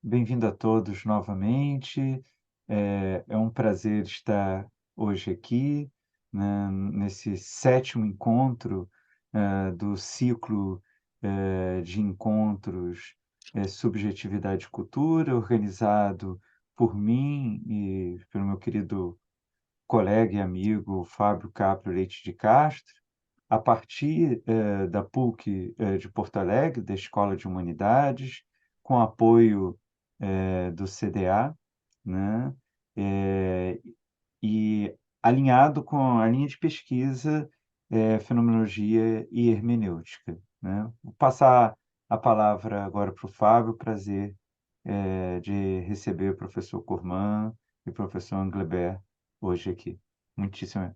Bem-vindo a todos novamente. É um prazer estar hoje aqui, né, nesse sétimo encontro, do ciclo, de encontros, Subjetividade e Cultura, organizado por mim e pelo meu querido colega e amigo Fábio Capro Leite de Castro, a partir, da PUC, de Porto Alegre, da Escola de Humanidades, com apoio, do CDA, né, eh, e alinhado com a linha de pesquisa, Fenomenologia e Hermenêutica, né. Vou passar a palavra agora para o Fábio, prazer, de receber o professor Corman e o professor Englebert hoje aqui. Muitíssimo.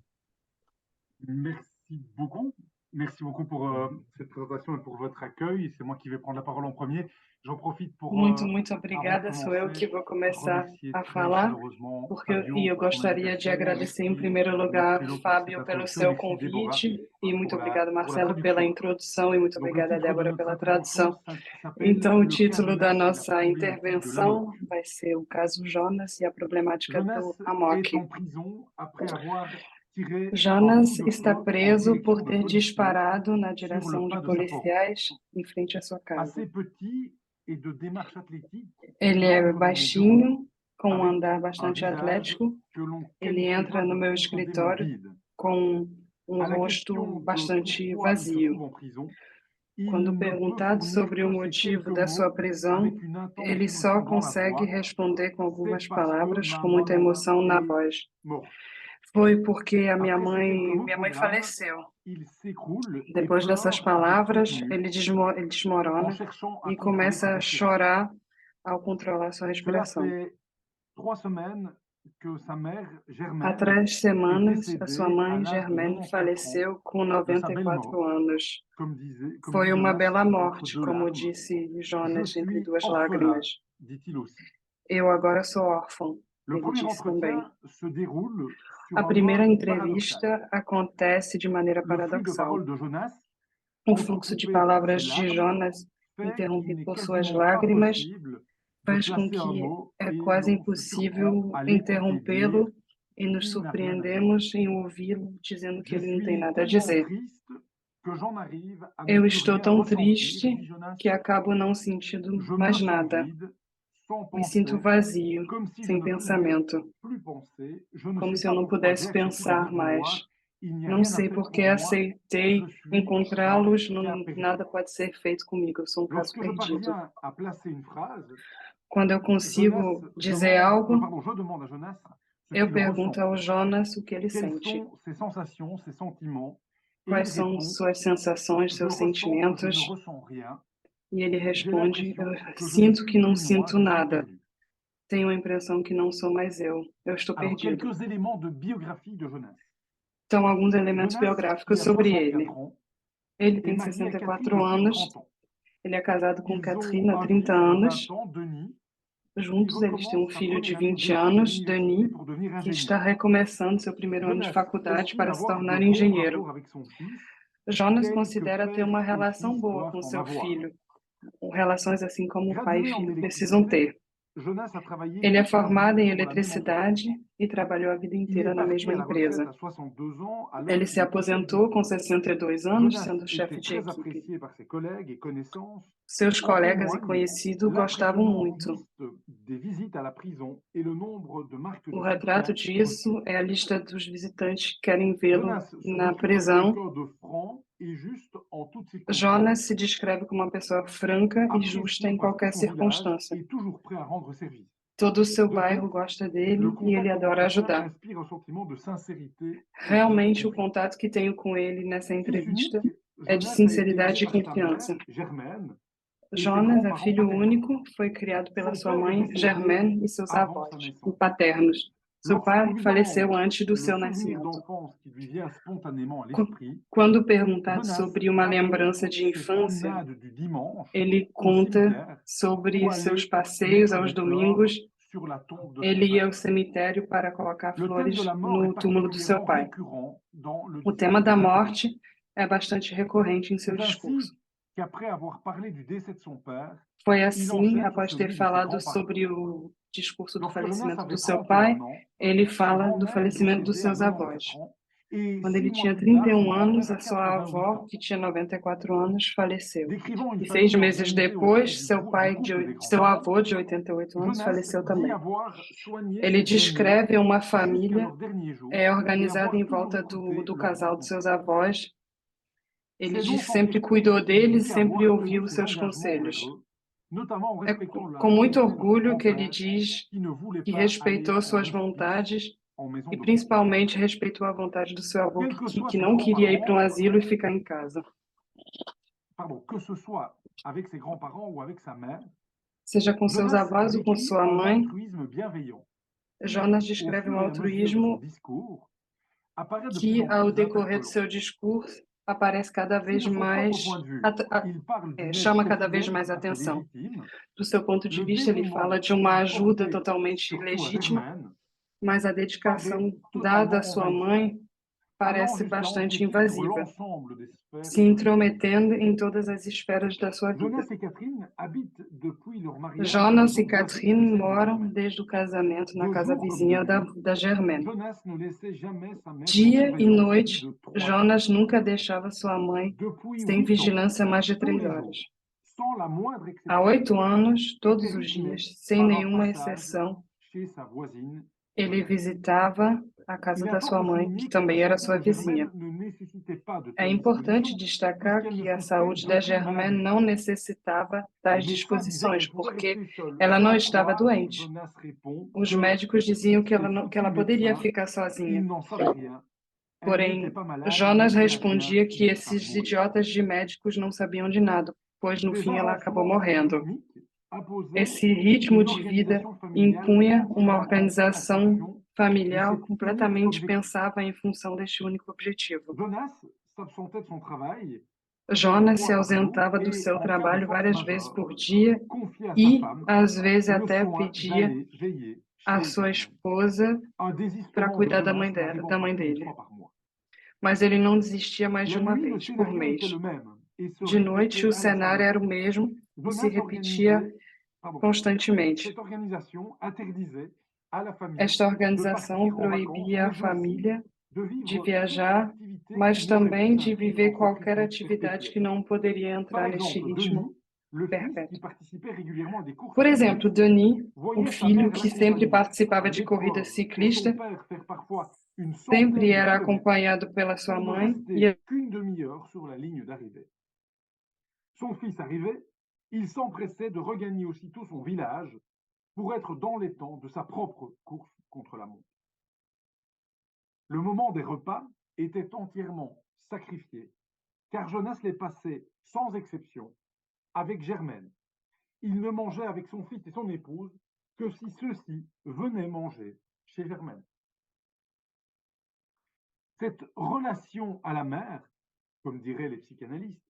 Merci beaucoup. Merci beaucoup pour cette présentation et pour votre accueil. C'est moi qui vais prendre la parole en premier. J'en profite pour, Muito avant de obrigada. Sou eu que commencer, vou começar remercier a très falar, chaleureusement porque Fabio eu pour son gostaria de invitation, agradecer em Merci primeiro lugar, Marcelo pour cette Fábio, pelo introduction, seu merci Déborah convite e muito obrigado, pour la Marcelo, pela traduction. introdução e muito Donc le obrigada, titre de Débora, notre pela intervention tradução. s'appelle Então, o Le cas título da Jonas et la nossa problématique de l'AMOC. intervenção vai ser o caso Jonas e a problemática do Jonas est Amok. en prison après avoir tiré un coup Jonas de está feu en preso por direction de ter policiers disparado na sur le direção de pas de sa porte. policiais em frente à sua casa. Assez petit et de démarche athlétique, Ele il é entre dans mon bureau baixinho, com um avec andar un bastante visage atlético. que l'on Ele entra qualifiera no de meu profondément escritório vide. com um À la rosto question de bastante pourquoi il se trouve vazio. en prison, Quando il ne peut perguntado fournir sobre o que ces quelques motivo da sua mots prisão, avec une ele intention só dans la consegue voix. responder com C'est algumas parce que palavras, ma com muita maman emoção na est voz. morte. Foi porque a Après ces quelques mots minha mãe programmes, faleceu. il s'écroule et Depois dessas pleure avec palavras, retenue ele en desmorona cherchant à e contrôler sa começa a respiration. chorar ao controlar sua Cela respiração. fait 3 semaines que sa mère, Há Germaine, 3 est semanas, a sua décédée à mãe, l'âge de Germaine, 94 ans faleceu com de sa 94 belle-mort, anos. comme dit Foi uma Jonas bela entre morte, deux como larmes. disse Je Jonas entre suis duas orphelin, lágrimas. dit-il aussi. Eu agora sou órfão, Le ele premier disse também. entretien se déroule A sur un primeira mode paradoxal. entrevista acontece de maneira Le flux de paradoxal. paroles de Jonas, O fluxo de entrecoupé par ses palavras de larmes, Jonas, fait qu'il interrompido n'est por suas quasiment pas lágrimas, possible de faz com placer un que mot é et quase l'on se surprend impossível à l'écouter dire interrompê-lo e nos qu'il n'a rien à dire. surpreendemos em ouvi-lo dizendo que Je ele não tem suis nada a tellement dizer. triste que j'en arrive à ne Eu plus estou rien tão ressentir, triste dit Jonas. que acabo não sentindo Je me mais sens nada. vide, sans Me sinto pensée, vazio, comme si je sem ne pouvais pensamento, plus penser. Je ne como sais se eu pas não pourquoi pudesse j'ai accepté de les pensar mais. revoir. Il n'y a Não rien à sei faire por que pour moi. Je aceitei suis un encontrá-los, cas nada perdu. pode ser feito comigo, eu sou um caso Lorsque je perdido. parviens à placer une phrase, Quando eu Jonas consigo dizer demande, algo, pardon, je demande à Jonas ce eu qu'il pergunto ressent, ao Jonas o que ele quelles sente, sont ses sensations, ses sentiments, et il quais são répond, suas sensações, je seus ressens que je ne sentimentos, ressens rien. e ele J'ai responde: eu l'impression que je ne sinto que suis não plus moi, sinto je suis nada. perdu. Tenho a impressão que não sou mais eu estou Alors, perdido. quelques éléments de biographie de Jonas. Então, alguns elementos Jonas, qui biográficos a sobre 64 ele. ans, Ele est tem marié à Catherine 64 depuis anos, 30 ans. ele é casado com Ils ont Catherine há un 30 fils de 20 anos. ans, Denis, qui Juntos, eles têm recommence um sa filho de première année 20 anos, d'université Denis, pour devenir que está ingénieur. recomeçando seu primeiro ano de Jonas faculdade estime para se avoir de tornar bons engenheiro. rapports avec son fils, Jonas tels que considera ter père uma et relação fils boa doivent com en seu avoir. filho, relações assim como pai e Gradué en filho precisam électricité, ter. Jonas a travaillé Ele é toute sa vie formado em pour la même entreprise. eletricidade e trabalhou a vida Il est inteira na parti mesma à la retraite empresa. à 62 ans alors Ele se qu'il était chef aposentou com d'équipe. 62 anos, Jonas sendo chefe était de très equipe. apprécié par ses collègues et connaissances. Seus En colegas e témoignent conhecidos gostavam l'impressionnante muito. liste des visites à la prison et le nombre de marques O de retrato soutien reçues. disso é a lista dos visitantes que querem vê-lo Jonas se na décrit comme prisão. quelqu'un de franc et juste en toutes Jonas circonstances, se descreve como uma pessoa franca e justa apprécié em par tout qualquer son village circunstância. et toujours prêt à rendre service. Todo o seu De fait, bairro gosta le dele e ele contact en adora entretien ajudar. inspire un sentiment de sincérité et de Realmente, o confiance. contato que tenho com ele nessa Fils entrevista unique, é de Jonas a été élevé sinceridade e par sa mère, confiança. Germaine, et ses Jonas é grands-parents filho paternels. único, foi criado pela Son sua père est mãe, décédé Germaine, e seus avant avós sa naissance. paternos. Seu pai Lorsqu'on lui faleceu demande antes do le seu souvenir nascimento. d'enfance qui lui vient spontanément à Qu- l'esprit, Quando perguntado Jonas sobre uma raconte lembrança de ses infância, promenades du dimanche ele au conta cimetière sobre pour seus aller passeios mettre aos des fleurs domingos. sur la tombe de son Ele ia père. ao cemitério para colocar Le thème de flores la mort est no túmulo do seu particulièrement pai. récurrent dans le O tema discours da des intervenants. morte é bastante recorrente em seu C'est ainsi discurso. qu'après avoir parlé du décès de son père, Foi il assim, enchaîne sur após ter celui de ses falado grands-parents. sobre o discurso do Lorsque Jonas falecimento do avait seu 31 pai, ans, ele sa fala do grand-mère est falecimento dos décédée à seus 94 avós. ans et Quando 6 ele mois tinha plus tard, 31 son anos, grand-père a a sua 88 avó, ans. que tinha 94 anos, faleceu. Décrivant une E 6 famille meses organisée autour depois, du, seu du pai, couple des seu grands-parents, avô de 88 anos, Jonas faleceu dit também. avoir soigné Ele ses aînés descreve uma jusqu'à família leurs derniers jours et organizada avoir em toujours volta écouté do leurs bons casal dos seus conseils. avós. Ele C'est diz non que sans sempre fierté cuidou qu'il deles dit e sempre avoir ouviu tenu os ses seus engagements envers conselhos. eux, notamment en É respectant la com muito volonté de son orgulho que ele grand-père diz qui ne voulait que pas aller respeitou en suas hospice vontades en maison e de repos. principalmente respeitou a vontade do seu avô, Quels que soient que ses não queria ir para um grands-parents, asilo e ficar em casa. pardon, que ce soit avec ses grands-parents ou avec sa mère, Seja com seus Jonas avós ou com décrit sua un mãe, altruisme bienveillant qui, Jonas au descreve um fur et à mesure de son altruísmo discours, apparaît de plus que, en ao plus decorrer do interpellant. seu discurso, aparece cada Si vez de son propre mais, point de vue, il parle d'une aide chama cada vez quotidienne mais tout à fait atenção. légitime, Do seu ponto de le vista, ele fala dévouement de uma qu'il ajuda portait totalmente surtout à legítima, Germaine mas a paraît dedicação dada à totalement sua envahissante, mãe allant parece jusqu'à bastante empiéter sur invasiva, l'ensemble des sphères se de sa vie. intrometendo em todas as esferas da sua vida. Jonas et Catherine habitent depuis leur mariage à la Jonas e maison voisine Catherine de celle de moram Germaine. desde o casamento na De casa jour comme de vizinha nuit, da Germaine. Jonas ne laissait jamais sa mère sans Dia e surveillance plus noite, de 3 heures. Jonas nunca deixava sua mãe Depuis sem 8 ans, vigilância mais de tous 3 les horas. jours, sans la moindre Há exception, 8 anos, était todos os rythmé dias, sem par un nenhuma passage exceção, chez sa voisine ele Germaine. visitava a casa Il da importe sua de mãe, que souligner que la também era santé sua de vizinha. Germaine ne nécessitait pas de É telles importante dispositions destacar puisqu'elle ne que a souffrait saúde da d'aucune Germaine maladie. não necessitava Les tais médecins disaient disposições, qu'elle pouvait porque rester seule. ela não Sans estava quoi, doente. Jonas répond Os que médicos diziam que ela, ses não, que ela futurs poderia médecins, ficar ils sozinha. n'en savaient rien. Elle n'était Porém, pas malade, Jonas mais elle vient respondia que tout juste de esses mourir. idiotas de médicos não sabiam de nada, pois no Ces fim ela acabou avancements morrendo. rythmiques imposaient Esse ritmo une de vida organisation familiale impunha uma entièrement pensée à organização fonction de familiar cet unique completamente objectif. pensava em função deste único objetivo. Jonas s'absentait de son travail Jonas se fois par jour ausentava do et, seu en cas de trabalho force várias vezes por majeure, dia confiait à sa e, femme às vezes, le até soin pedia d'aller veiller à chez sua Germaine. esposa Un para désistement de cuidar Jonas n'arrive da encore mãe qu'une dele. fois par mois. Mas ele não desistia mais de La uma nuit, le vez por scénario mês. était le même et se De noite, répétait o à la cenário era o perfection. mesmo e se Jonas repetia constantemente. Cette organisation interdisait à la famille Esta de organização partir en vacances, proibia a mais aussi família de de vivre toute viajar, activité mas qui n'aurait pu também de s'inscrire viver dans ce qualquer rythme atividade perpétuel. que não poderia Par entrar neste exemple, ritmo Denis, le fils qui perpétuo. participait régulièrement à des courses Por exemplo, cyclistes, Denis, o voyait sa filho mère que sempre l'accompagner participava à de corrida l'épreuve et son ciclista, père faire parfois une sempre centaine de era kilomètres acompanhado pela sua pour ne mãe e rester qu'une demi-heure sur la ligne d'arrivée. Son fils arrivé, il s'empressait de regagner aussitôt son village pour être dans les temps de sa propre course contre la montre. Le moment des repas était entièrement sacrifié, car Jonas les passait sans exception avec Germaine. Il ne mangeait avec son fils et son épouse que si ceux-ci venaient manger chez Germaine. Cette relation à la mère, comme diraient les psychanalystes,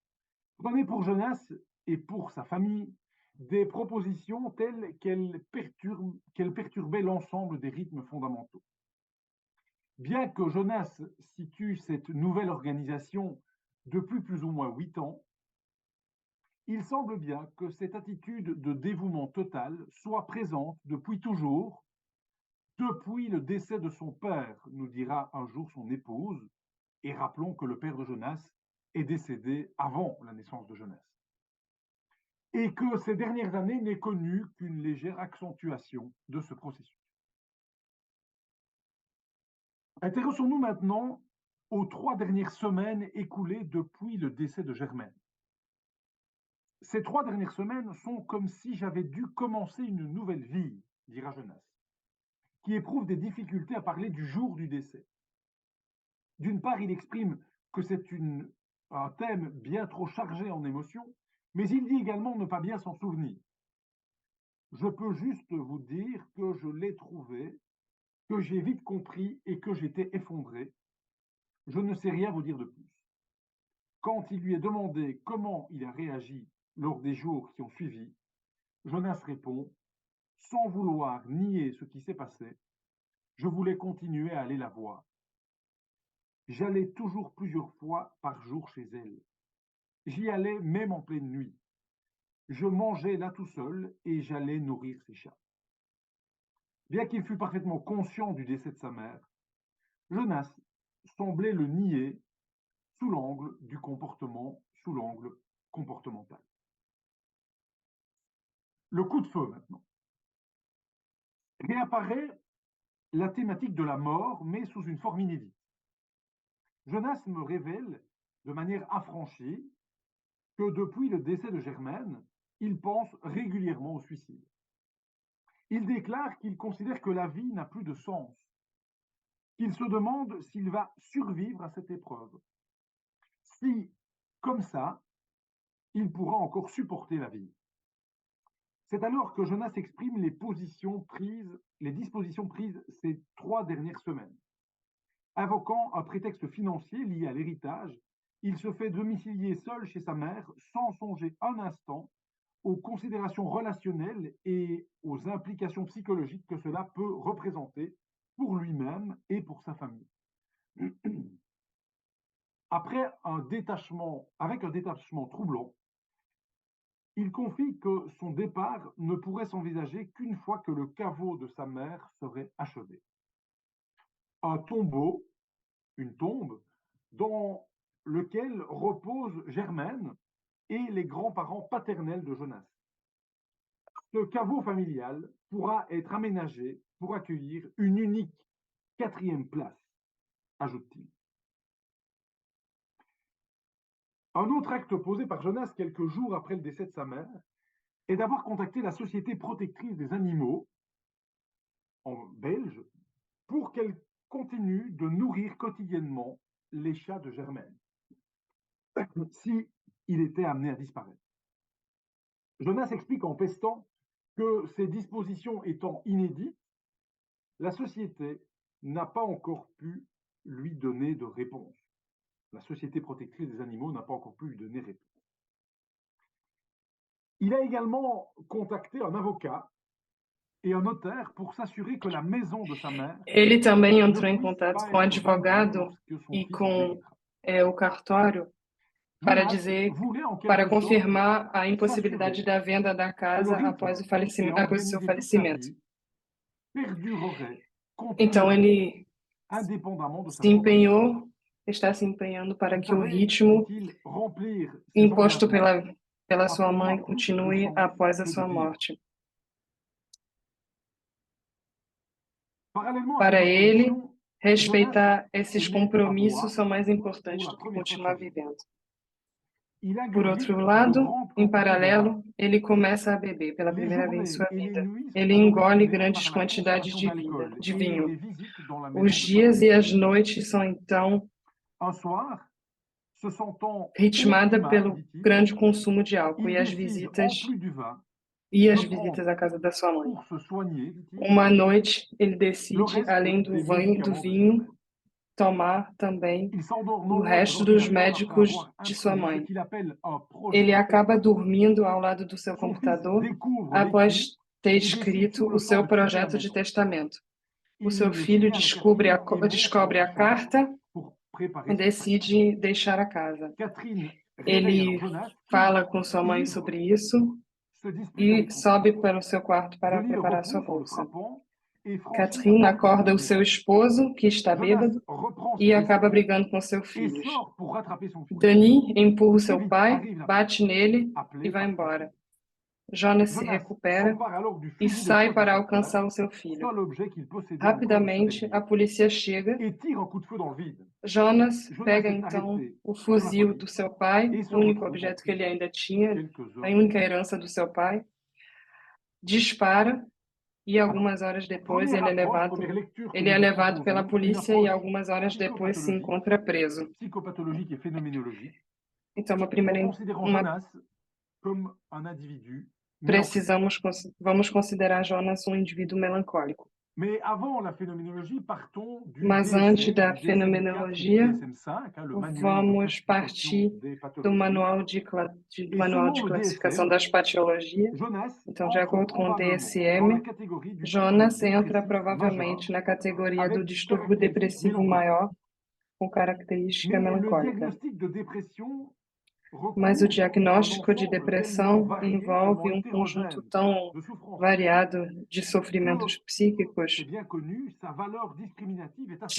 prenait pour Jonas et pour sa famille des propositions telles qu'elles perturbaient l'ensemble des rythmes fondamentaux. Bien que Jonas situe cette nouvelle organisation depuis plus ou moins 8 ans, il semble bien que cette attitude de dévouement total soit présente depuis toujours, depuis le décès de son père, nous dira un jour son épouse, et rappelons que le père de Jonas est décédé avant la naissance de Jonas. Et que ces dernières années n'aient connu qu'une légère accentuation de ce processus. Intéressons-nous maintenant aux 3 dernières semaines écoulées depuis le décès de Germaine. Ces 3 dernières semaines sont comme si j'avais dû commencer une nouvelle vie, dira Jonas, qui éprouve des difficultés à parler du jour du décès. D'une part, il exprime que c'est un thème bien trop chargé en émotions, mais il dit également ne pas bien s'en souvenir. Je peux juste vous dire que je l'ai trouvé, que j'ai vite compris et que j'étais effondré. Je ne sais rien vous dire de plus. Quand il lui est demandé comment il a réagi lors des jours qui ont suivi, Jonas répond, sans vouloir nier ce qui s'est passé, je voulais continuer à aller la voir. J'allais toujours plusieurs fois par jour chez elle. j'y allais même en pleine nuit. Je mangeais là tout seul et j'allais nourrir ses chats. Bien qu'il fût parfaitement conscient du décès de sa mère, Jonas semblait le nier sous l'angle comportemental. Le coup de feu maintenant. Réapparaît la thématique de la mort, mais sous une forme inédite. Jonas me révèle de manière affranchie que depuis le décès de Germaine, il pense régulièrement au suicide. Il déclare qu'il considère que la vie n'a plus de sens, qu'il se demande s'il va survivre à cette épreuve, si, comme ça, il pourra encore supporter la vie. C'est alors que Jonas exprime les dispositions prises ces 3 dernières semaines. Invoquant un prétexte financier lié à l'héritage, il se fait domicilier seul chez sa mère sans songer un instant aux considérations relationnelles et aux implications psychologiques que cela peut représenter pour lui-même et pour sa famille. Avec un détachement troublant, il confie que son départ ne pourrait s'envisager qu'une fois que le caveau de sa mère serait achevé. Un tombeau, une tombe, dans lequel repose Germaine et les grands-parents paternels de Jonas. Ce caveau familial pourra être aménagé pour accueillir une unique 4e place, ajoute-t-il. Un autre acte posé par Jonas quelques jours après le décès de sa mère est d'avoir contacté la Société protectrice des animaux, en belge, pour qu'elle continue de nourrir quotidiennement les chats de Germaine, si il était amené à disparaître. Jonas explique en pestant que ces dispositions étant inédites, la société n'a pas encore pu lui donner de réponse. La Société protectrice des animaux n'a pas encore pu lui donner réponse. Il a également contacté un avocat e um notaire pour s'assurer que la maison de sa mère Ele também ne entrou em puisse contato pas com o être vendue advogado lorsque son e fils en com héritera. o cartório para Jonas dizer, voulait en para quelque sorte confirmar a s'assurer impossibilidade da venda da que le casa rythme qu'il a após o seu organisé toute sa falecimento. vie perdurerait, Então continuerait, ele indépendamment de sa se propre mort. empenhou, está se empenhando para Vous que o savez, ritmo dit-il, remplir ses imposto engagements pela a sua pour moi mãe plus de continue sens após a que de sua vivre. morte. Parallèlement à Para cette ele, opposition, respeitar Jonas esses se met à compromissos boire são mais pour importantes la do que première fois de continuar sa vie. vivendo. Il Por outro ingurgite de lado, grandes em quantités de vin. paralelo, ele começa a beber pela Les primeira vez em journées sua et les vida. nuits sont Ele engole monopolisées grandes par la quantidades consommation d'alcool de et vinho. les visites dans la Os maison de sa dias mère. e as noites são então Un soir, se sentant ritmada optimal, pelo dit-il, grande consumo de álcool il décide, en plus du vin, e as de visitas prendre à casa da sua mãe. pour se soigner, dit-il, Uma noite, ele le decide, reste além des do médicaments de vinho, Germaine. tomar também Il s'endort o non loin de resto dos l'ordinateur après médicos avoir de sua introduit ce mãe. qu'il appelle un Ele projet. acaba dormindo ao lado do seu Son fils computador découvre l'écrit após ter et décide escrito sur o le champ seu de quitter la projeto de maison. testamento. O seu Il filho signale Catherine et monte descobre dans a son chambre carta pour préparer e son sac. decide deixar a casa. Catherine réveille alors Ele Jonas fala com sua qui mãe livre sobre isso se dispute e avec son sobe frère. para o seu quarto para Je lis le preparar sua repousse en le bolsa. frappant et franchit la Catherine porte de acorda la o seu maison. esposo, que está Jonas bêbado, reprend e ses acaba esprits brigando com seu et filho. sort pour rattraper son fils. Dani empurra o Très seu vite pai, arrive la bate nele e appelée vai par embora. Catherine. Jonas se Jonas recupera s'empare alors du e fusil de sai feu de para son alcançar frère, o seu filho. seul objet qu'il possédait encore de ce Rapidamente, a dernier, polícia chega. et tire un coup de feu dans le vide. Jonas Jonas pega est então arrêté o par la fuzil police do seu pai, et se o único retrouve en objeto que ele prison ainda tinha, quelques a heures. única herança do seu pai, dispara e Alors, algumas horas depois première approche, première lecture que ele nous é vous levado pela proposons, une polícia e approche algumas horas depois se encontra preso. psychopathologique et phénoménologique, Então, en considérant Jonas comme un individu mélancolique. Vamos considerar Jonas um indivíduo melancólico. Mais avant la phénoménologie, partons du Mas antes DSM, da du DSM-4 et du fenomenologia, DSM-5, le manuel de vamos classification partir des do pathologies. manual de classificação das patologias. Jonas Então, de acordo com o dans la DSM, catégorie du Jonas trouble entra dépressif provavelmente majeur, na categoria do avec distúrbio caractéristique depressivo mélancolique. maior com característica Mais le melancólica. diagnostic de dépression Mas o recouvre diagnóstico un de ensemble tellement depressão varié, envolve tellement conjunto hétérogène tão de souffrances variado de que sofrimentos psíquicos c'est bien connu, sa valeur discriminative est assez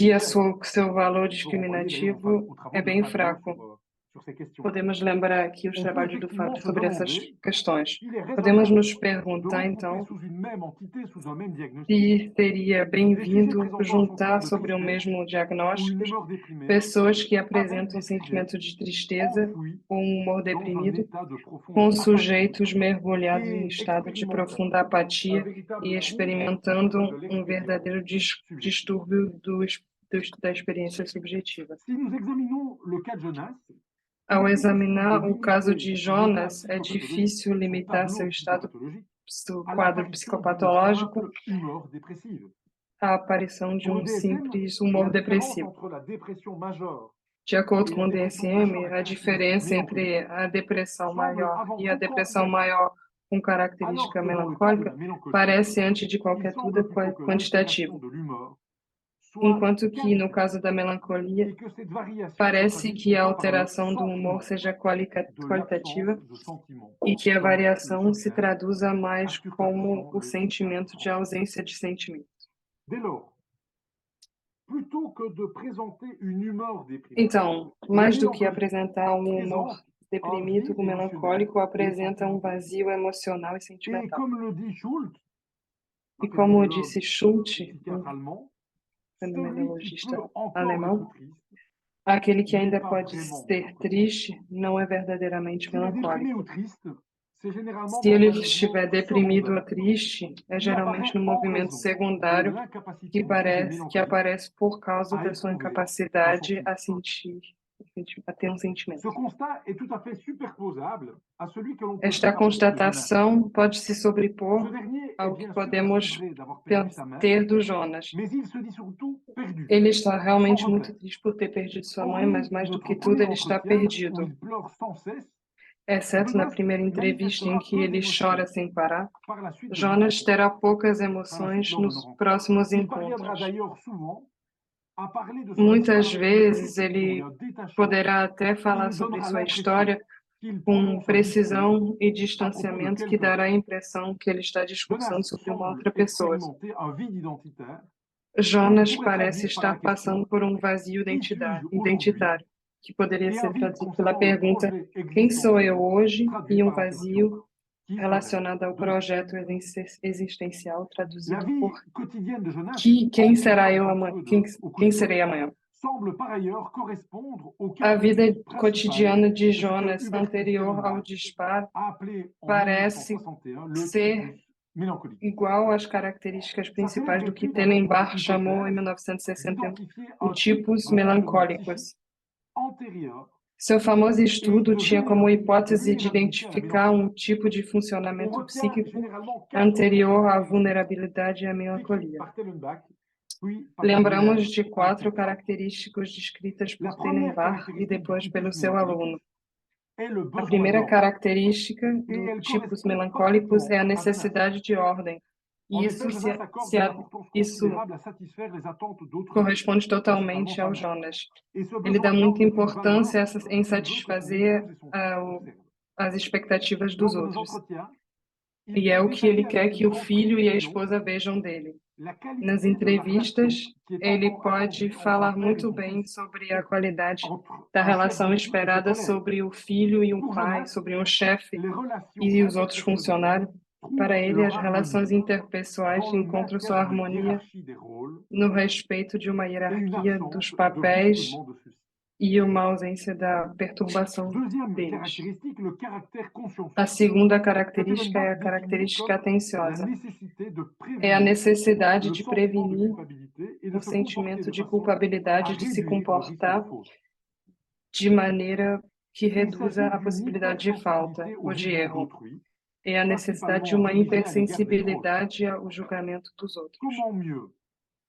que faible. seu valor On peut renvoyer d'ailleurs discriminativo aux é travaux de bem Fanon fraco. sur ces questions. Podemos lembrar aqui os On peut trabalhos do effectivement Fábio se sobre essas demander questões. s'il est Podemos raisonnable nos de perguntar, regrouper então, sous une même entité, sous un même diagnostic, se seria des sujets bem-vindo présentant un juntar sentiment de sobre o tristesse mesmo ou une diagnóstico humeur déprimée pessoas que avec apresentam des sujets sentimento de tristeza enfouis ou humor dans un deprimido, état de profonde com apathie sujeitos mergulhados em et estado de expérimentant profunda un apatia e véritable trouble experimentando de l'expérience verdadeiro subjective. distúrbio da experiência subjetiva. Si nous examinons le cas de Jonas, Ao il est difficile de examinar o caso limiter de son état Jonas, é psychopathologique, difícil son limitar seu tableau estado, psychopathologique, seu à quadro l'apparition d'une psicopatológico, simple humeur dépressive. à aparição de Pour le DSM, simples la humor différence depressivo. entre la dépression majeure De acordo et com la o dépression majeure DSM, à a caractéristique diferença mélancolique entre a depressão semble maior avant e a toute depressão quantification. maior com Alors característica que dans le cas de la melancólica mélancolie, parece, antes de il qualquer semble tudo, plutôt que quantitativa, l'altération de l'humeur soit enquanto que, no qualitative caso da melancolia, et que cette variation se parece traduise que a plutôt par le alteração do humor sentiment seja de l'absence qualitativa de sentiment, e que a comme le variação se suggère traduza mais Arthur como Carpezan, o le psychiatre sentimento de français. ausência de sentimento. Dès lors, plutôt que de présenter une humeur déprimée, Então, la mais do que mélancolie apresentar um humor présente un deprimido, vide o émotionnel melancólico et apresenta sentimental. vazio emocional e Et sentimental. comme le dit Schultz, un E como phénoménologue disse Schultz, et psychiatre allemand, celui qui fenomenologista peut encore être alemão, triste aquele que n'est ainda pas pode vraiment ser mélancolique. triste não é verdadeiramente S'il est déprimé ou melancólico. triste, c'est généralement Se dans ele un mouvement estiver deprimido ou secondaire triste, é qui geralmente apparaît no en movimento raison de secundário l'incapacité du sujet que mélancolique aparece por causa à da sua éprouver un incapacidade sentiment. a ter Ce sentimento. constat est tout à fait superposable à celui que l'on peut Esta faire à propos de Jonas. constatação pode se Ce sobrepor dernier est ao que bien sûr assez podemos vrai d'avoir perdu sa mère, ter do Jonas. mais il se dit surtout perdu, Ele está sans realmente muito regret. triste por ter perdido sua mãe, mas Hormis mais do notre que tudo, premier ele está entretien où perdido. il pleure sans cesse, Exceto na Jonas primeira entrevista em manifestera que peu ele chora d'émotions sem parar, par la suite de nos Jonas rencontres. terá poucas Par la suite emoções lors de nos nos rencontres. próximos Il parviendra encontros. d'ailleurs souvent à parler de son histoire Muitas avec une vezes précision et ele un détachement poderá até qui falar nous sobre donnera sua l'impression história qu'il com prononce un discours precisão e à propos de distanciamento que quelqu'un dará a d'autre. impressão que ele está discursando Jonas sobre uma semble outra pessoa. expérimenter un vide identitaire que l'on Jonas pourrait parece traduire par la estar passando question por vazio qui suis-je aujourd'hui identitário, que poderia et un ser vide traduzido pela concernant le pergunta projet quem sou existentiel eu hoje traduit e par la question vazio qui serais-je relacionado ao demain. projeto existencial La traduzido vie por quotidienne de Jonas, quem será eu entre amanhã, creux au quem quotidien, serei amanhã. semble par ailleurs correspondre aux A vida caractéristiques principales cotidiana de de ce que Jonas Hubert anterior ao Tellenbach disparo a appelé en parece 1961 le ser typus mélancolique. igual às características Sa principais célèbre do que étude avait pour Tellenbach chamou em hypothèse 1961 d'identifier o un type tipos de comportement melancólicos. psychique antérieur Seu famoso et estudo de tinha como hipótese de vulnérabilité à la identificar mélancolie. tipo de On funcionamento retient psíquico généralement quatre anterior à caractéristiques vulnerabilidade e à décrites melancolia. par Tellenbach, puis par Lembramos Gabriel de 4 Alfred. características descritas La por première Tellenbach e caractéristique du depois pelo typus seu mélancolique aluno. est le A besoin primeira d'ordre, característica et do elle tipos correspond melancólicos é a parfaitement à Jonas. necessidade de ordem. En E effet, Jonas accorde une importance isso considérable à satisfaire les attentes d'autrui, corresponde principalement totalmente sa ao mère. Jonas. Et ce Ele dá besoin muita d'ordre est une valeur importância em qu'il veut que son satisfazer épouse et son fils observent. as expectativas dos Lors de nos outros. entretiens, il E é peut o que ele détailler avec quer une que o grande filho e a précision esposa vejam dele. la Nas qualité de la relation entrevistas, qui est ele pode attendue entre un falar père et muito son bem fils, sobre a qualidade entre da un chef relação d'équipe et ses esperada collègues. sobre o filho e o Pour pai, Jonas, sobre um chefe les relations e os outros interpersonnelles funcionários. Para trouvent ele, leur as relações harmonie interpessoais dans le encontram sua maintien d'une harmonia hiérarchie des rôles no respeito de uma et une hierarquia dos absence de papéis bousculement de ceux-ci. e uma ausência da perturbação Deuxième deles. caractéristique, le caractère consciencieux. A segunda Que característica é a Tellenbach définit característica comme la atenciosa. nécessité de É a prévenir necessidade le de sentiment de prevenir culpabilité et de o se comporter sentimento de de façon à culpabilidade de se réduire le risque de comportar faute. de maneira que Il reduza s'agit a d'une possibilidade de falta hypersensibilité au ou de jugement erro. d'autrui, É a necessidade de principalement uma dirigée à l'égard des proches. hipersensibilidade ao julgamento dos outros. Comment mieux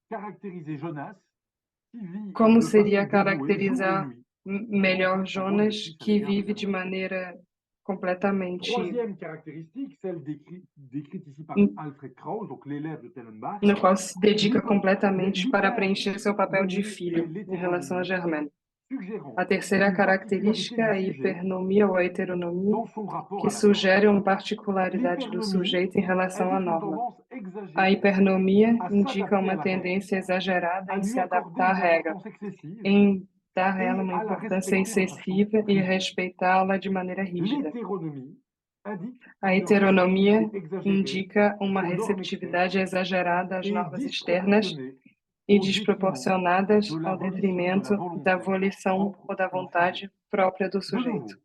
caractériser Jonas qui vit Como de seria façon dévouée jour et caracterizar nuit melhor pour rendre heureux le Jonas, fils à que l'égard de vive sa de mère? maneira completamente, Troisième caractéristique, celle décrite ici par no Alfred Krauss, donc l'élève de Tellenbach, qual se dedica completamente para l'hyper preencher seu papel de manie et filho em relação a l'hétéronomie Germaine. suggérant A terceira une particularité característica é a du sujet hipernomia ou a heteronomia, dans son rapport que à la norme. sugere uma particularidade do L'hypernomie sujeito em relação à indique une norma. tendance A exagérée hipernomia à indica s'adapter à uma la règle, tendência exagerada à em lui se accorder adaptar à une regra, importance excessive em dar a et ela uma à la importância respecter de façon excessiva e rigide. respeitá-la de maneira rígida. L'hétéronomie indique A une heteronomia réceptivité exagérée indica uma aux normes receptividade externes exagerada às et normas externas disproportionnée e au détriment desproporcionadas de la ao volition, de la detrimento da volonté volição propre ou da de notre vontade sujet. própria do De sujeito. nouveau,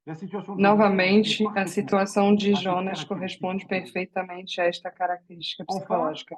la situation de Jonas correspond Novamente, a parfaitement situação de à cette Jonas caractéristique corresponde psychologique. perfeitamente a esta característica Enfin, psicológica.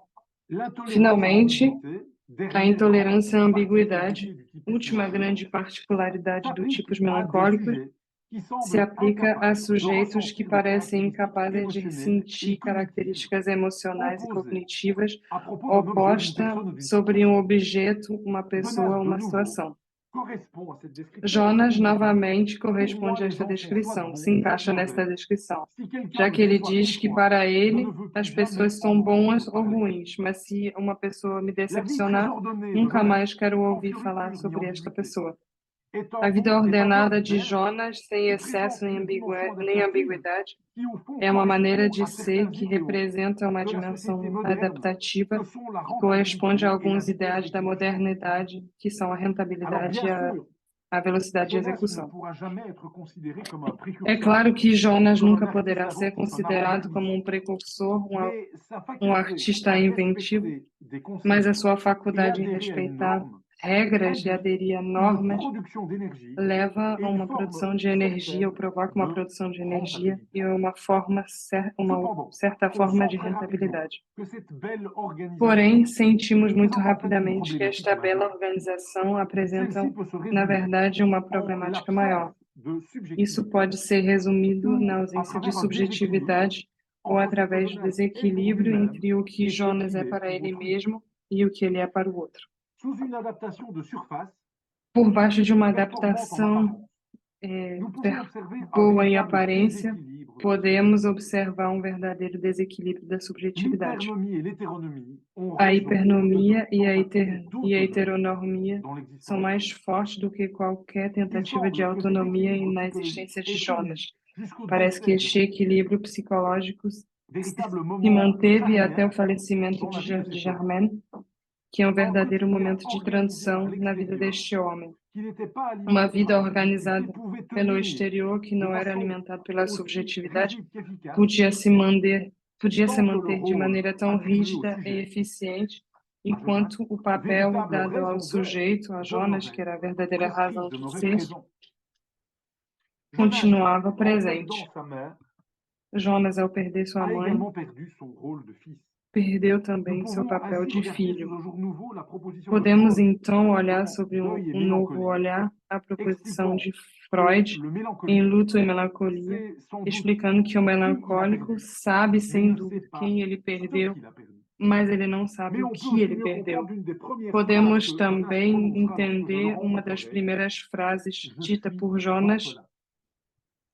l'intolérance à Finalmente, l'ambiguïté, a dernière intolerância à grande ambiguidade, particularité du type última pessimiste, grande particularidade do s'applique tipos à des melancólicos, sujets qui se semblent aplica a incapables de sujeitos que ressentir des parecem caractéristiques incapazes de émotionnelles sentir et cognitives características emocionais e opposées cognitivas à propos d'un objet, d'une oposta personne ou d'une sobre um situation. objeto, uma Jonas, pessoa, de uma nouveau, situação. correspond à cette description. Jonas Il dit, novamente pour moi, corresponde a les esta gens sont soit descrição, bons, se encaixa soit nesta mauvais. descrição, Si quelqu'un já me que ele déçoit une diz que fois, para je ne ele veux plus as jamais pessoas são entendre boas ou parler. ruins, mas se uma pessoa me La vie très decepcionar, ordonnée de nunca Jonas, mais quero sans ouvir falar fioriture ni sobre esta ambiguïté, pessoa. est A un vida bon et faveur ordenada du de verbe Jonas, sem qui excesso présente une dimension nem adaptative ambiguidade, qui, au fond, é uma maneira correspond de à ser certains que idéaux representa uma de la société dimensão moderne adaptativa que sont la que corresponde a rentabilité et la alguns vitesse ideais da d'exécution. modernidade, que são a Alors, rentabilidade bien e sûr, a velocidade de Jonas ne execução. pourra jamais être considéré comme un É précurseur, claro que Jonas comme un nunca artiste poderá ser inventif, un artiste considerado como um créatif, precursor, mais sa um faculté artista à inventivo, respecter des mas a consignes sua et faculdade em adhérer à une respeitar norme regras e induit aderir a une normas production d'énergie leva et a une uma forme produção de energia ou certaine provoca uma de produção de energia rentabilité. e uma Cependant, certa on forma sent de très rapidement rentabilidade. que cette belle organisation Porém, sentimos muito présente en fait une rapidamente que problématique esta bela majeure. organização apresenta, Celle-ci peut se na résumer verdade, uma en problemática maior. l'absence de Isso subjectivité pode ser resumido na ou à ausência de travers un déséquilibre subjetividade ou entre ce que através do Jonas est pour desequilíbrio lui-même entre o que et ce Jonas qu'il é est para pour ele autrui. mesmo e o que ele é para o outro. Sous une adaptation de surface, Por baixo de uma performante en adaptação apparence, nous pouvons observer un boa em véritable aparência, déséquilibre podemos subjectif. observar um verdadeiro desequilíbrio da subjetividade. L'hypernomie et l'hétéronomie ont A raison de hipernomia e tenter à trouver e a d'autonomie heteronomia dans são l'existence de mais Jonas. fortes do que qualquer Il tentativa de semble que cet autonomia équilibre na psychologique existência de est tenu Jonas. jusqu'au Parece que décès de este Jonas, equilíbrio psicológico véritable se moment manteve até o charnière falecimento dans la vie de de cet homme. Germaine, que é um Un verdadeiro quotidien momento de organisé par transição na vida l'extérieur deste homem. qui n'était pas Uma alimenté vida par la subjectivité organizada pouvait pelo tenir exterior, que de não era façon alimentada pela aussi subjetividade, rigide qu'efficace podia se tant que le manter de rôle maneira tão attribué au rígida e sujet, eficiente, à Jonas, enquanto o papel véritable dado ao raison d'être sujeito, a de nos Jonas, que règnes, era a verdadeira prescrite razão de de nos ser, raisons. Jonas, continuava en perdant presente. sa mère, Jonas, ao perder sua a mãe, également perdu son rôle de fils. perdeu Nous também seu pouvons papel ainsi de regarder filho. sous un jour nouveau la proposition de Podemos Freud, então olhar dans sobre Deuil et um novo mélancolie, olhar a proposição expliquant de que Freud le em mélancolique Luto e Melancolia, sait sans doute explicando que o qui il a melancólico perdu, sabe mais sem ne sait dúvida pas quem ele ce perdeu, qu'il a perdu. mas ele não sabe Mais o on peut que aussi ele mieux comprendre perdeu. l'une des premières phrases Podemos que Jonas também prononcera lorsque je le entender uma das rencontrerai. primeiras frases Je dita suis por Jonas orphelin.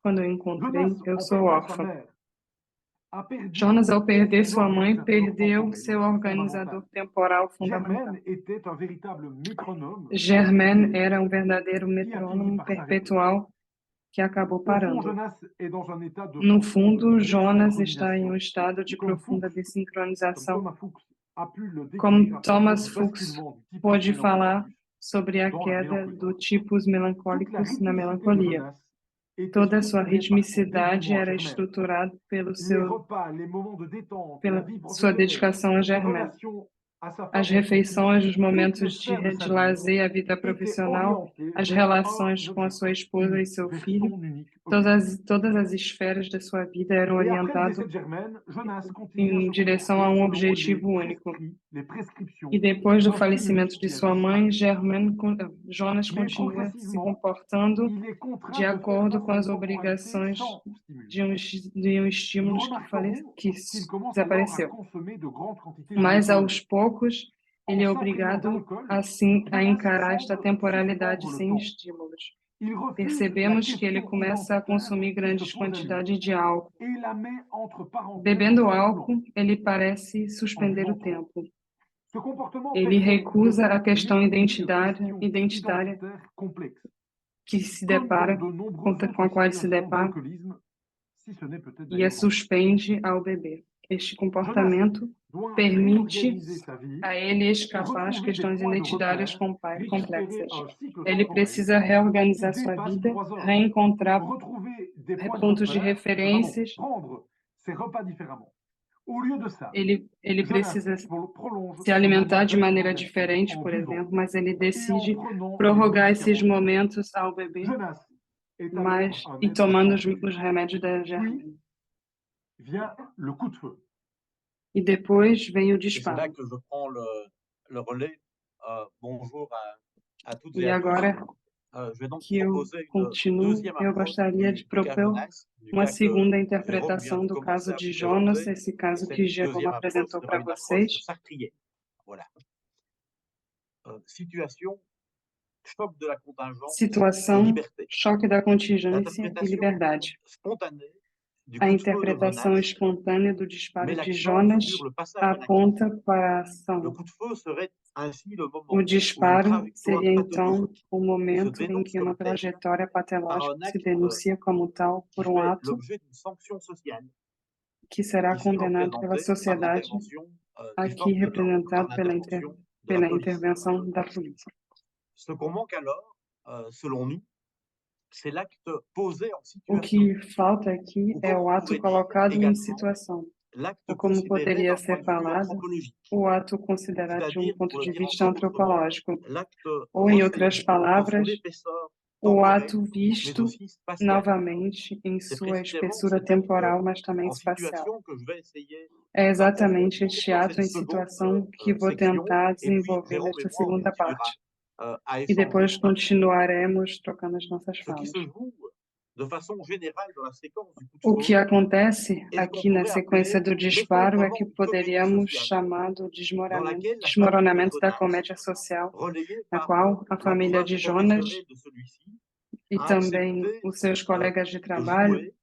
quando eu encontrei, Jonas, eu en sou perdant sa órfão. mère, a perdu Jonas, ao perder son sua mãe, organisateur perdeu temporel seu organizador fondamental. temporal fundamental. Germaine était un véritable métronome Germaine era um verdadeiro qui a fini metrônomo par s'arrêter. perpetual que acabou Au fond, parando. Jonas est dans un état de No profonde fundo, Jonas está em um désynchronisation, estado de comme profunda Fuchs, comme desincronização, Thomas Fuchs a pu le décrire como à propos Thomas du Fuchs basculement du typus pôde falar melancholicus sobre a dans la queda mélancolie. do tipos Toute la melancólicos na rythmicité de melancolia. Jonas était Toda a sua structurée par son ritmicidade dévouement à era Germaine. estruturada Les repas, les moments de détente, la pela vie sua professionnelle, dedicação a les Germaine. relations à sa As femme et à son fils, refeições, os toutes momentos les sphères de sa de vie lazer, a vida étaient profissional, orientées as vers un relações com a sua objectif esposa e unique, seu vers filho, son unique objectif. todas as esferas da sua vida eram Et après le orientadas décès de Germaine, Jonas continue à em se direção a comporter um selon les objetivo único. prescrits, les prescriptions E depois do d'un falecimento stimulus de qui a sua mãe, disparu. Jonas Mais continua se progressivement, comportando il est contraint de de faire acordo face com à une as temporalité obrigações sans stimulus. de um Nous estímulo remarquerons que qu'il commence alors à desapareceu. consommer de grandes quantités Mas d'alcool. aos poucos, En ele é s'imprégnant obrigado d'alcool, a Jonas encarar esta semble temporalidade suspendre le sem temps. estímulos. Il refuse la Percebemos que ele question começa a identitaire consumir qui se grandes pose à lui quantidades de álcool. et la met entre parenthèses en Bebendo second plan, álcool, ele parece en suspender o buvant trop. tempo. Ce comportement Ele recusa a permet questão l'étude de identitária questions identitaires complexes, que se comme depara, dans de nombreuses com a autres qual ele se situations depara d'alcoolisme, si ce n'est peut-être e a d'ailleurs dans le suspende ao beber. Este Jonas comportamento doit permite réorganiser sa vie a ele et escapar às retrouver des questões points de identitárias repère, récupérer complexas. un cycle Ele temporel precisa qui reorganizar sua dépasse vida, 3 heures, reencontrar retrouver des points de pontos de repère et vraiment referências. prendre ses repas différemment. Au lieu de ça, Ele Jonas precisa prolonge se ce moment alimentar de maneira d'intoxication diferente, en por buvant exemplo, mas ele et en decide prenant les prorrogar esses médicaments de Germaine. momentos ao beber, Jonas est alors un e être tomando attentif. os remédios da Puis Germaine. vient le coup de feu. E depois vem o Et c'est là disparo. que je prends le relais. Bonjour à toutes et E à agora tous. Je vais donc que eu proposer une continuo, deuxième eu approche gostaria de du cas propor Jonas, du uma cas que segunda Jérôme vient interpretação de do commencer caso à de vous Jonas, présenter. esse Et caso cette que Jérôme deuxième approche apresentou sera para une approche vocês. sartrienne. Voilà. Situation, choc de la contingence et Situação, liberté. choque da contingência e L'interprétation liberdade. spontanée du A coup de feu de interpretação Jonas espontânea do disparo met de l'accent Jonas sur le passage à l'action. aponta para a Le ação. coup de feu serait ainsi le moment O où une disparo trajectoire seria então pathologique o se momento em dénonce que uma comme telle trajetória par patológica un se acte denuncia como tal qui por um fait ato l'objet d'une sanction sociale, que será ici condenado pela représentée par sociedade, l'intervention des aqui forces de l'ordre, par representado l'intervention de la pela police. intervenção da polícia. Ce qu'on manque alors, selon nous, c'est l'acte posé en O situation, que falta aqui ou é comme o on ato pourrait dire colocado em également, situação, l'acte ou como considéré poderia d'un point ser de vue falado, anthropologique, o ato considerado de c'est-à-dire, ponto pour le de dire vista encore autrement, antropológico, l'acte ou em reséi outras dans palavras, son épaisseur o temporelle, ato mais visto aussi spatiale. novamente em C'est sua précisément espessura cet acte temporal, mas também en espacial. situation que je vais essayer É exatamente d'approfondir este dans ato cette em seconde situação que vou section, tentar et puis desenvolver Jérôme nesta et moi, on segunda continuera parte. à E échanger depois là-dessus. continuaremos trocando as nossas Ce qui falas. se joue de façon générale dans la séquence du coup de O feu que acontece est ce qu'on aqui na pourrait sequência appeler do disparo é l'effondrement que du comédie poderíamos sociale, chamar do dans laquelle la famille de desmoronamento da Jonas, comédia social, relayée na par qual a família de l'entourage Jonas professionnel de celui-ci, e a também accepté os seus colegas de de trabalho jouer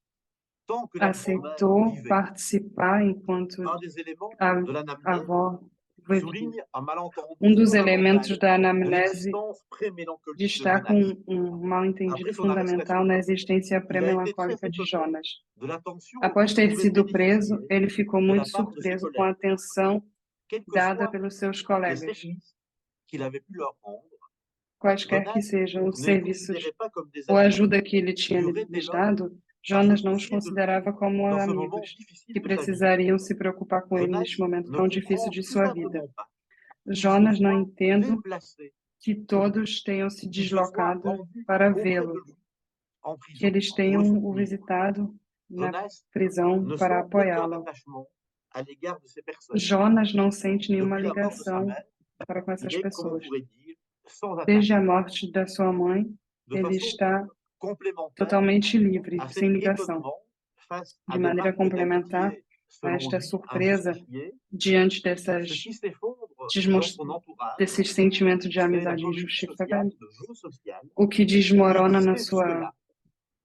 tant que la grand-mère aceitou vivait. participar enquanto Un des éléments a de l'anamnèse avó vivia. souligne un malentendu Dos fondamental elementos da de anamnese l'existence pré-mélancolique de destaca Jonas. mal-entendido Après son fundamental arrestation, na existência il a été très pré-melancólica de étonné Jonas. de l'attention Após dont ter il pouvait sido preso, bénéficier ele ficou de la muito part de ses surpreso com a collègues, atenção quels que dada soient pelos seus les colegas, services qu'il avait pu leur rendre. quaisquer que Jonas sejam os ne les serviços considérait pas comme des ou a amis ajuda que ele tinha qui auraient dès lhes lors dado, à se Jonas não os soucier de lui considerava como dans ce moment amigos difficile que de sa vie. precisariam se preocupar com ele neste Jonas momento ne tão difícil comprend de tout sua vida. simplement pas qu'il se Jonas não soit entende déplacé que pour lui, todos tenham se qu'il se soit deslocado rendu para auprès de vê-lo, lui en que prison eles pour tenham le o soutenir. visitado na Jonas prisão ne para sent aucun apoiá-lo. attachement à l'égard de ces personnes. Jonas não sente nenhuma Depuis la mort de sa ligação mère, para com essas il est, comme on pessoas. pourrait dire, sans Desde a attache, morte da sua mãe, de ele façon está complémentaire totalmente livre, à cet sem ligação. étonnement face à De des maneira marques complementar d'amitié, a selon esta lui, surpresa, injustifiées, diante ce qui s'effondre dans son entourage, desses sentimentos de c'est la amizade comédie sociale, injustificável, le jeu social, o que qui desmorona existait jusque-là,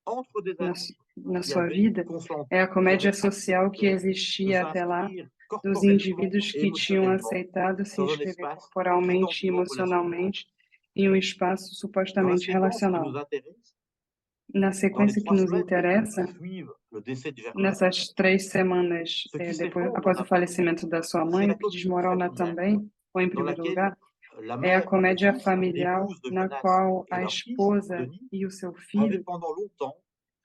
entre des na, amis na qui sua avaient vida consenti, é a qui comédia avaient social que accepté de existia até lá, s'inscrire dos corporellement indivíduos et que tinham émotionnellement aceitado se dans un inscrever espace corporalmente e prétendument relationnel. emocionalmente em um espaço Dans la supostamente séquence qui relacional. nous intéresse, Na dans les sequência que 3 nos semaines interessa, qui suivent le décès de Germaine, nessas 3 semanas ce qui depois, s'effondre após o d'abord, falecimento da sua c'est mãe, la o que comédie desmorona familiale, também, ou em dans primeiro laquelle lugar, la é a mère, comédia l'épouse, familiar l'épouse de na Jonas qual et a leur fils, esposa Denis, e o seu avaient filho pendant longtemps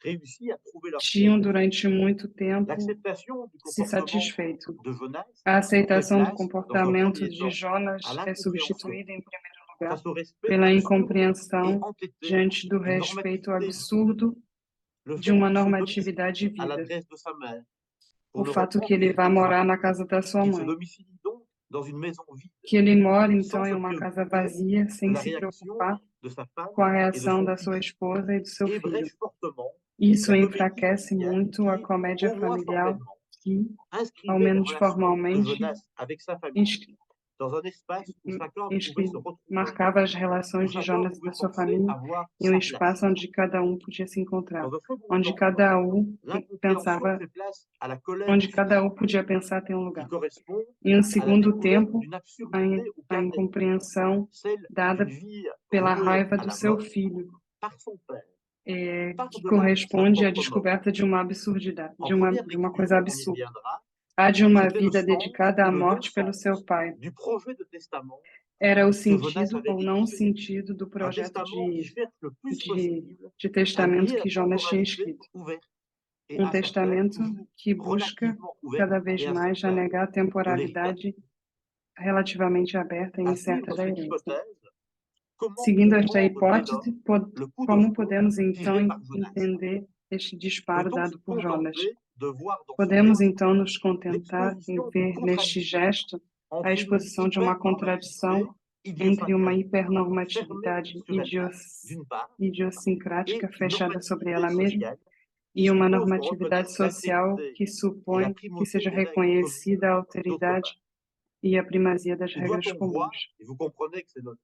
réussi à trouver leur tinham compte. durante muito tempo L'acceptation du se comportement satisfeito. de Jonas A aceitação do fait place, dans un comportamento premier de temps, Jonas à é l'incompréhension substituída, em primeiro lugar, face au respect pela absurde et incompreensão entêté diante do d'une respeito normativité absurdo le de fait uma qu'il se normatividade domicile à vida. l'adresse de sa mère, O pour ne fato que reprendre ele que vai cet morar exemple, na casa da sua qu'il se mãe, domicilie donc dans une maison vide, que ele mora sans então em se uma casa préoccuper vazia, de sem la se réaction preocupar de sa femme com a et de reação son da fils, sua esposa e do seu filho. ébrèche fortement Isso la comédie enfraquece familiale muito a qui, comédia au moins familiar formellement, que, ao inscrivait les menos relations de formalmente, Jonas avec sa famille inscri- dans un espace où chacun pouvait se retrouver, marcava as où relações de chacun Jonas e pouvait da sua penser família avoir em um sa place. espaço onde cada um podia se encontrar, Dans un second onde temps, cada um Et ensuite, pensava fait place à la colère onde du cada Fils, podia pensar tem um qui lugar. correspond Em um à la segundo découverte tempo, d'une a absurdité ou a carnée, incompreensão celle dada d'une vie pela vouée raiva à do la seu mort filho, par son Père, que par-delà sa corresponde à propre mort. descoberta de uma absurdidade, En de première uma lecture, coisa on y absurda. viendra, A de uma c'était le vida sens dedicada à ou le morte pelo non-sens seu pai. du projet de testament Era o que Jonas sentido avait ou não rédigé. sentido do Un projeto testament qui cherche le plus possible de à testamento nier la que Jonas tinha temporalité escrito. ouverte et Um incertaine, testamento toujours que busca relativement ouverte cada et vez mais a incertaine negar a de l'héritage. temporalidade relativamente aberta e À incerta suivre da cette herança. hypothèse, comment Seguindo esta comprendre dès lors hipótese, le coup de como feu podemos tiré então par Jonas? entender este disparo Peut-on se dado por Jonas? contenter de voir dans ce Podemos geste então nos contentar em l'exposition d'une ver neste contradiction gesto a entre une exposição de uma hypernormativité contradição entre uma idiosyncratique fermée hipernormatividade sur elle-même, d'une part, et idiosincrática une fechada sobre normativité ela mesma sociale qui e uma suppose qu'on normatividade reconnaisse social l'altérité que et la supõe que primauté seja des règles communes, reconhecida a d'autre alteridade part. e a primazia das Ou regras doit-on voir, comuns. et vous comprenez que c'est notre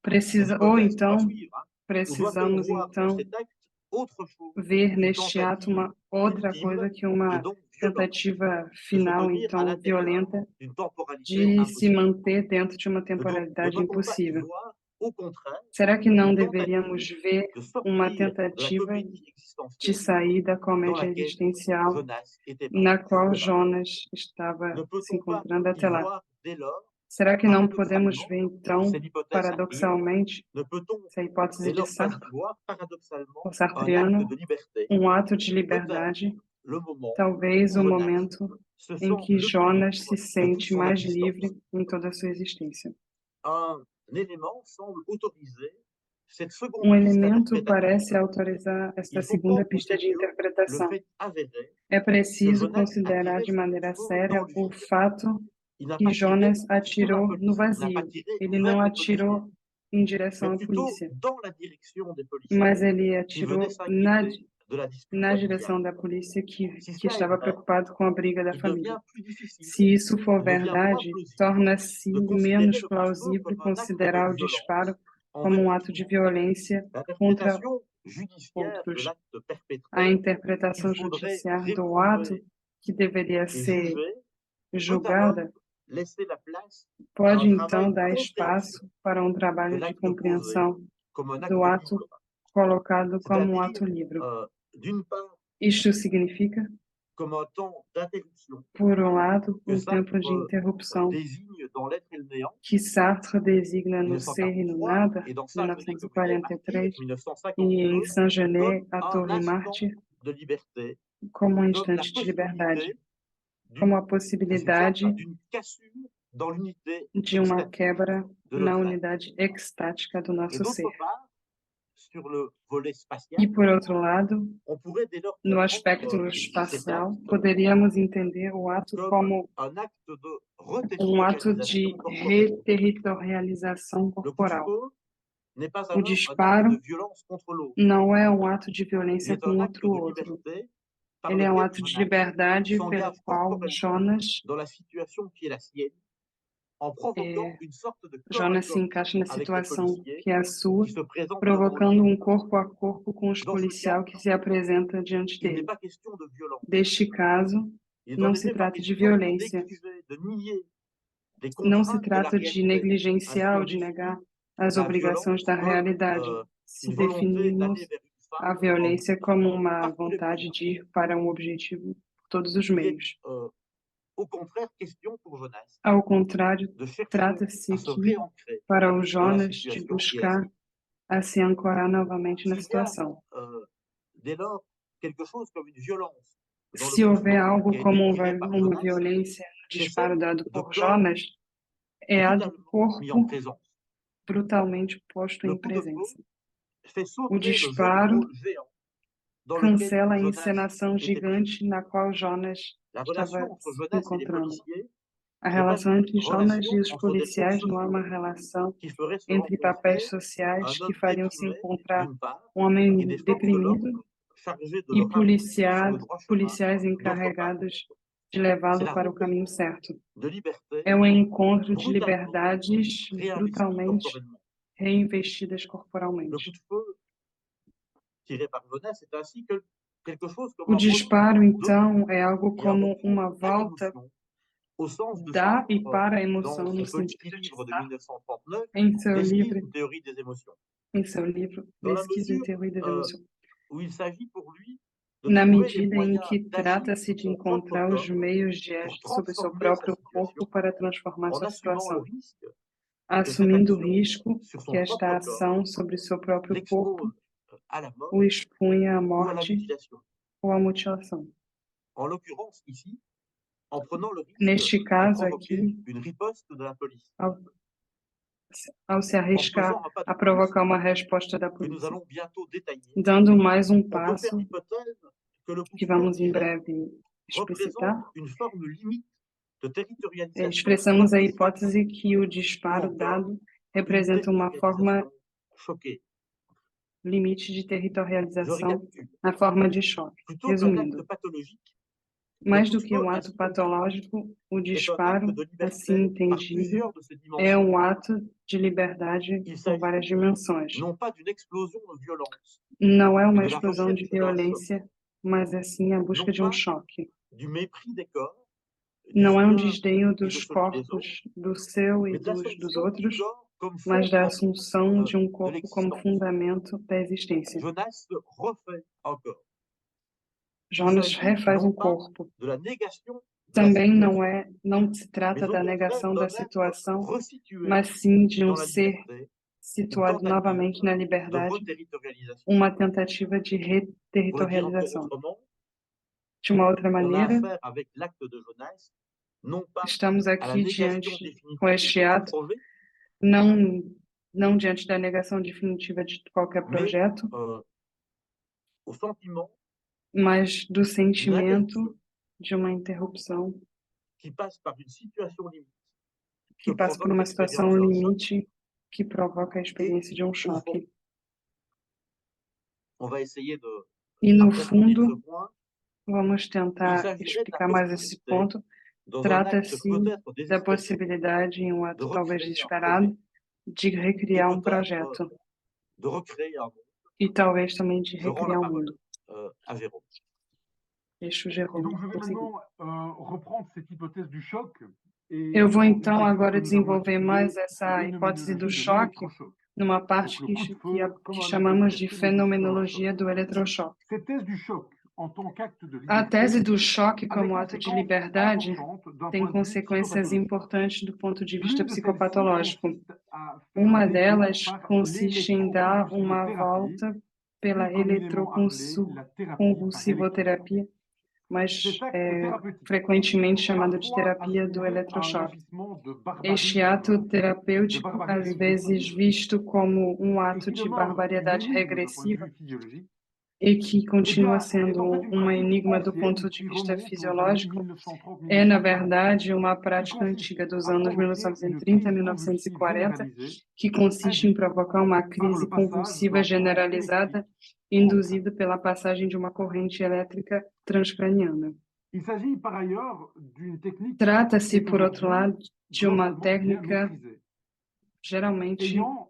Ou hypothèse qu'on va então, suivre, ou doit-on precisamos voir dans então cet acte autre chose ver qu'une neste ato tentative uma outra ultime coisa que et uma donc violente tentativa de se final, tenir à então l'intérieur violenta, d'une temporalité de se impossible. manter dentro de uma Ne temporalidade doit-on pas y impossível. voir, au contraire, Será que não une deveríamos tentative ver de uma sortir de la tentativa comédie de existentielle sair da dans comédia laquelle existencial Jonas était na qual jusque-là? Jonas estava Ne se peut-on pas encontrando y até lá? voir dès lors, Será que não podemos paradoxalement, ver então, c'est l'hypothèse sartrienne, paradoxalmente, ne peut-on se a hipótese dès de lors pas y Sartre, voir paradoxalement o un acte sartriano, de liberté, ato de peut-être liberdade, le moment talvez où o Jonas momento se em sent que le plus Jonas libre se de toute sente son mais existence. livre em toda a sua existência. Un élément semble autoriser cette seconde Um piste elemento interprétative. parece autorizar esta Il faut segunda prendre au pista de sérieux le interpretação. fait avéré É que preciso Jonas a considerar tiré de ce coup de maneira feu séria dans le o vide. fato Il n'a que pas tiré Jonas sur la atirou police, no il n'a pas vazio. tiré Ele vers não les policiers, atirou em direção mais à plutôt polícia, dans la direction des policiers mas ele qui venaient atirou s'inquiéter de la dispute na familiale. direção da polícia Si que cela est estava vrai, preocupado com a briga da il família. devient plus difficile, Se isso for il devient moins verdade, plausible torna-se de considérer menos le coup de feu plausível comme un acte considerar de o violence disparo como envers ato de autrui. violência contra L'interprétation judiciaire de outros. l'acte A perpétré interpretação qu'il faudrait judiciária do réprouver ato que deveria et ser juger peut alors julgada laisser la place à pode un então travail de dar compréhension espaço para um de trabalho de l'acte posé compreensão comme un do acte ato libre, colocado como um ato c'est-à-dire livre. d'une part Isto significa, comme un temps d'interruption por um lado, que tempo de Sartre interrupção désigne dans L'être et le néant, que Sartre designa no Ser e no 1943, Nada, et dans Saint-Genet comme il est martyr, 1943, e 1952, em Saint-Genet, a comme Torre un instant Mártir, de liberté, como comme la instante de liberdade, possibilité como a d'une possibilidade d'une cassure dans l'unité de uma extatique quebra de na notre être. unidade extática do Et nosso ser. d'autre part, sur le volet E, spatial, por outro lado, on pourrait dès lors no comprendre aspecto cet espacial, acte poderíamos entender o ato comme como un acte de ato de reterritorialisation corporelle. reterritorialização Le coup de corporal. feu n'est pas O alors un acte disparo de violence contre l'autre. não é um ato de Il violência est un acte contra o de outro. liberté par Ele é um lequel ato de Jonas liberdade pelo s'engage qual corporellement Jonas dans la situation qui est la sienne, en provoquant une sorte de corps à Jonas se corps encaixa na avec les situação policiers que é a sua, qui se présentent devant lui. provocando um corpo a corpo com os Dans ce policiais cas, que se apresenta diante il n'est dele. pas question de violence. Deste caso, Il não n'en se était pas trata de question violência, d'écuser, de nier les não se contraintes de la trata de réalité. negligenciar ou Ainsi, de on negar définit as la obrigações violence da comme realidade. Se une volonté definirmos d'aller vers une fin a violência como uma par tous les vontade moyens. de ir para um objetivo por todos os Il est meios. au contraire question pour Jonas Ao contrário, de chercher trata-se à se aqui, réancrer para o dans la Jonas, de situation qui est la buscar sienne. a se ancorar novamente na S'il y a situação. dès lors quelque chose comme une violence dans le Se coup de houver feu algo qui a été como tiré par uma Jonas, violência no c'est disparo celle dado de por corps Jonas, é a do brutalement mis en corpo présence. brutalmente posto Le em coup de presença. feu fait O sauter le jeu de disparo rôle géant dans lequel cancela a Jonas encenação était pris. gigante na qual Jonas La estava relation entre se Jonas et les encontrando. policiers A n'est pas relação une entre Jonas relation e os entre des rôles policiais não é sociaux uma relação qui ferait se entre papéis rencontrer sociais un que homme fariam se déprimé encontrar d'une part um homem et des forces de deprimido l'ordre chargées de e le ramener sur le droit chemin policiais d'autre part. encarregados de C'est levá-lo la para o rencontre caminho certo. de liberté É um encontro de brutalement liberdades réinvestie brutalmente corporellement. reinvestidas Le coup corporalmente. de feu tiré par Jonas, c'est ainsi que quelque chose comme O un disparo, retour então, é algo et un como retour uma à volta l'émotion, au sens de da e Sartre, para a dans emoção, son no petit sentido de livre de Sartre, 1939, em seu d'esquisse livro, ou théorie des émotions. em seu livro Dans la Pesquisa e mesure Teoria das Emoções, où il s'agit pour lui de na trouver les medida em moyens que d'agir trata-se sur de son propre encontrar os corps meios de pour agir sobre seu transformer sa próprio situation, corpo para transformar en sua assumant le situação, risque que cette assumindo o action risco sur que son esta propre corps ação sobre seu próprio corpo l'expose à la mort o expunha à ou à la morte mutilation. ou à mutilação. En l'occurrence, ici, en prenant le risque Neste de caso provoquer aqui, une riposte de la police, ao se en arriscar faisant un pas de a plus provocar uma resposta da que nous polícia, allons bientôt détailler, dando mais um on peut faire passo l'hypothèse que le que pouvoir vamos em direct breve représente explicitar. une forme limite de territorialisation Expressamos a propice hipótese que o ou disparo encore dado une representa uma forma territorialisation choquée. limite de Je territorialização récapitule. na forma de choque. Plutôt qu'un acte Resumindo, pathologique, mais le do que touchement um ato ainsi compris patológico, o est un acte disparo, de assim liberté par entendido, plusieurs de ses é dimensions. um ato de liberdade Il por s'agit várias dimensões. non pas d'une explosion de violence, Não é mais uma de la explosão de recherche d'un choc, violência, mas assim a busca non de um pas choque. du mépris des corps, du Não é um sien desdenho et de dos celui des autres, corpos, do seu e mais de dos l'assomption du outros, corps comme mas da fondement assunção de um de corpo como l'existence. fundamento da existência. Jonas refait un corps. Il Jonas s'agit refaz non um pas corpo. de la négation de la Também situation, não se mais trata au da contraire negação da d'un être situação, resitué mas sim de um dans la ser liberté, une situado tentative novamente na de liberdade, reterritorialisation. uma tentativa de Pour le dire encore reterritorialização. autrement, De uma outra on a maneira, affaire avec l'acte de Jonas, non pas estamos à la aqui négation diante, com définitive este de tout ato, projet, não diante da negação definitiva de qualquer mais projeto, au sentiment mas do d'une sentimento interruption de uma interrupção qui passe par une situation limite, que que passa por provoque uma l'expérience situação d'un choc. limite que provoca a experiência de um Au fond, choque. on va essayer de E no approfondir ce fundo, point. vamos Il tentar s'agirait de la explicar mais esse possibilité, ponto. dans un acte Trata-se peut-être da désespéré, possibilidade, em um de ato talvez recréer un desesperado, projet de et recriar um peut-être projeto de recréer un monde. e talvez também de Je rends la recriar o parole mundo. à Jérôme. Deixa o Et Jerome donc, je vais prosseguir. maintenant reprendre cette hypothèse du choc. Et Eu vou dans une então section agora que nous avons desenvolver mais intitulée essa hipótese do Phénoménologie de choque, l'électrochoc. numa Donc, parte le coup de feu comme que un chamamos effet de téléviseur choc. fenomenologia do eletrochoque. Cette thèse du choc en tant qu'acte de A liberté tese do choque a des como ato de conséquences liberdade importantes d'un tem point de vue consequências psychopathologique. importantes do ponto de vista L'une de celles-ci psicopatológico. consiste à faire Uma un détour delas par consiste em dar uma l'électroconvulsivothérapie, volta pela plus communément appelée la thérapie par électrochoc. eletroconvulsivoterapia, mas Cet acte thérapeutique, frequentemente chamado de parfois terapia do associé à un eletrochoque. agissement de Este barbarisme, ato de terapêutico, barbarie às vezes régressive, visto como um et ato qui de demeure une barbaridade énigme d'un point de regressiva vue physiologique, e que eh continua bien, est sendo en fait une um pratique enigma do ponto ancienne de qui vista remonte aux années fisiológico, é, na 1930-1940, verdade, uma qui prática consiste antiga dos à anos provoquer une 1930 a crise convulsive 1940, généralisée que consiste em induite provocar uma par le crise passage convulsiva d'un courant generalizada, électrique induzida pela passagem de uma corrente elétrica transcraniana. Il s'agit par ailleurs d'une technique qui Trata-se, est por outro lado, aujourd'hui de uma globalement bien técnica maîtrisée, geralmente ayant,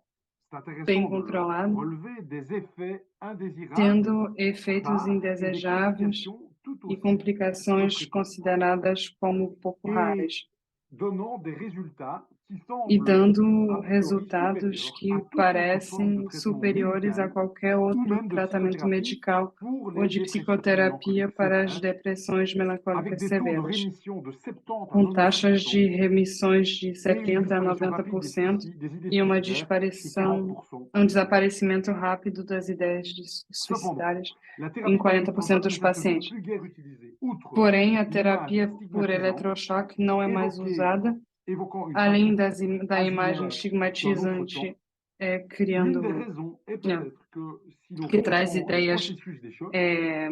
c'est bem intéressant de le controlada, relever, des effets indésirables tendo efeitos rares et des indesejáveis complications tout e aussi peu complicações fréquentes, consideradas como pouco et raras, donnant des résultats qui e semblent dando a priori resultados supérieurs que à toute autre forme de parecem traitement superiores a médical qualquer ou outro même de tratamento psychothérapie medical pour ou les de dépressions psicoterapia mélancoliques para as sévères, depressões avec melancólicas des taux de severas, rémission de 70 à com taxas de 90% remissões de et une 70% a disparition rapide 90% des idées e uma suicidaires et disparição, 40%. um desaparecimento rápido das ideias Cependant, suicidárias la em thérapie par 40% dos électrochoc n'est à ce jour pacientes. plus guère utilisée. Outre Porém, a l'image terapia por stigmatisante eletrochoque não é mais usada, évoquant une além pratique da imagem asilière d'un autre estigmatizante, temps, l'une criando, des raisons est não, peut-être que si l'on que traz comprend le ideias processus des chocs, é,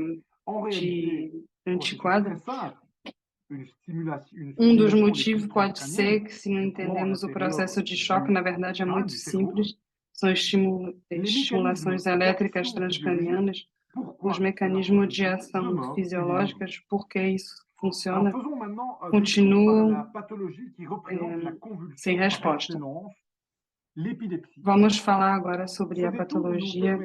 en réalité, de processus antiquada. très simple, une Dos stimulation motivos électrique pode ser transcrânienne que, se não du courant à entendemos o l'intérieur processo de choque, du na verdade é crâne, muito du cerveau, simples. São les estimulações mécanismes elétricas d'action physiologique, transcranianas, os pourquoi cela mecanismos de processus ação demeurent une énigme. fisiológicas, por que isso Alors funciona, faisons maintenant un détour par la continuam pathologie qui représente la sem convulsion par resposta. excellence l'épilepsie. Vamos falar agora sobre Ce a détour nous patologia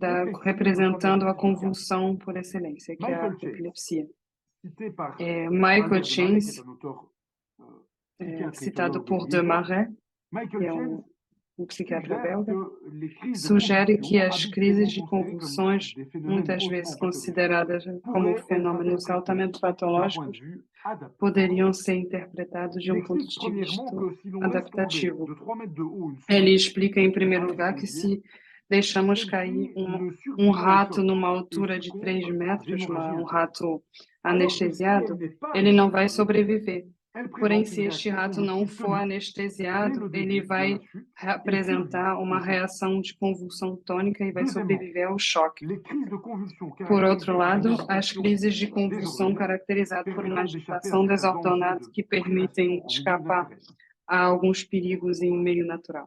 permettra representando a d'apprécier convulsão por excelência, que é a Michael Chase, epilepsia. cité par Michael Albert de Marais, qui est Chase, un auteur psychiatre et citado éthologue por de liégeois. Marais, que Michael é Chase psiquiatra suggère belga, que les crises de sugere que convulsion, as crises de habituellement considérées convulsões, comme des phénomènes muitas vezes hautement pathologiques, consideradas como pourraient être fenômenos interprétées altamente d'un point patológicos, de vue adaptatif. poderiam ser interpretados de Il um ponto explique de premièrement vista que si l'on laisse tomber adaptativo. de 3 mètres de haut une Ele souris explica, em primeiro lugar, que anesthésierque, se deixamos cair celle-ci ne survit um pas au rato sol numa et altura de 3 succombe metros, d'hémorragie um interne. rato Alors que si elle anestesiado, n'est pas ele não vai anesthésiée, sobreviver. elle Porém, présente se une este réaction rato não convulsive for tonique dès anestesiado, le ele début de vai la chute et apresentar survit uma au choc. reação de convulsão tônica e vai Deuxièmement, sobreviver ao choque. les crises de convulsion Por outro caractérisées par une lado, as agitation crises de convulsão désordonnée caracterizadas por uma permettant d'échapper à agitação certains dangers desordenada de que permitem prédation en milieu escapar naturel. a alguns perigos em meio natural.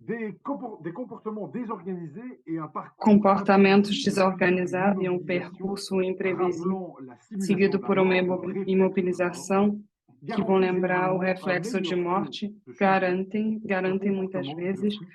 Des comportements désorganisés et un parcours Comportamentos imprévisible desorganizados e um immobilisation percurso imprevisível, rappelant la simulation seguido de por la uma mort ou le réflexe de la mort, imobilização, que vão garantissent lembrar o généralement un reflexo de meilleur taux morte, de survie, garantem un muitas comportement vezes de fuite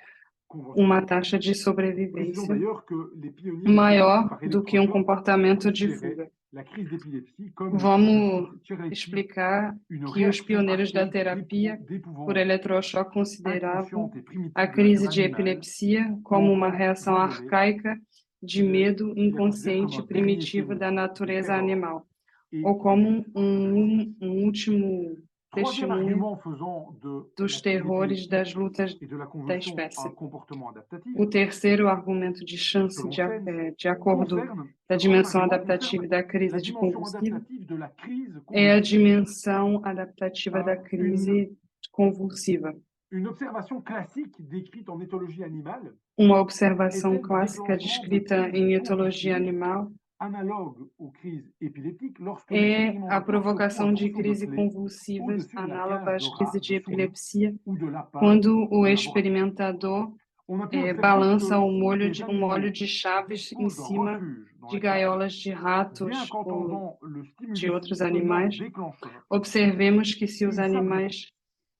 uma conventionnel. taxa de Précisons sobrevivência d'ailleurs que les pionniers maior par do que um électrochoc comportamento de considéraient fuga. la crise d'épilepsie comme, Vamos je cite Chereski, explicar une que os réaction pioneiros da archaïque terapia por d'épouvante eletrochoque consideravam inconsciente et a primitive de la crise nature de animale, epilepsia como uma encore reação envolée arcaica de qu'il medo qu'il a considéré comme inconsciente un dernier primitivo signe da de natureza terror animal, et ou como d'animation. último Troisième testemunho argument faisant de dos la crise terrores d'épilepsie das lutas et de la da convulsion un espécie. comportement adaptatif, O terceiro argumento de chance selon Chance, de acordo concerne, da ce troisième dimensão argument adaptativa concerne da la crise de dimension convulsivo adaptative de la crise é a convulsive. dimensão adaptativa da crise convulsiva. Une observation classique décrite en éthologie animale Uma observação était le clássica déclenchement de descrita crises em etologia convulsives animal analogues aux crises épileptiques lorsque é a l'expérimentateur provocação secoue un de morceau de crises clé convulsivas au-dessus de la análoga cage às crises de de souris epilepsia, ou de lapin quando o en laboratoire. experimentador On a pu observer balança que o si molho des um molho animaux de chaves em disposent d'un cima refuge dans de la cage, gaiolas de bien ratos ou qu'entendant le de stimulus outros sonore animais, déclencheur, observemos que se os ils s'abritent animais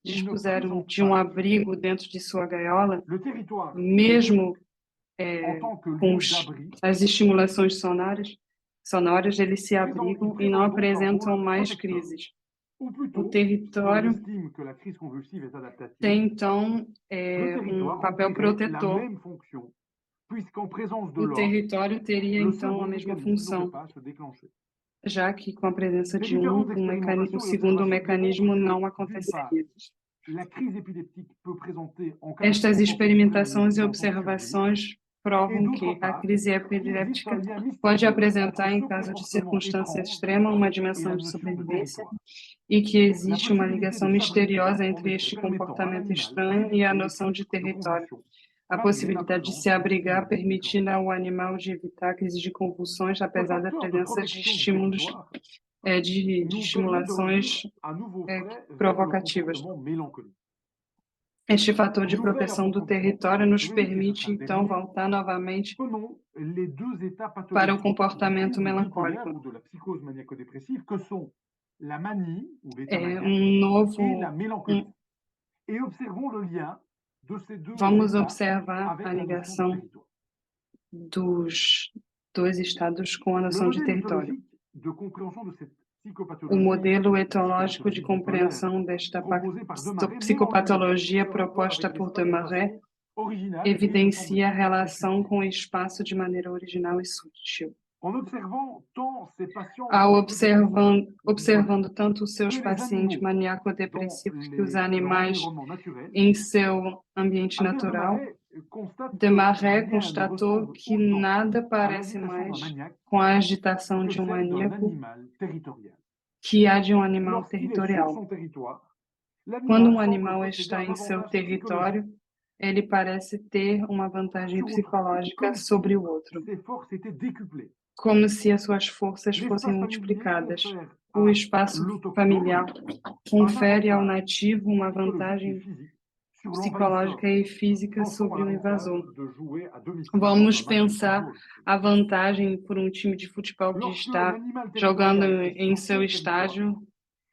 et ne dispuseram présentent de um pas abrigo dentro de sua gaiola, le territoire mesmo en tant que com lieu d'abri, as estimulações sonoras, eles se abrigam e não présente donc un apresentam rôle mais protecteur. crises. Ou O plutôt, si l'on território estime que la crise convulsive est adaptative, tem, então, le territoire papel remplirait la protetor. même fonction, puisqu'en présence de O l'or, território teria, le então, a second mesma mécanisme função, n'aurait pas à se déclencher. já que com a presença Les de différentes o expérimentations et segundo observations mecanismo démontrent não que, d'une aconteceria. part, la crise épileptique peut présenter en cas de Estas comportement experimentações e surréalisme observações et provam d'autre que a part, crise il existe epiléptica un lien pode mystérieux apresentar, entre em ce caso de comportement circunstância étrange extrema, uma et dimensão la de notion de sobrevivência territoire. e que La existe uma possibilité ligação de s'abriter misteriosa en entre effet este permettant à comportamento l'animal estranho e a d'éviter les noção de crises de território. convulsion, A malgré la possibilidade de présence se de abrigar, stimulus permitindo déclencheurs. ao animal de evitar crises de convulsões, Ce apesar da facteur de presença de protection du estímulos, territoire de nous permet de estimulações revenir à nouveau frais vers le provocativas. comportement mélancolique. Este fator de Une nouvelle proteção do approfondissement território nos psychologique, et ce permite, sera le então, dernier, voltar novamente prenons les deux états para o pathologiques de comportamento crise melancólico. bipolaire ou de la psychose maniaco-dépressive que sont la manie ou l'état É maniaque um et la novo. mélancolie. Et observons le lien de ces deux Vamos états observar avec a la notion de ligação territoire. dos dois estados com a Le noção de modèle território. éthologique de compréhension de cette O psychopathologie, modelo la etológico de psychopathologie bipolaire, compreensão desta proposé par Desmarais, psicopatologia met en lumière ce rapport proposta avec por Desmarais l'espace de façon originale et, me evidencia a semble-t-il, très relação subtile. com o espaço de maneira original e sutil. En observant tant ces patients Observando tanto os seus que les pacientes animaux maníaco-depressivos que os dans leur animais environnement naturel, em seu ambiente Albert natural, constate que Desmarais rien ne constatou ressemble que autant nada à parece l'agitation d'un mais maniaque com a agitação que de um celle d'un maníaco animal territorial. que a de um animal Lorsqu'il est sur territorial. son territoire, Quando l'animal um semble animal posséder está un em seu avantage território, psychologique ele parece ter uma vantagem sur autrui, psicológica comme sobre si o outro, ses forces étaient décuplées. como se as suas forças fossem L'espace familier multiplicadas. confère O à espaço l'autochtone familiar un confere ao avantage nativo uma psychologique et vantagem physique sur l'envahisseur, psicológica e física pensons à sobre o invasor. l'avantage de jouer à domicile Vamos dans un match de pensar football. a vantagem por um time de futebol de Lorsque estar l'animal jogando territorial est em sur seu son territoire, estádio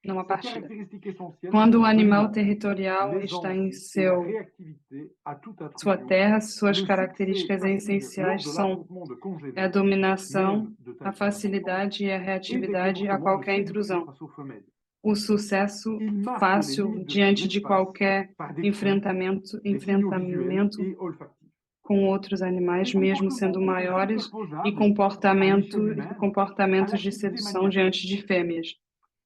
numa Cette partida. caractéristique essentielle, Quando o c'est animal l'aisance, territorial está em l'aisance et la réactivité à toute sua intrusion, terra, suas le características succès facile lors essenciais de são l'affrontement de a congénères, dominação, même de a taille facilidade e a et des reatividade a comportements de qualquer séduction intrusão. face aux femelles. O sucesso Il marque les fácil limites de diante son de espace qualquer par des cris, des signaux visuels enfrentamento et olfactifs. com outros Ces animais, mesmo comportements sendo sont maiores, e superposables à l'échelle humaine à comportamentos de l'activité sedução maniaque diante de fêmeas.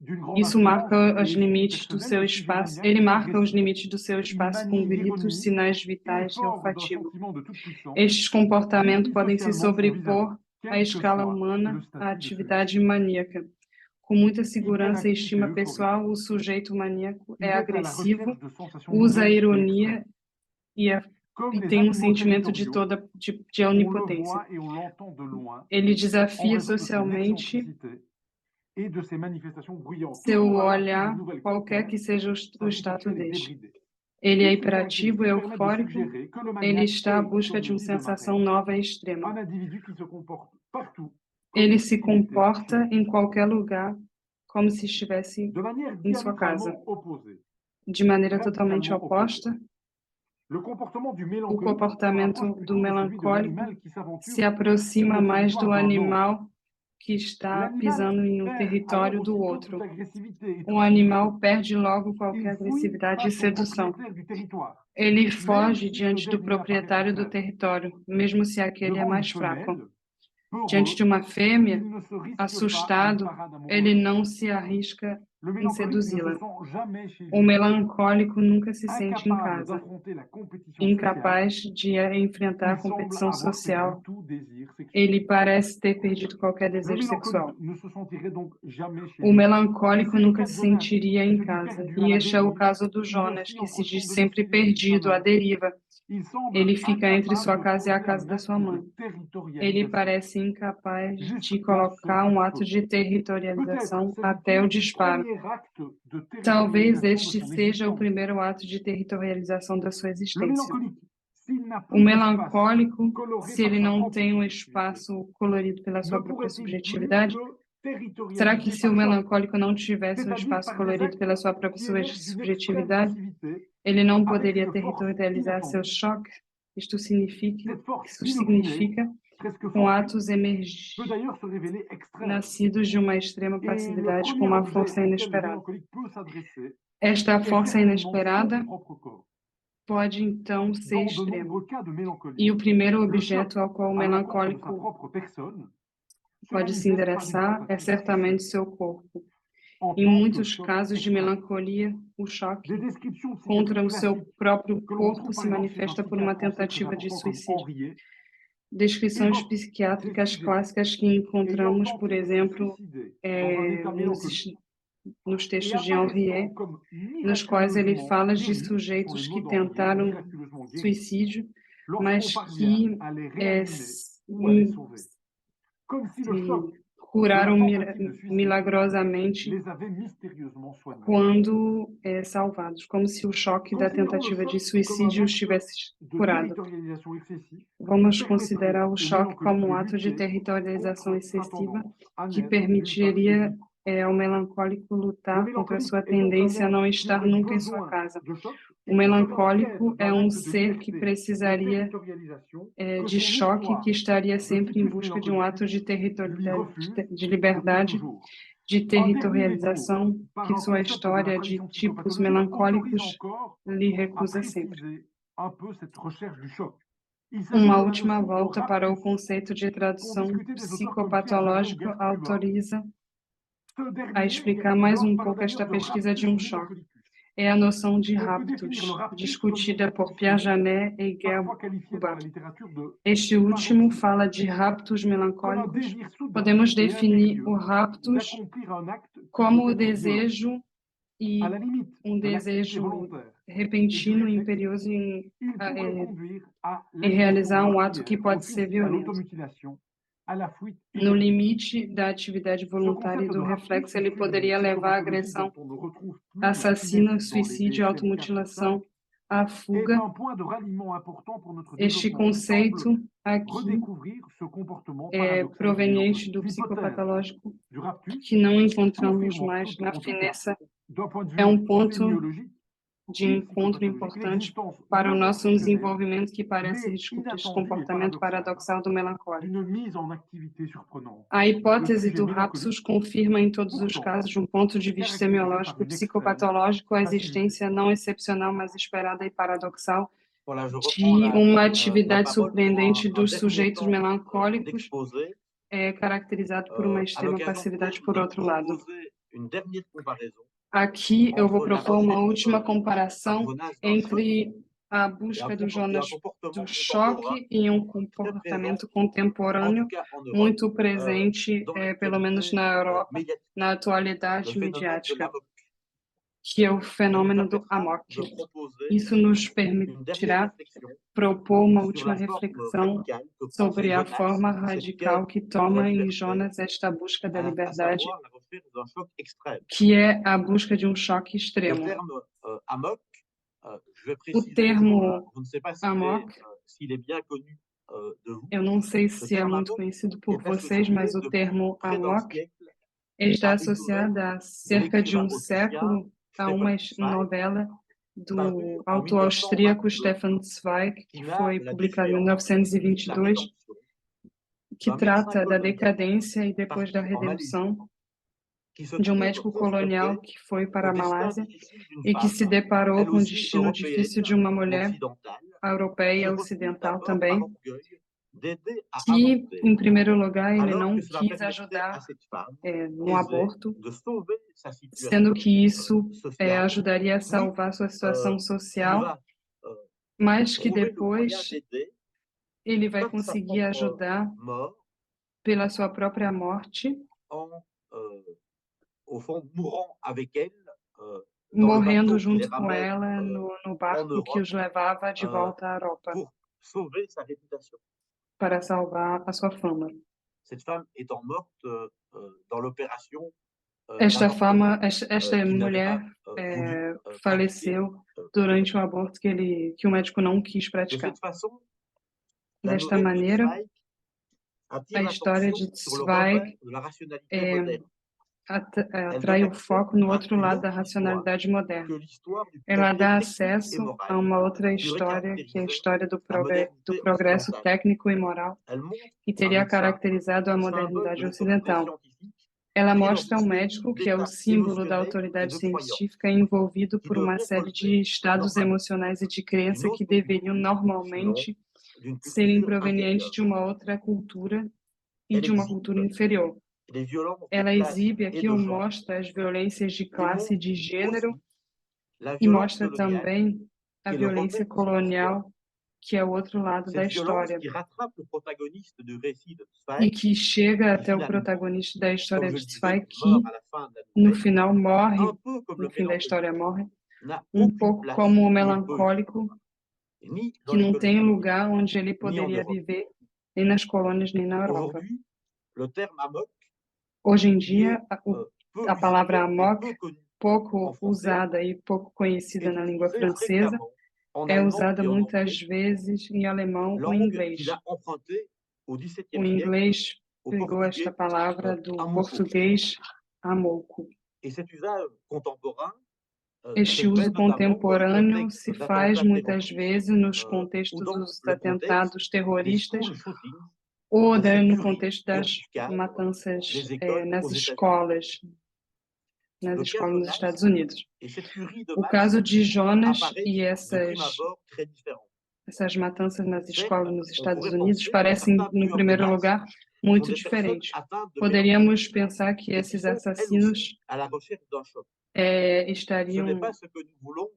d'une grande Isso influence marca os et limites do personnelle seu de sujet espaço. maniaque Ele et marca os agressif. limites do seu Il espaço manie com gritos, l'ironie sinais et vitais e fort d'un olfativos. sentiment de toute puissance, Estes comportamentos défie podem se socialement son visage, sobrepor à quel que escala soit humana le à statut de atividade celui-ci. maníaca. Com muita segurança e Hyperactif et estima euphorique, pessoal, o sujeito maníaco il é est à la agressivo, recherche de sensations usa a nouvelles et ironia extrêmes. e Comme les tem um animaux sentimento de territoriaux, de on le onipotência. voit et on l'entend de loin Ele en desafia raison de son socialmente excentricité et de ses manifestations bruyantes, seu toujours à l'affût de olhar, nouvelles qualquer conquêtes, que seja o sa vie status sexuelle est deste. débridée. Ele é Toutes ces hiperativo e caractéristiques permettent de eufórico, suggérer que le ele maniaque está à est, busca comme de le uma dit de sensação Marais, nova e extrema. un individu qui se comporte partout comme Ele se s'il était comporta chez lui. em qualquer lugar como se estivesse De manière em sua casa. diamétralement opposée, De maneira totalmente radicalement oposta, opposée, le comportement du o mélancolique se comportamento rapproche do plutôt de celui de melancólico l'animal qui s'aventure se sur aproxima le mais do territoire d'un autre. animal que está L'animal pisando em um perd alors território do aussitôt outro. toute agressivité et O toute animal séduction. perde logo qualquer Il fuit agressividade e face au sedução. propriétaire du territoire, Ele même foge si ce diante do dernier apparaît proprietário plus do faible. território, mesmo se aquele é Devant une mais fraco. femelle, Diante de peureux, uma fêmea, il ne se risque pas à une assustado, parade ele amoureuse. não se arrisca Le em mélancolique ne se seduzi-la. sent jamais chez O lui, melancólico nunca se sente em incapable casa, d'affronter la compétition sociale. incapaz de enfrentar a Il semble competição avoir social. perdu tout désir sexuel. Ele parece ter perdido qualquer Le desejo sexual. mélancolique ne se sentirait donc jamais chez O lui. melancólico Esse é o nunca caso se de Jonas, sentiria qui em se dit casa. perdu à E la este é o dérive, caso do il Jonas, oscille que se entre diz son sempre domicile et sa perdido, à mère. deriva. Il semble Ele fica entre incapable sua de casa e a poser casa un da sua acte mãe. de Ele territorialisation parece incapaz de jusqu'à colocar ce um coup de ato feu. de Peut-être territorialização até s'agit-il o du disparo. premier acte de Talvez territorialisation de este son seja o existence. primeiro ato de territorialização da sua Le existência. mélancolique, s'il n'a O plus d'espace melancólico, coloré se par ele sa não propre tem um subjectivité, espaço colorido pela sua ne própria pourrait-il plus subjetividade, que será que territorialiser se o par choc, melancólico não tivesse um c'est-à-dire espaço par des colorido actes pela sua própria qui émergent d'une extrême subjetividade, passivité ele não avec poderia une force territorializar seu inattendue. choque? Isto significa, Cette force isso inopinée, significa presque com fortuite, atos peut d'ailleurs se révéler extrême. nascidos de uma extrema Et le passividade com premier uma objet força auquel le inesperada. mélancolique peut s'adresser Esta est força certainement inesperada son propre corps. pode então ser Dans de extrema. nombreux cas de E mélancolie, o primeiro le choc objeto ao qual o à l'encontre de sa melancólico propre personne se pode se manifeste par une endereçar é tentative certamente suicide. seu corpo. En Em tant que muitos choc casos de externe. melancolia, o choque Des descriptions contra psychiatriques o seu classiques próprio que l'on corpo retrouve se par exemple chez un manifesta por uma psychiatre français très tentativa de important comme suicídio. Henriet, Descrições évoquent ces psiquiátricas sujets clássicas que ayant encontramos, por tenté de se exemplo, suicider dans un état mélancolique nos et textos de apparaissant Henriet, comme nos quais ele miraculeusement fala de guéris, ce sont les sujeitos mots que d'Henriet, tentaram miraculeusement guéris, suicídio, lorsqu'on mas parvient que à les réanimer ou à les sauver. Comme si le choc de la curaram tentative de suicide milagrosamente les avait mystérieusement soignés. quando salvados, como se o choque da Considérons le tentativa de choc comme un suicídio acte tivesse de curado. territorialisation excessif Vamos qui considerar o permettrait au choque como mélancolique um de ato de lutter territorialização contre sa excessiva tendance à que n'être nulle part chez permitiria lui. ao melancólico Le lutar contra a mélancolique sua est donc un tendência a não être qui estar aurait nunca em sua besoin casa. de choc O et qui serait en quête melancólico é d'un um acte de ser que liberté, de precisaria territorialisation que de son choque, que histoire estaria de sempre em typus busca de um mélancolique ato de lui refuse de depuis liberdade, toujours. de Un dernier détour territorialização par que un sua concept de la história de tradition tipos psychopathologique autorise melancólicos encore lhe à recusa sempre. préciser un peu cette recherche du choc. Il s'agit Uma de la última notion de volta para o raptus conceito de qu'ont tradução discuté des auteurs comme Pierre Janet ou psicopatológico Gerd Kuba. autoriza Ce a dernier, explicar Gerd mais Kuba, um parle pouco esta d'ailleurs de pesquisa de raptus choque. melancolicus. É a noção de On peut définir le raptus, raptus discutida comme por une Pierre pulsion, Janet e Gerd parfois qualifiée dans Kuba. la littérature de Este último paroxysme, fala de raptus comme un melancólicos. désir soudain Podemos et definir impérieux o raptus d'accomplir un acte qui como peut o être violent, desejo e à la limite um de l'activité desejo volontaire et du repentino e réflexe. imperioso Il pourrait conduire à em realizar l'agression um ato que meurtrière, au pode ser suicide, à violento. l'automutilation, à la fuite No énergique. limite da atividade Ce voluntária e concept do de reflexo, raptus ele issu d'une poderia levar à psychopathologie agressão, dont on ne retrouve plus la assassino, cinétique dans les suicídio, DSM 4 et 5 automutilation a est fuga, un point de ralliement important pour notre este développement. Il semble conceito aqui redécouvrir ce comportement é paradoxal. proveniente do L'hypothèse psicopatológico du raptus, que não encontramos confirme mais na en tout cas, fineza, d'un point de é vue ponto sémiologique de et encontro psychopathologique, importante l'existence para o non nosso exceptionnelle, desenvolvimento que parece mais discutir este inattendue et comportamento paradoxal do melancólico. d'une mise en activité surprenante. A hipótese Le sujet do mélancolique, rapsus confirma em todos os pourtant, casos, de um ponto de vista semiológico e psicopatológico, a existência não excepcional, mas esperada e paradoxal Voilà, je reprends de uma la atividade parole pour surpreendente un dos dernier sujeitos temps melancólicos, d'exposé, caracterizado por uma à extrema l'occasion passividade de por outro lado. proposer une dernière comparaison Aqui eu vou entre la propor uma recherche última par comparação Jonas d'un choc entre a et busca un do Jonas comportement do contemporain choque e um très présent, comportamento en contemporâneo tout cas en Europe, muito presente, dans pelo menos l'actualité na Europa, médiatique, na le atualidade phénomène de midiática, l'AMOC, que é o qui nous fenômeno do permettra amok. de proposer Isso nos une dernière permitirá réflexion propor uma sur última la forme reflexão radicale que prend sobre chez a Jonas forma cette radical quête que de la toma em liberté, Jonas esta busca da à liberdade, savoir la recherche d'un choc extrême. que é a busca de um choque Le extremo. terme AMOC, je vais O préciser, termo je ne sais pas amok, s'il est bien connu de vous. eu não sei Le se é terme muito AMOC conhecido por est vocês, associé mas o depuis termo près d'un amok siècle está à une associado nouvelle há cerca de l'écrivain um século a Stefan uma Zweig, novela parue do en autor austríaco 1922, Stefan Zweig, qui que narre foi la publicado em déchéance, la 1922, rédemption que d'un médecin trata da colonial decadência e depois da parti en Malaisie, redenção qui se de um trouve médico colonial confronté que foi para au a destin Malásia difficile d'une e que se femme, deparou elle com o aussi destino difícil européenne de uma ou mulher occidentale, europeia qui e refuse ocidental d'abord par também, orgueil d'aider à que, avorter, em primeiro lugar, ele alors não que cela quis permettrait à ajudar cette femme no aisée aborto, de sauver sa sendo situation que isso sociale, ajudaria a puis salvar sua situação qui social, va mas que trouver le moyen depois d'aider ele vai par sa conseguir propre ajudar mort pela sua própria morte, en, au fond, mourant avec elle dans le morrendo bateau qui les junto com ramène ela no en barco que Europe os levava de euh, volta à Europa pour sauver sa réputation. para salvar a sua fama. Cette femme étant morte dans l'opération Esta d'avortement qu'il n'avait mulher pas voulu pratiquer. faleceu durante o aborto que o médico não quis De praticar. cette façon, la Desta nouvelle de maneira, Zweig attire a história l'attention de sur le Zweig revers de la rationalité moderne. atrai o foco no outro une lado da autre racionalidade que moderna. l'histoire du Ela progrès dá technique et acesso moral a uma outra qui aurait história, que é a caractérisé história do la modernité progresso occidentale. técnico e moral, Elle montre que teria avec ça caracterizado a le symbole modernidade de l'autorité ocidental. scientifique Ela pris dans mostra une um série médico que é o d'états símbolo da émotionnels et autoridade de croyance científica envolvido qui por uma devraient série de relever estados normalement emocionais e de d'une crença que autre deveriam culture, sinon normalmente d'une serem culture provenientes inférieure. de uma outra cultura e Elle de uma exhibe cultura inferior. les violences de Ela classe exibe et aqui de ou genre mostra as violências de et classe e montre de gênero aussi la e violence mostra coloniale também a qui est le violência revers de cette histoire. colonial, que é o outro lado da Cette violence história qui rattrape le protagoniste du récit de e Zweig, que chega qui até o finalement, protagonista da comme história je de le disais, Zweig, meurt que à la fin de la no nouvelle, final morre, un peu comme no le fim da história morre, mélancolique, n'a aucune pouco place como o où il peut melancólico, vivre, ni dans que les não tem colonies, lugar onde ele ni en poderia Europe. viver, nem nas colônias, nem na Europa. Aujourd'hui, le terme AMOC, Hoje em qui est dia, peu a palavra usuel et amok, peu connu en pouco français, usada e pouco conhecida est na língua utilisé francesa, fréquemment en é allemand usada et en muitas anglais, vezes em alemão ou em langue inglês. qu'il a empruntée au O XVIIe siècle inglês au pegou esta portugais palavra do amuco. português amouco. Et cet usage contemporain Este se fait uso notamment dans le contemporâneo contexte se faz d'attentats muitas terroristes vezes nos ou contextos dans dos le atentados contexte des terroristas school shootings ou que fait no Curie contexto das confisque matanças les écoles nas aux États-Unis. escolas Le cas nos Jonas Estados Unidos. et cette furie de O masse caso de Jonas apparaissent e de prime abord très différents. essas matanças nas Certes, escolas nos on Estados pourrait Unidos penser que parecem, certains no tueurs de primeiro masse lugar, sont muito des personnes diferentes. atteintes de Poderíamos mélancolie pensar que et qui esses sont elles assassinos aussi à la recherche d'un choc. Ce n'est estariam pas ce que nous voulons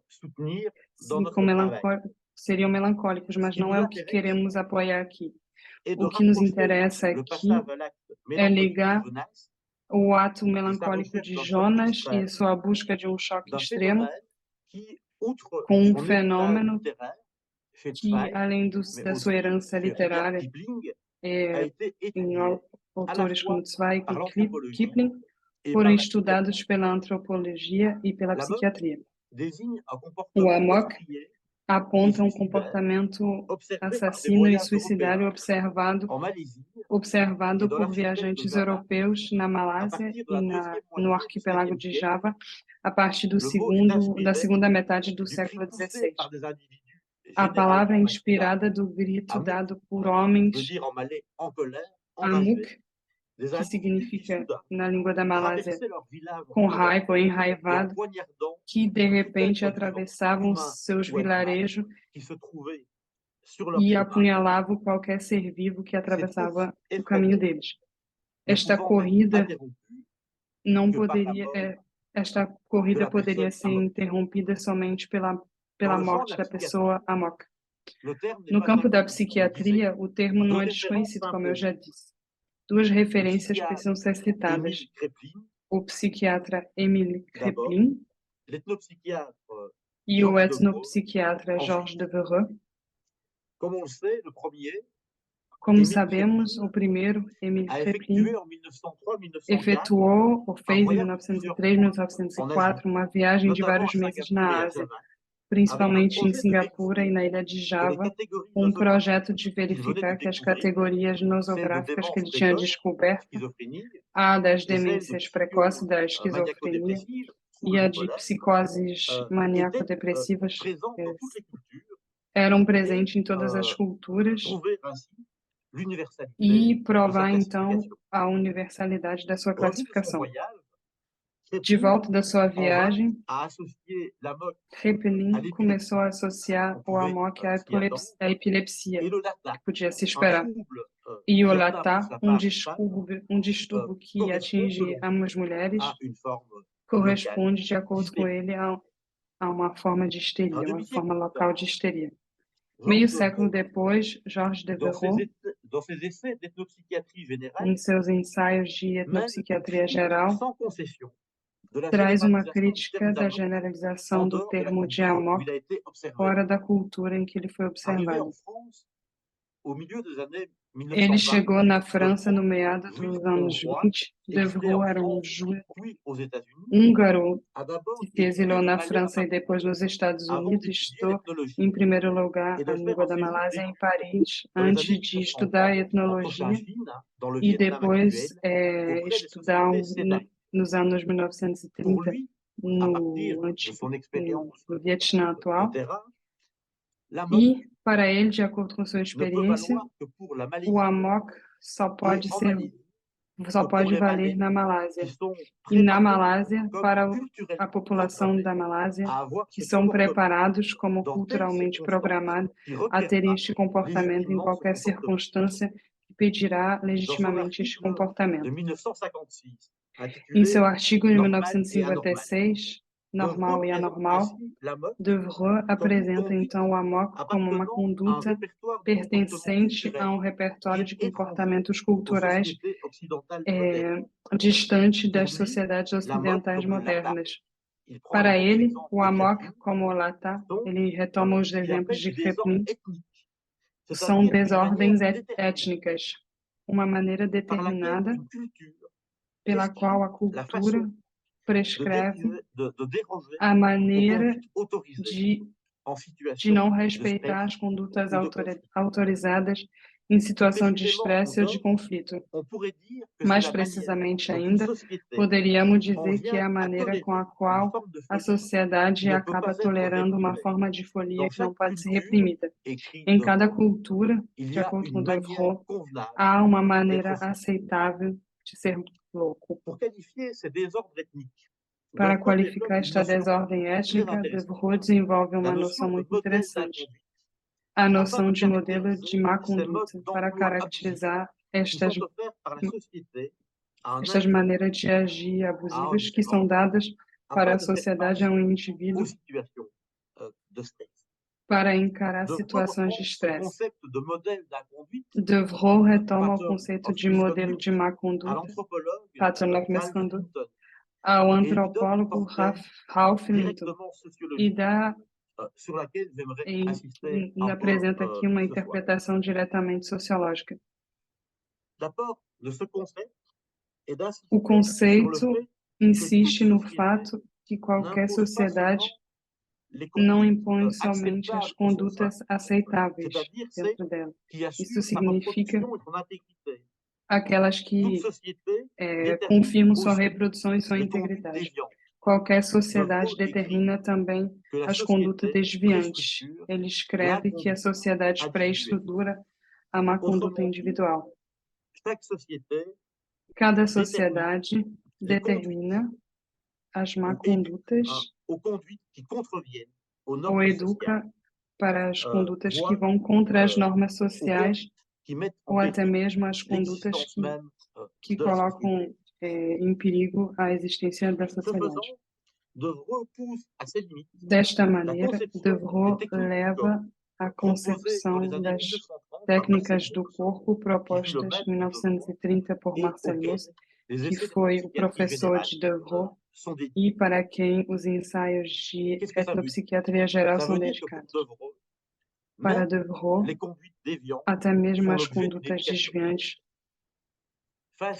soutenir dans sim, notre travail. seriam melancólicos, Ce mas qui não nous é o que intéresse queremos apoiar aqui. est de O que nos rapprocher interessa le aqui passage à l'acte é mélancolique de ligar Jonas o ato et sa melancólico recherche de d'un choc Jonas extrême, e sua busca de um choque d'un extremo phénomène qui, outre com son héritage fenômeno littéraire chez que, Zweig, além mais da sua aussi herança chez Rudyard literária, Kipling, a é, été em étudié à la autores fois como Zweig par e l'anthropologie Kipling, et foram par la estudados psychiatrie. pela antropologia e pela La meute psiquiatria. désigne un O comportement amok meurtrier aponta um comportamento observé par des assassino e voyageurs suicidário européens en Malaisie observado et dans por l'archipel de viajantes Java europeus na à Malásia partir de e la deuxième no moitié du arquipélago 5e de siècle. Java a partir Le mot est da inspiré segunda metade do du cri século poussé XVI. par des individus A palavra é généralement masculins. inspirada do grito Amok dado por veut homens dire en malais en colère, amuk, enragés, des que individus qui significa soudain na língua da Malásia traversaient leur village en com courant raiva ou et en enraivado, poignardant que de tout repente être vivant, atravessavam humain seus ou animal, vilarejos qui se trouvait sur leur e chemin, apunhalavam qualquer ser vivo que cette course atravessava o caminho effrénée deles. ne Esta pouvant être corrida interrompue não que par la poderia, mort esta de corrida la poderia personne ser amok. interrompida somente Dans pela le champ de morte la da psychiatrie, pessoa amok. le terme n'est No pas campo da inconnu, comme je le disais. psiquiatria, o termo não Deux é références desconhecido, como eu s'imposent. já disse. Duas Le referências psychiatre precisam ser citadas. Émile Kreplin, O psiquiatra Émile d'abord, Kreplin l'ethnopsychiatre e o Georges Devereux. etnopsiquiatra Georges Devereux. Comme on le sait, le premier, Como Émile sabemos, Kreplin, o primeiro, Émile a Kreplin, effectué en 1903-1904 efetuou ou un fez em voyage de plusieurs mois 1903, 1904 uma viagem de notamment vários à meses Singapour et na à Ásia, Java, avec un principalmente em projet de Singapura e vérifier na ilha de que les Java, catégories um projeto nosographiques de qu'il venait de verificar que as découvrir, categorias celles de nosográficas que démence ele tinha précoce, descoberto, schizophrénie, a das et celles de demências precoces, da esquizofrenia maniaco-dépressive, e a troubles de bipolaires, psicoses étaient maníaco-depressivas, présentes dans toutes les cultures eram et presentes em todas as culturas prouver ainsi l'universalité e de sa provar, então, classification. a universalidade da sua Revenu de son classificação. voyage, De Kreplin volta da sua en vint viagem, à associer la mode à Kreplin l'épilepsie, começou a associar on o pouvait amok s'y attendre, à epilepsia, et le lata, que podia se un esperar, trouble e o certain pour latá, sa part femme, um distúrbio que correspond, atinge selon ambas mulheres, à une forme locale corresponde, de acordo com d'hystérie. ele, a uma forma de Un histeria, uma demi-siècle forma plus local tard, de histeria. Georges Meio século Devereux, depois, Georges Devereux, dans ses essais d'ethnopsychiatrie générale, em seus ensaios de mène une etnopsiquiatria critique geral, sans concession de la traz uma généralisation du crítica terme da d'amok generalização en do dehors de la termo de culture où amok il a été observé. fora da cultura em que ele foi Arrivé en observado. France au milieu des années Ele 1920, chegou na França no Devereux, meado juif dos anos hongrois, 20. exilé en Devereux era um France puis aux États-Unis, húngaro a d'abord que se étudié exilou le na malais à França e Paris depois nos Estados avant Unidos. d'étudier Estudou, l'ethnologie em primeiro lugar, et a de faire língua un da séjour Malásia em d'études Paris, dans les antes années de estudar 1930 entre etnologia Chine, dans le e Vietnam depois actuel, auprès des estudar sociétés sédariques. nos anos Pour 1930 lui, à partir no, de antigo, son expérience no Vietnã de atual. terrain, l'amok E, para ele, de acordo com sua ne peut experiência, valoir que pour la Malaisie o amok só et pode en ser, Malaisie só que pour pode les valer Malais na qui Malásia. sont E na préparés Malásia, comme para a culturellement população programmés da Malásia, à avoir que ce são comportement preparados como dans telles culturalmente circonstances programados qui a ter requerra este comportamento em légitimement ce qualquer comportement. circunstância que pedirá Dans son legitimamente este article de comportamento. 1956, Em seu intitulé artigo de Normal et anormal, 1956, Normal e Devereux présente Anormal, ainsi l'amok Devereux comme une apresenta conduite então o amok como uma appartenant à un conduta répertoire de comportements pertencente a culturels repertório qui de est étranger comportamentos aux culturais sociétés occidentales modernes. distante das Pour lui, sociedades l'amok ocidentais comme le lata, modernas. il prend Para les mêmes ele, exemples o de amok, Kreplin, como o latá, sont ele retoma os ce qu'il exemplos appelle de des désordres Kreplin, ethniques, são c'est-à-dire une manière desordens déterminée étnicas, uma maneira par laquelle determinada une culture pela qual a prescrit la cultura façon prescreve de déroger a aux maneira conduites autorisées de en de situation não de respeitar stress as condutas ou de conflit. autorizadas em situação de Précisément estresse ou de encore, conflito. on pourrait dire que c'est Mais la manière precisamente dont une ainda, société poderíamos en dizer que é vient a à maneira com a tolérer une qual forme de a folie qui sociedade ne peut acaba pas être tolerando uma réprimée. forma de folia Dans que não chaque pode ser culture, reprimida. écrit Em cada Devereux, cultura, il de y a acordo com une manière Devereux, convenable há uma d'être maneira fou. aceitável de ser louco. Pour qualifier ces désordres ethniques, Para Devereux développe qualificar une esta notion desordem très étnica, intéressante, Devereux desenvolve la uma notion noção de muito modèle interessante. d'inconduite, A afin noção de de modelo de caractériser má ces modes conduta, para d'emploi abusifs caracterizar qui sont offerts par la société à un estas individu maneiras de agir abusivas que são dadas para afin a de faire sociedade a face um aux indivíduo situations de stress. para encarar Devereux situações de reprend ce estresse. concept de modèle d'inconduite, Devereux retoma o pattern conceito of de modelo misconduct, de má à conduta, l'anthropologue pattern of Ralph misconduct, Hinton ao et lui donne une antropólogo portée Ralph Linton directement e sociologique dá sur laquelle j'aimerais e assister un peu apresenta aqui uma ce soir. interpretação diretamente sociológica. L'apport de ce concept est d'insister O sur le conceito fait que toute insiste no société fato que qualquer n'impose pas sociedade seulement não impõe somente as condutas aceitáveis c'est-à-dire celles dentro dela. qui Isso assurent sa significa reproduction et son intégrité. aquelas Toute que société confirmam sua aussi reprodução e sua les conduites integridade. déviantes. Qualquer sociedade Devreux determina também que la as condutas société desviantes. préstructure Ele escreve que a sociedade individuelle. pré-estrutura a má conduta Autrement dit, individual. chaque société Cada détermine sociedade les determina as má ou éduque condutas aux conduites qui contreviennent aux ou normes educa sociales, para as condutas que voire vão contra as normas sociais qui mettent en ou até péril mesmo as condutas l'existence même que de la société. colocam em perigo a existência da Ce sociedade. faisant, Devreux pousse à ses limites Desta la maneira, conception Devreux des techniques du leva corps à proposée dans concepção les années das 1930 par técnicas Marcel do Mauss, corpo qui fut le propostas maître em de 1930 por et Marcel auquel Mauss, les que essais de foi o psychiatrie professor générale de Devreux sont dédiés. e para quem os ensaios de Qu'est-ce que ça veut dire? etnopsiquiatria geral Ça são veut dire que pour dedicados. Devreux, Para même Devreux, les conduites déviantes até mesmo font as l'objet d'une condutas éducation. desviantes Face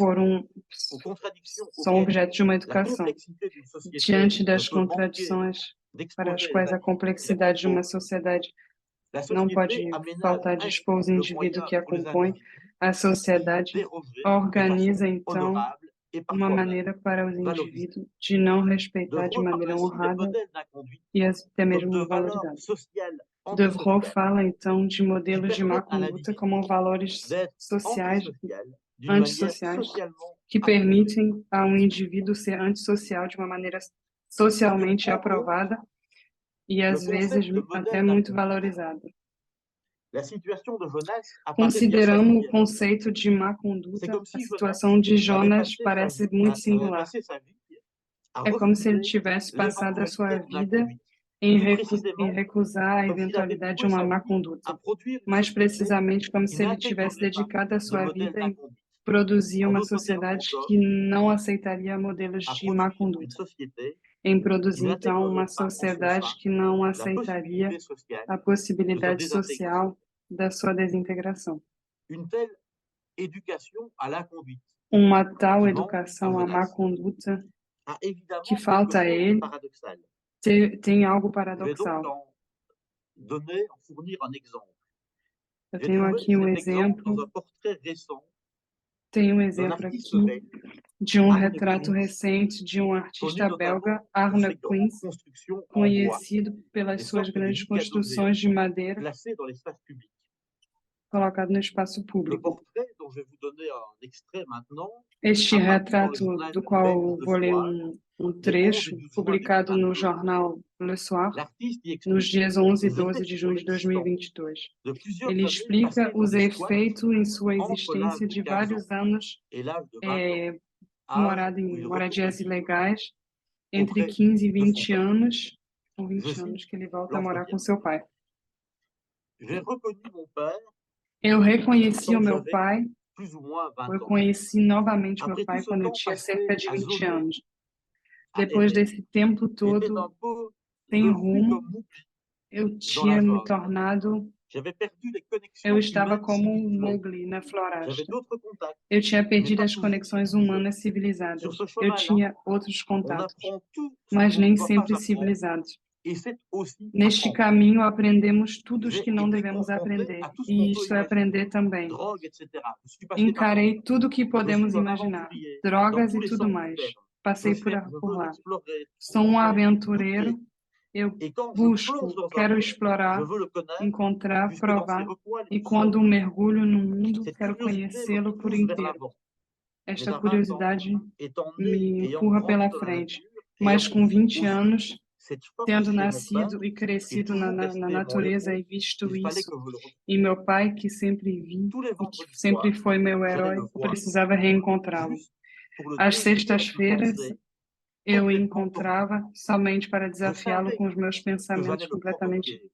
aux contradictions são auxquelles objeto de uma la educação. complexité d'une société Diante ne das peut manquer contradições para as d'exposer quais les a individus complexidade de uma qui la composent, sociedade la não société pode aménage faltar de ainsi expor os le indivíduos moyen que a pour les compõem, individus a d'y sociedade déroger de organiza façon então honorable et uma parfois même maneira para os valorisée. indivíduos de não respeitar de Devreux parle maneira ainsi des honrada modèles d'inconduite e até comme mesmo de valeurs valorizada. sociales Devreux antisociales fala então de qui modelos de má permettent à conduta l'individu como valores d'être sociais, antisocial d'une manière antissociais, socialement que approuvée. permitem a um indivíduo ser antissocial de uma maneira socialmente En gros, aprovada e às le vezes concept de até modèle muito d'inconduite, valorizada. la situation de Jonas apparaît bien Considerando o singulière. conceito de má C'est conduta, comme a si situação de Jonas parece muito avait singular. passé sa vie à É como se ele refuser tivesse passado a sua l'éventualité d'une vida inconduite, em plus précisément recusar a comme s'il avait eventualidade de voué uma sa má vie à conduta. produire une Mais société precisamente como qui se ele tivesse n'intégrerait pas dedicado a de sua modèle vida em d'inconduite. produzir En uma d'autres termes sociedade encore, que não aceitaria modelos à de má produire une conduta. société Em qui produzir, então, uma n'intégrerait pas en son sociedade sein que não la aceitaria possibilité sociale a de sa possibilidade désintégration. social da sua desintegração. Une telle éducation à l'inconduite Uma tal qui manque educação à à má Jonas conduta a évidemment que quelque falta a chose de ele paradoxal. tem algo Je vais donc paradoxal. fournir un exemple. Eu J'ai tenho trouvé aqui um cet exemple dans exemplo, un portrait récent tenho um d'un exemplo artiste aqui belge de um Arne retrato Quins, recente de um connu artista belga, notamment pour Arne ses grandes Quins, constructions en bois, conhecido des pelas suas sortes de grandes Mikado construções de géants madeira placés dans l'espace public. colocado no espaço Le público. portrait, dont je vais vous donner un extrait maintenant, Este apparu dans le retrato, journal do qual belge eu Le vou ler Soir, um les 11 et trecho, 12 juin publicado no 2022, jornal Le Soir, l'artiste y nos explique dias 11 e les 12 effets de de junho son de existence 2022. de plusieurs Ele années explica passées dans os des squats efeitos em sua entre l'âge existência de de 15 ans vários anos et l'âge de 20 ans, âge morado où em il moradias retourne vivre ilegais, entre auprès 15 e de son 20 père. anos, ou Je 20 cite anos, que ele volta a morar l'entretien. com seu pai. J'ai reconnu mon père Eu reconheci o quand meu j'avais pai, plus ou moins 20 eu ans. conheci novamente meu Après tout pai ce quando eu temps tinha cerca passé de à 20 zoner, anos. à Depois errer, desse tempo était todo un peu sem devenu rumo, comme Mowgli eu dans la tinha me jungle. tornado, J'avais perdu les connexions eu estava humaines como civilisées. Mowgli na J'avais floresta. d'autres contacts, Eu tinha mais perdido pas as toujours conexões civilisés. humanas Sur civilizadas. ce Eu chemin-là, tinha outros on contatos, apprend tout ce mas qu'on ne nem doit pas sempre apprendre, civilizados. et c'est aussi Neste apprendre. caminho, aprendemos tudo o J'ai que não été devemos confronté aprender, à tout ce e qu'on peut isto é imaginer, aprender também. drogue, etc. Je suis passé par là. Encarei tudo o que Je podemos suis un imaginar, aventurier dans drogas tous e les tudo sens du mais. terme. Passei Je por veux lá. explorer, Sou um trouver, aventureiro, goûter. eu Et quand je busco, plonge dans un quero monde, je explorar, veux le connaître, encontrar, puisque dans ses provar, recoins les e plus quando sombres, mergulho no mundo, cette quero curiosité me conhecê-lo por pousse vers inteiro. l'avant. Esta Mais à 20 ans, curiosidade étant né, me ayant empurra grandi pela dans la frente. nature, Mas ayant com 20 aussi anos, cette force tendo chez mon nascido père, e qui est crescido na toujours resté mon natureza héros, e visto il fallait isso, que je le retrouve. e meu pai, que sempre vi Tous les e que vendredis sempre soirs, foi meu j'allais herói, le eu voir, precisava reencontrá-lo. juste pour le Às défier avec mes sextas-feiras, pensées eu o complètement tordues. encontrava somente para Je desafiá-lo savais com os meus que pensamentos j'allais le completamente provoquer.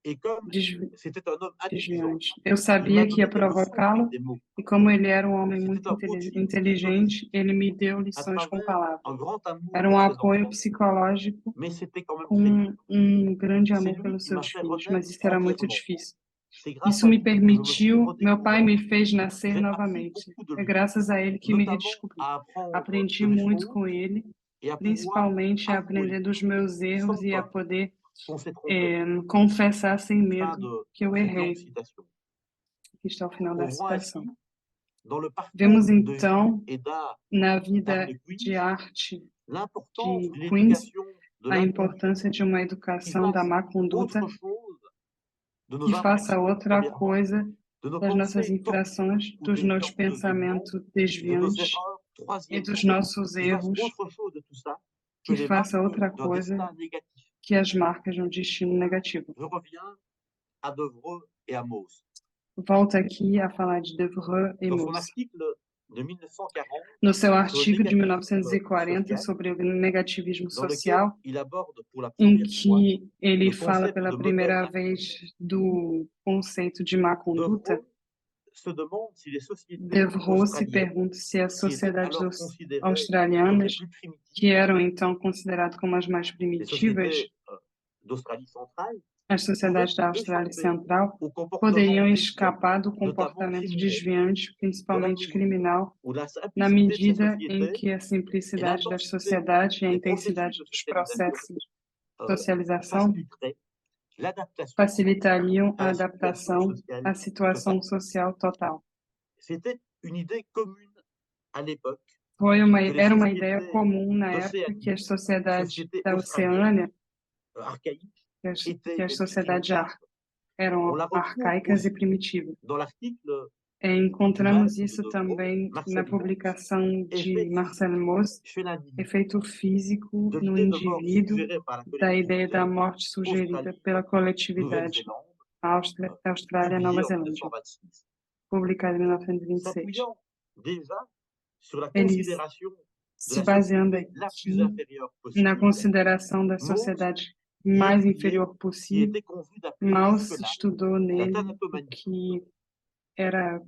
Et comme c'était un homme intelligent, desviantes. Eu il sabia m'a que ia donné des leçons avec provocá-lo, des mots. e como ele era um homem muito C'était un coaching inteligente, ele me deu à lições com travers palavras. un grand amour Era pour ses apoio enfants, psicológico mais c'était quand même très dur. com grande C'est amor lui pelos qui m'a seus fait filhos, renaître mas isso era muito entièrement. difícil. C'est grâce Isso à me lui que je me suis permitiu, meu pai redécouvert. me fez nascer J'ai appris novamente. beaucoup de É lui, graças a ele que me notamment redescobri. à apprendre Aprendi de mes muito fautes com ele, et à pouvoir principalmente a avouer aprender dos meus erros sans e a peur poder qu'on s'est trompé. confessar sem Fin medo de que eu cette errei. longue citation. Aqui está o final On da voit ainsi, citação. dans le parcours Vemos de vie então et d'art na vida d'Arne de Queens arte l'importance de d'une Queens éducation de a l'inconduite importância de uma qui educação da fasse má conduta autre chose de nos que faça infractions, outra premièrement, coisa de nos das nossas pensées tordues infrações, ou dos nossos déviantes, deuxièmement, pensamentos et de nos desviantes erreurs, e troisièmement, dos nossos qui fasse erros, autre chose de tout ça que que les faça marques outra d'un coisa destin négatif. que as marcas de um destino negativo. Je reviens à Devreux et à Mauss. Volto aqui a falar de Devreux e Dans son Mauss. article de 1940 No seu sur le artigo de négativisme 1940 social, sobre o negativismo dans lequel social, il aborde pour la em première fois que ele le fala concept pela de primeira modèle vez do conceito de má conduta, Devreux se demande si les sociétés Devreux se australiennes, pergunta se as qui étaient sociedades alors considérées comme les australianas, plus primitives, que eram então consideradas como as mais les primitivas, sociétés d'Australie centrale, as sociedades da Austrália échapper Central, au comportement poderiam déviant, escapar do notamment comportamento criminel, desviante, principalmente criminal, où la na simplicité de ces medida em sociétés que a simplicidade das l'intensité sociedades e a des intensidade processus de dos socialisation processos de socialização faciliterait l'adaptation facilitariam à a la situation adaptação sociale à situação totale. social total. C'était une idée commune à l'époque Era uma ideia comum na época que as sociedades sociétés da australiennes Oceânia, archaïques que étaient as les plus sociedades primitives. On eram la retrouve arcaicas e aussi primitivas. dans l'article Encontramos du isso maître de também Marcel na Mauss, publicação de Effet Marcel Mauss, chez l'individu, Efeito Físico de no l'idée de mort Indivíduo, suggérée par la da ideia collectivité da morte sugerida Australie, pela coletividade Nouvelle-Zélande, Austrália e Nova publié en Zelândia, 1926. publicada em 1926. S'appuyant déjà sur la Eles considération de se la baseando société la plus aqui inférieure possible, na consideração da Mauss sociedade y mais étudiait inferior ce qui possível, était convenu d'appeler Mauss jusque-là estudou la nele thanatomanie, era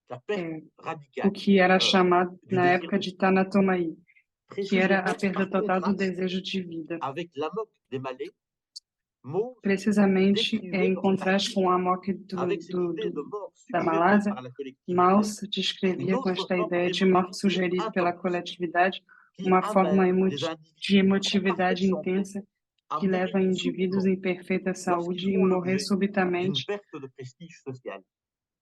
la perte o radicale que era chamado du na désir época de de vie, Tanatomai, que era a précisément perda par total do contraste desejo de vida. avec l'amok des Malais. Mauss Precisamente décrivait em dans cet contraste article, com a morte avec cette idée de mort da suggérée Malásia, par la collectivité, Mauss une descrevia com autre esta forme ideia de morte d'émotivité sugerida pela intense coletividade qui uma forma amène des de individus en emotividade parfaite santé intensa à que leva mourir indivíduos subitement em perfeita saúde lorsqu'ils e font morrer l'objet d'une subitamente perte de prestige social.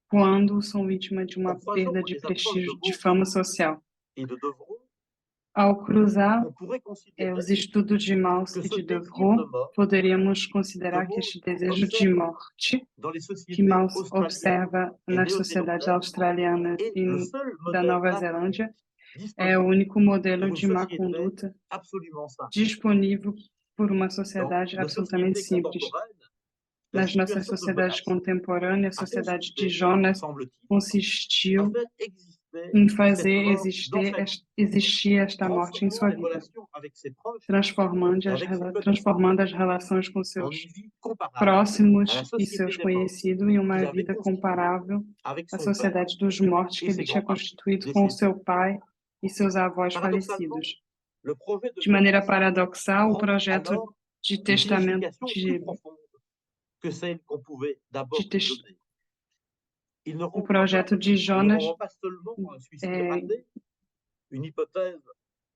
quando são vítimas de En uma croisant perda de les approches de prestígio, de Mauss fama social. et de Devreux, Ao cruzar on pourrait considérer os estudos de Mauss que e ce de désir Devreux, de mort poderíamos que considerar que Mauss este desejo de observe morte dans les que sociétés Mauss australiennes observa et nas sociedades néo-zélandaises australianas est e le seul da modèle Nova d'inconduite Zelândia é o disponible único modelo pour une de má société conduta absolument simple. disponível por uma Dans sociedade nos absolutamente sociétés simples. contemporaines, la Nas nossas situation de sociedades Jonas contemporâneas, a a sociedade de consisté, Jonas semble-t-il, à consistiu faire exister em cette fazer mort dans sa vie, existir esta morte em transformant sua les vida, relations avec ses proches transformando et as, avec ses connaissances transformando as relações com en seus une vie comparable à próximos la e société seus des morts conhecidos em uma qu'il avait vida constituée comparável avec à son père sociedade dos mortos que et ele ses tinha grands-parents constituído com décédés. seu pai e seus avós Paradoxalement, falecidos. le projet de De maneira Jonas paradoxal, o prend projeto alors de une testamento signification plus profonde que celle qu'on pouvait d'abord lui donner. Il ne o renvoie projeto de Jonas pas seulement à un suicide raté, une hypothèse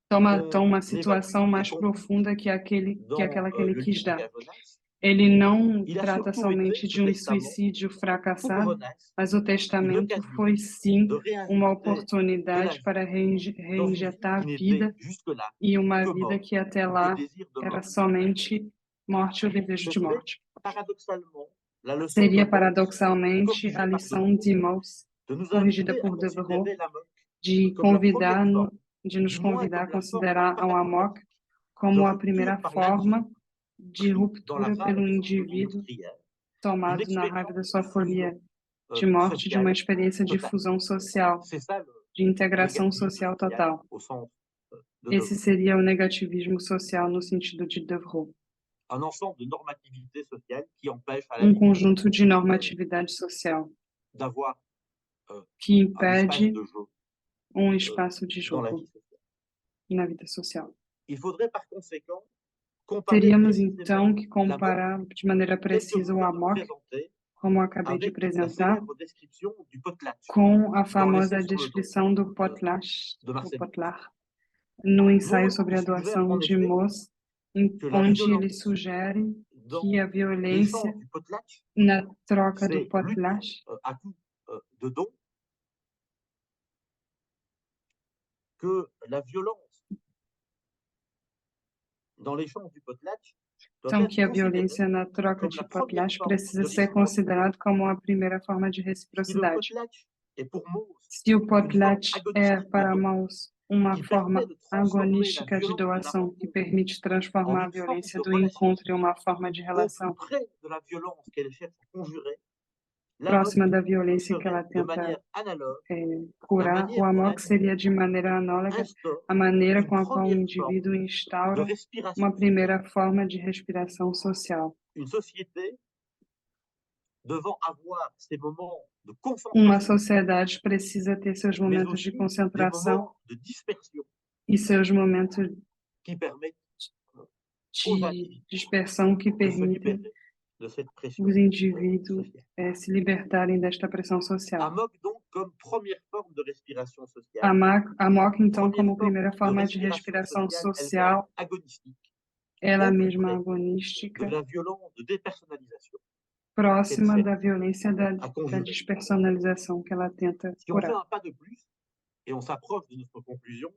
toma qu'on uma évacue situação et mais qu'on profunda que dans aquela que ele le quis livre dar. qu'a Jonas. Ele não Il a trata surtout été, somente ce de um testament, suicídio pour fracassado, Jonas, mas o une testamento occasion foi sim de uma réinjecter de la oportunidade vie para dans une vie reinjetar qui vida n'était jusque-là e uma que vida mort que até ou que lá désir de era mort. somente morte ou desejo Ce de serait morte. paradoxalement la leçon Seria de Mauss, paradoxalmente corrigée a par lição de Mauss, de nous corrigida inviter à por Devereux, considérer la mort de comme la première convidar forme, de nos du moins convidar a comme la forme considerar ao Amok paradigmatique de como a rupture primeira par forma l'individu de pris dans la ruptura rage pelo de son folie indivíduo meurtrière, une tomado na raiva da expérience sua de folia fusion de morte, de uma sociale experiência de totale. fusão social, C'est ça de integração négativisme social social total. au sens de Esse Devreux. seria o negativismo social no sentido de Devreux. Un ensemble de normativités sociales qui empêche à la Conjunto de normatividade social d'avoir que un espace impede de jeu espaço de dans la jogo vie sociale. na vida social. Il faudrait par conséquent comparer Teríamos précisément então que la mort comparar de maneira telle que je precisa o viens de Amok, présenter como eu acabei de avec la apresentar, célèbre description du potlatch com a dans famosa l'essai sur le don descrição do de Marcel potlar, no ensaio Mauss sobre a suggère doação en de effet Mauss, que la onde ele violence sugere que a l'échange violência du potlatch, na troca do c'est lutte potlatch à coup de dons, que la violence dans l'échange du potlatch doit então être que a considérée violência na troca comme de la première potlatch forme precisa de ser réciprocité. considerado como a primeira forma de Si le reciprocidade. potlatch est pour Mauss Se o une forme potlatch é agonistique de para don Mauss uma qui forma permet de transformer la agonística de violence de la doação que rencontre permite en transformar a une forme violência de do relation encontro em uma forma de au plus relação près de la violence qu'elle cherche à conjurer, la próxima MOC da violência que ela serait de tenta manière analogue la curar, o manière dont amok l'individu seria de maneira análoga instaure a maneira une com a qual o première forme indivíduo de instaura respiration uma sociale. primeira forma de respiração social. Une société devant avoir ses moments de Uma concentration, sociedade precisa ter seus mais momentos de aussi des concentração moments de dispersion e seus momentos qui permettent aux de individus dispersão que de se permitem libérer de cette pression os indivíduos sociale. se libertarem desta pressão social. AMOC, donc, comme première forme de respiration sociale, AMOC, então, première como forme primeira de forma de respiration respiração sociale elle-même social, agonistique, ela au plus mesma près agonística, de la violence de dépersonnalisation próxima qu'elle da cherche violência da à conjurer. despersonalização que ela tenta Si on fait curar. un pas de plus et on s'approche de notre conclusion,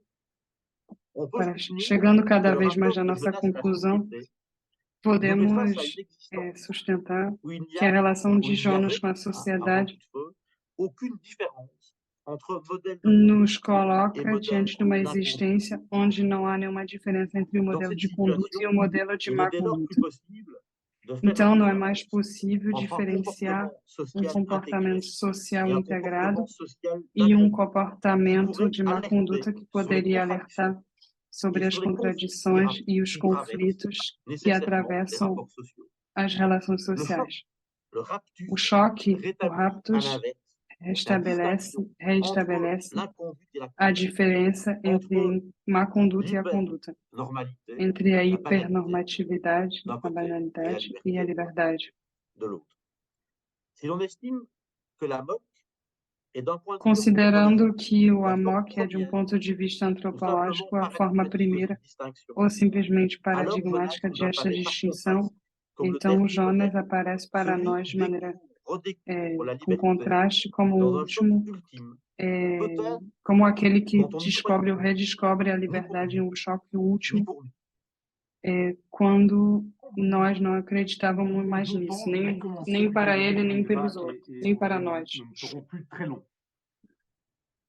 on peut Para, soutenir chegando que cada le vez mais à rapport de nossa jeunesse à la conclusão, société nous met podemos face à une existence sustentar où il n'y que a a, relação où de il n'y Jonas avait, com a avant le sociedade coup de feu, aucune différence entre modèle de nos conduite et coloca modèle diante de uma d'inconduite. existência onde não há nenhuma diferença entre o Dans modelo cette de conduta situation, e o modelo de il má n'est dès lors plus conduta. possible de faire Então, la não é mais différence possível entre un diferenciar comportement social um comportamento intégré social et un integrado comportement social e um d'inconduite qui comportamento pourrait de má alerter conduta que sur les poderia contradictions alertar sobre et as sur les conflits contradições e os qui traversent conflitos que nécessairement les atravessam rapports sociaux. as relações Le choc, sociais. le raptus, O choque, o rétablit à raptus, l'inverse la restabelece distinction entre l'inconduite et la a conduite, diferença entre má conduta e a conduta, l'hypernormalité, entre a la banalité hipernormatividade, d'un a côté et la banalidade e a liberté liberdade. de l'autre. Si l'on estime que la MOC est d'un point de vue Considerando que o la forme AMOC é, de um première, ponto de vista ou simplement antropológico, a forma paradigmatique de primeira cette distinction, ou simplesmente alors Jonas paradigmática nous desta apparaît par distinção, contraste comme le então dernier Jonas modèle, aparece para celui nós qui de maneira redécouvre la com liberté contraste como o dans un choc último, ultime, peut-être como aquele que dont on n'y descobre ou croyait redescobre a ni pour liberdade em nous, um choque ni último, pour nous. quando nós não acreditávamos mais Je nisso, pense, je vais commencer, nem puis para je vais ele, ouvrir le nem débat pelos outros, et nem vos para avis nós. ne me seront plus très longs.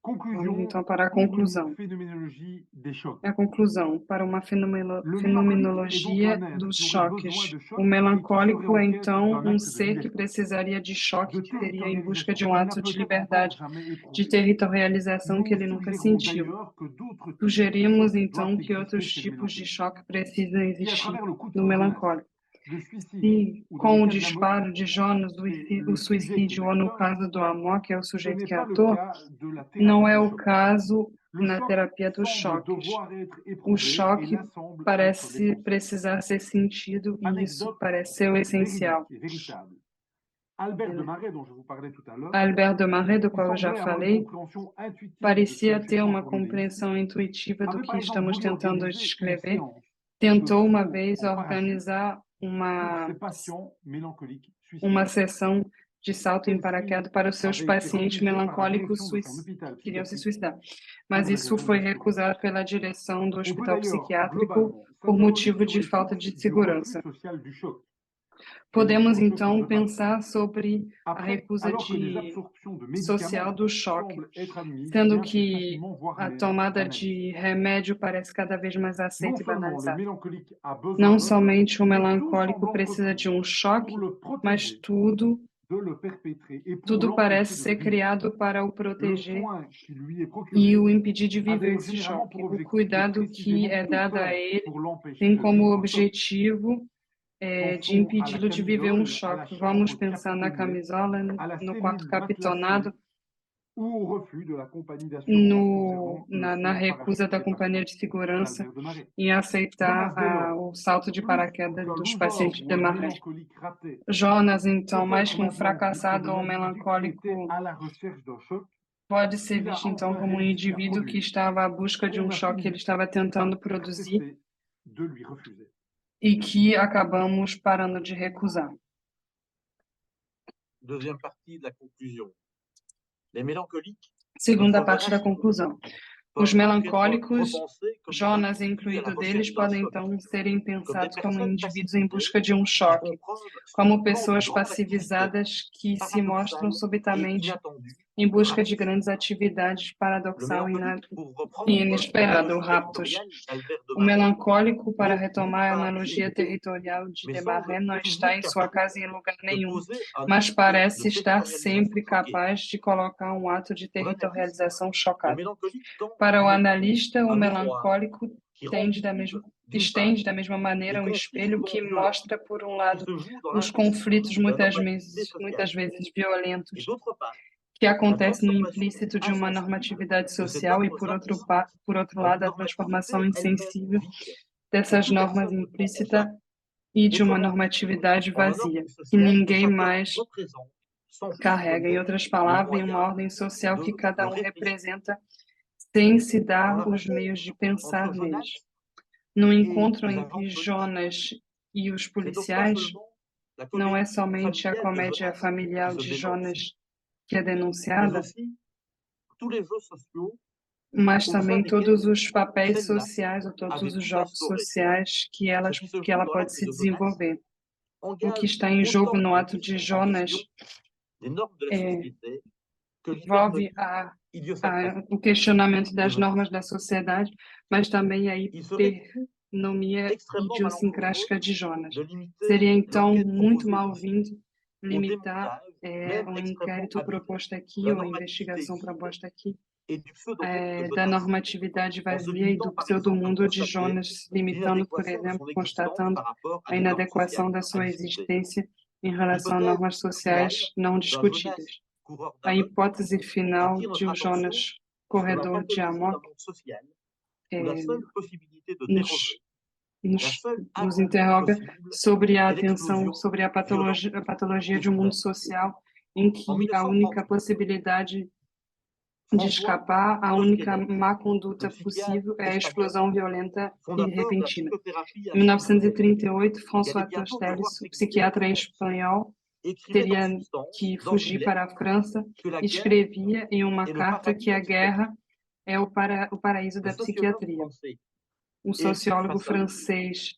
Vamos Conclusion então para a pour une conclusão. phénoménologie des chocs. A conclusão para uma Le mélancolique est donc fenomenologia un être dos qui aurait besoin choques. de O chocs et qui serait melancólico en é quête então d'un um acte de ser que liberté, precisaria de choque, de que teria em busca territorialisation de um qu'il n'a ato de peut-être encore liberdade, jamais de éprouvé. territorialização que Nous ele nunca suggérons sentiu. d'ailleurs que d'autres types de Sugerimos chocs então doivent que outros exister chez le tipos de mélancolique. choque precisam Si à existir travers le coup de no feu de Jonas, melancólico. le suicide, Se ou dans com le o cas de la MOC, disparo de Jonas, o c'est le sujet qui suicídio, est ou no acteur, caso do amor, que é o ce sujeito n'est que é pas le ator, cas de la não thérapie é du o choc. caso Le na choc terapia dos semble choques. devoir être O éprouvé et choque là semble être parece l'essentiel. precisar ser sentido e isso Anecdote parece ser o essencial. véridique et véritable. Albert de Marais, dont je vous parlais tout à l'heure, Albert de Marais, do qui qual eu já semblait avoir une falei, compréhension intuitive de ce que parecia nous ter cherchons uma à formuler ici, compreensão intuitiva do avait que par exemple estamos voulu tentando organiser une descrever. séance Tentou de uma saut vez en parachute organizar pour ses patients mélancoliques uma suicidaires. sessão de salto em paraquedas para os seus Avait été pacientes refusé par la melancólicos direction de son hôpital que queriam se psychiatrique suicidar. Mas pour des isso raisons foi de sécurité. recusado pela direção do On peut hospital d'ailleurs psiquiátrico globalement por s'interroger motivo sur de les falta de sources du refus segurança. social du choc. Podemos Autre chose que então je passe. pensar sobre a Après, recusa alors que des absorptions de social médicaments do choque, semblent être admises sendo bien plus que facilement, voire a même tomada banalisées. de remédio parece cada vez mais Non aceita e seulement le banalizada. mélancolique a besoin Não d'un choc, somente o mais tout melancólico semble precisa de entrepris choque, pour le mas protéger tudo de le perpétrer et pour Tudo l'empêcher parece de ser le vivre. criado para o Le protéger soin qui lui est e procuré o impedir de a viver d'ailleurs esse généralement choque. pour O objectif de cuidado que précisément é tout dado a faire ele pour l'empêcher tem de como vivre un choc. objetivo de Pensons à la impedi-lo de viver camisole, à la choque. Vamos chambre pensar na capitonnée, camisola, à la no quarto cellule capitonado, matelassée ou au refus de la compagnie d'assurance concernant le na saut en recusa parachute da des companhia patients de segurança d'Albert de Marais. em aceitar Jonas, dès lors, o salto de plus paraquedas qu'un dos loser pacientes ou de un Marais. mélancolique raté, Jonas, então, mais peut-être que um maintenant dit comme fracassado ou un um individu qui était melancólico, à la recherche d'un choc, pode ser il a visto então enfin como um réussi à indivíduo que produire estava à busca ce de um qu'on a choque que ele fini estava tentando par produzir cesser de lui refuser. e que acabamos parando de recusar. Deuxième partie de la conclusion. Les mélancoliques Segunda parte da conclusão. Os peuvent être melancólicos, repensés comme des Jonas individus à la incluído recherche deles, d'un podem choc, então serem pensados como personnes indivíduos em pacifiées busca de um qui choque, font preuve como subitement de pessoas grande activité passivizadas que se mostram paradoxale et subitamente inattendue, em busca de raptus. grandes atividades Le paradoxal mélancolique, pour e reprendre inesperado, l'analogie raptus. territoriale d'Albert de O Marais, melancólico, para n'est retomar a nulle part analogia chez lui, territorial de mais Desmarais, semble não está toujours em sua capable casa em lugar de nenhum, poser un mas acte parece de estar territorialisation sempre choqué. capaz de colocar um ato de Pour l'analyste, territorialização le chocado. mélancolique tend Para o à analista, o un miroir melancólico qui estende renferme, d'une estende part, da mesma maneira les um conflits espelho souvent que violents mostra, por um qui lado, se jouent dans os l'implicite conflitos de la normativité muitas sociale, vezes et violentos d'autre part, que la acontecem no transformation implícito de uma insensible normatividade de ces social e, normes por outro en une lado, a normativité transformação elle-même insensível vide, que dessas plus normas personne ne prend en implícita charge, e et de uma comment normatividade en un ordre vazia, que social que ninguém chacun mais représente, s'en fiche carrega. Em donner outras le palavras, em uma moyen ordem social que de cada le um réfléchir. representa sem se Dans dar la os rencontre meios de pensar entre neles. Jonas No et encontro les entre agents de police, Jonas e os c'est donc pas policiais, seulement la não é comédie somente a familiale de comédia Jonas qui familiar se de dénonce, Jonas que é mais denunciada, aussi tous les jeux sociaux mas au sein também todos desquels os papéis celle-là sociais ou todos avait os pu jogos s'instaurer. sociais Ce qui se que joue ela dans pode l'acte se de Jonas desenvolver. O que engage está em jogo autant no la ato de mise en Jonas question des normes de la société que envolve l'hypernomie idiosynkratique. o questionamento das De normas Jonas. da sociedade, mas também a Il serait hipernomia extrêmement idiosincrática malencontreux de Jonas. de limiter Seria então l'enquête muito proposée ici mal-vindo au limitar démontage, même o extrêmement inquérito habile, proposto de aqui la ou a normativité investigação vide proposta aqui et du pseudo-monde de da Jonas, normatividade en se vazia e do limitant par exemple à pseudo-mundo de constater Jonas, limitando, por l'inadéquation de exemplo, son existence constatando par rapport à a des normes inadequação sociales da sua indiscutées. existência em relação a normas L'hypothèse sociais finale não d'un discutidas. Jonas coureur A d'amok hipótese final attire de notre um attention Jonas sur la corredor de pathologie d'un Amok monde social où la seule possibilité de nos, déroger, la seule nos avenue interroga possible sobre a est atenção, l'explosion sobre a violente patologia des de um mundo subversifs. social em En que a única 1938, possibilidade de François escapar, a única Tosquenet, má le conduta psychiatre possível é a espagnol, explosão violenta e fondateur de la repentina. psychothérapie Em assistée, 1938, qui allait François bientôt Tosteles, devoir o s'exiler en psiquiatra France, espanhol, écrivait en teria substance, que dans une fugir lettre, para a França, que la guerre escrevia em uma est le carta paradis que de a la psychiatrie. guerra é o paraíso Le da sociologue psiquiatria. français Um sociólogo Fassin, francês,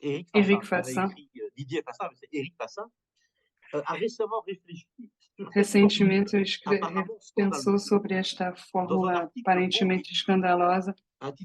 Éric Éric Fassin, on avait Fassin, écrit Didier Fassin, mais c'est Éric Fassin, a récemment réfléchi sur cette recentemente apparemment pensou scandaleuse sobre esta dans un fórmula article aparentemente escandalosa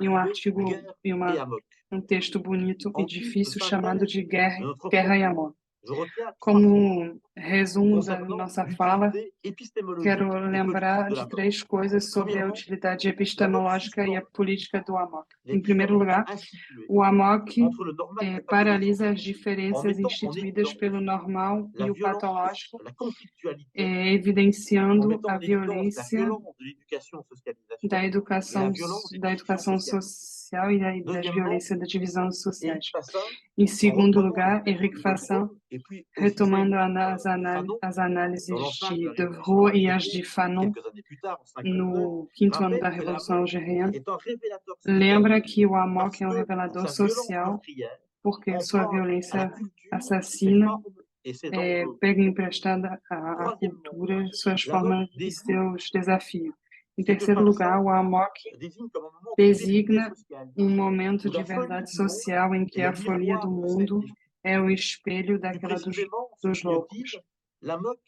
em um intitulé artigo, Guerre em et Amok. um texto bonito e En guise de difícil chamado de synthèse de notre Guerra e propos, Amor. je retiens 3 points Como resumo da concernant nossa fala, l'utilité épistémologique quero et lembrar politique de de la mort. 3 coisas sobre a Premièrement, utilidade l'Amok epistemológica e a suspend política do Amok. les Em primeiro distances lugar, instituées o Amok entre le normal et le pathologique, paralisa as en diferenças mettant en instituídas évidence pelo normal la e o violence, patológico, la conflictualité, en evidenciando mettant a en évidence la violência violence de l'éducation-socialisation da et la educação, violence des da divisions educação sociales. social e das Deuxièmement, violências das divisões sociais. Éric Fassin, Em en segundo reprenant lugar, les Éric de Fassin, Devreux et puis aussi retomando celles de Fanon, as análises dans l'enceinte de de la Révolution Devreux e as de algérienne, Fanon, quelques années plus tard, en 59, no 5º ano da rappelle que la Revolução mort Algeriana, est un révélateur lembra social que o Amok parce é um que, par revelador sa violence social meurtrière, porque sua emprunte à la violência culture ses assassina formes et ses enjeux. pega emprestada à Troisièmement, cultura suas la mort formas e désigne seus desafios. Em ce que terceiro lugar, Fassin o Amok désigne comme un moment de vérité designa sociale, momento où de la folie verdade du monde social em que est a le folia do miroir de celle mundo des fous. é o espelho Plus daquela précisément, dos loucos. souligne-t-il, la moque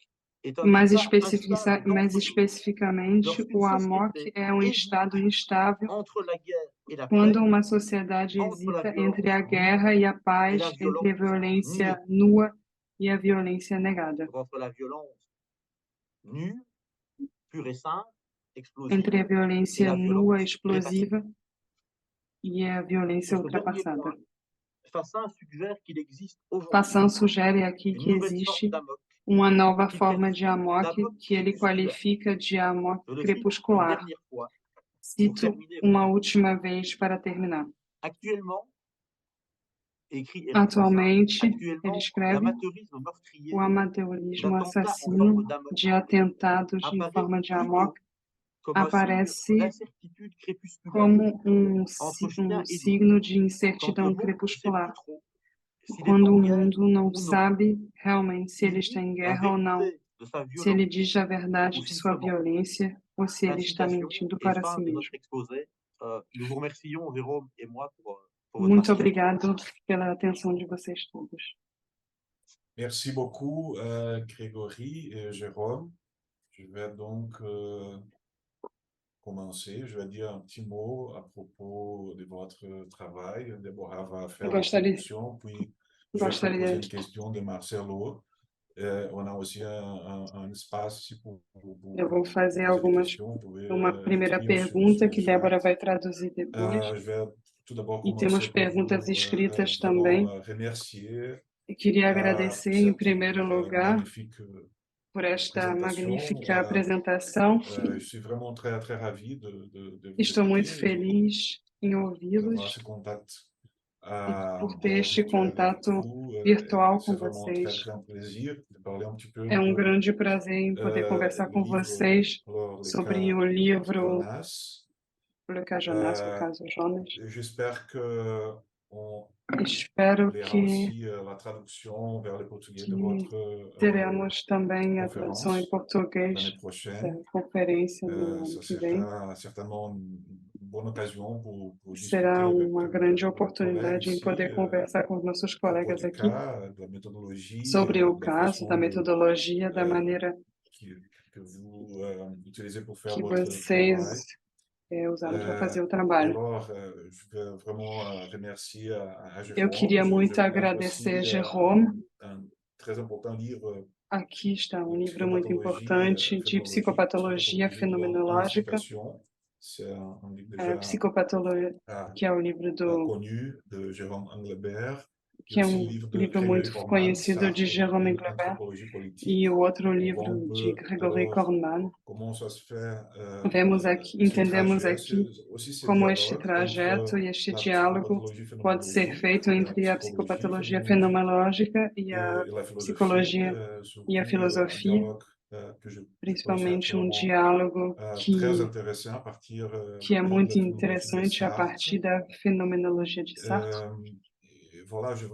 est un Mais, état instable mais d'entre-deux, especificamente, lorsqu'une o Amok société é um hésite estado instável entre la guerre et la paix, quando uma sociedade entre la hesita violence entre a nue guerra e a et paz, la entre a violence violência niée. nua e a violência negada. Donc, entre la violence nue, pure et simple, explosive, Entre a et violência la nua, violence explosiva e a violência Sur ce dernier ultrapassada. point, Fassin suggère qu'il existe aujourd'hui Fassin sugere aqui une que nouvelle sorte existe d'amok, uma nova qu'il forma de qualifie Amok d'amok que ele crépusculaire. qualifica de Amok Je le cite une crepuscular. dernière fois pour Cito terminer. uma última vez para terminar. Actuellement, écrit Éric Atualmente, Fassin, ele actuellement, escreve, l'amateurisme meurtrier o amateurismo d'attentats en assassino forme d'amok de atentados em apparaît forma de plutôt Amok comme un signe aparece d'incertitude crépusculaire como entre chien et loup. signo de Quand le incertidão mot ne sait plus crepuscular, trop s'il est quando en o guerre mundo não ou non, sabe realmente se ele s'il está dit em la guerra ou não, vérité de sa se ele violence diz a verdade ou de sua simplement violência ou se ele está l'incitation mentindo et para fin si de notre mesmo. exposé. Nous vous remercions, Jérôme et moi, pour votre Muito attention. obrigado pela atenção de vocês todos. Merci beaucoup, Grégory et Jérôme. Je vais donc commencer. Je vais dire un petit mot à propos de votre travail. Déborah va faire l'introduction, puis je vais proposer une question de Marcelo. On a aussi un espaço ici pour Eu vou fazer poser des questions. uma primeira pergunta que Débora vai traduzir depois. Je vais tout d'abord E temos commencer perguntas escritas também. remercier E queria agradecer, em primeiro lugar, magnifique por esta magnífica apresentação. Je suis vraiment très, très ravi de vous Estou muito écouter, feliz em d'avoir ouvi-los ce contact e por ter este virtuel avec contato vous. virtual com C'est vraiment très, vocês. très un plaisir de parler un petit peu É grande prazer em poder conversar com vocês sobre o livro Le Jonas, o caso Jonas. J'espère que on Espero verra que aussi la traduction vers le portugais de votre teremos também a tradução em l'année português da prochaine. conferência no ano Ça que vem. sera certainement une bonne occasion pour Será discuter avec uma grande nos oportunidade em collègues poder ici, conversar com os nossos à propos colegas du aqui cas, de la méthodologie, sobre o de la caso, da façon metodologia, da maneira que vous utilisez pour faire que votre vocês travail. usaram para fazer o Et trabalho. alors, je veux vraiment remercier à Eu Jérôme. queria Je muito vais mettre agradecer aussi Jérôme. un très important livre Aqui está de livro muito psychopathologie importante de psicopatologia de fenomenológica, l'anticipation. C'est un livre déjà psicopatologia, que é o livro connu de Jérôme Englebert, que é aussi le livre de livro muito Grégory Corman, conhecido de Jérôme Englebert, Anthropologie politique. e o outro On voit livro un de peu Gregory alors Corman. comment ça se fait, Vemos aqui, entendemos aqui aussi ce como este dialogue trajeto entre e este la diálogo psychopathologie pode ser feito et la entre a psychologie psicopatologia phénoménologique fenomenológica e a et la philosophie, psicologia e a surtout un filosofia, dialogue que je connaissais principalmente actuellement diálogo très intéressant à partir que é de muito la phénoménologie de interessante a Sartre. partir da fenomenologia de Sartre. Voilà, je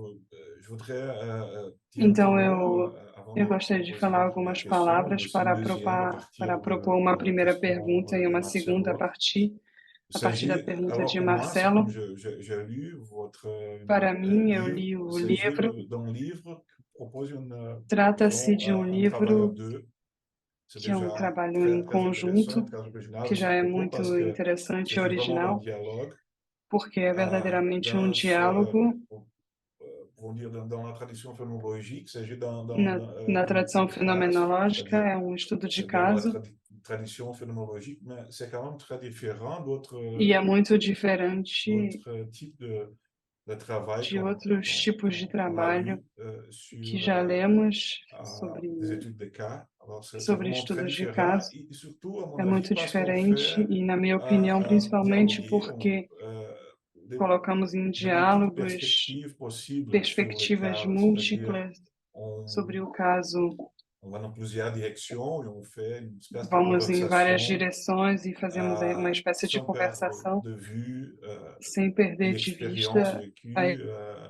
voudrais dire un petit Então, mot avant eu de gostaria de poser falar une algumas première palavras question, aussi une deuxième à para partir propor de uma la primeira question pergunta e de uma segunda Marcelo. a partir da pergunta Alors de pour moi, c'est Marcelo. comme j'ai lu votre Para mim, eu livre, li o il s'agit livro. d'un livre qui propose Trata-se de un travail à deux. C'est que é déjà trabalho très, em très intéressant, conjunto, très original que à ce já é propos, muito parce que interessante e c'est vraiment un original, dialogue porque é verdadeiramente um diálogo vamos dire, dans la tradition phénoménologique, c'est na tradição fenomenológica, é um estudo de caso, tradition phénoménologique, mais c'est quand même très différent d'autres e é muito diferente types de travail de outros tipos de trabalho que já lemos sobre estudos de caso. É muito diferente e, na minha opinião, principalmente porque colocamos em diálogos perspectivas múltiplas sobre o caso. Vamos em várias direções e fazemos uma espécie de conversação sem perder de vista a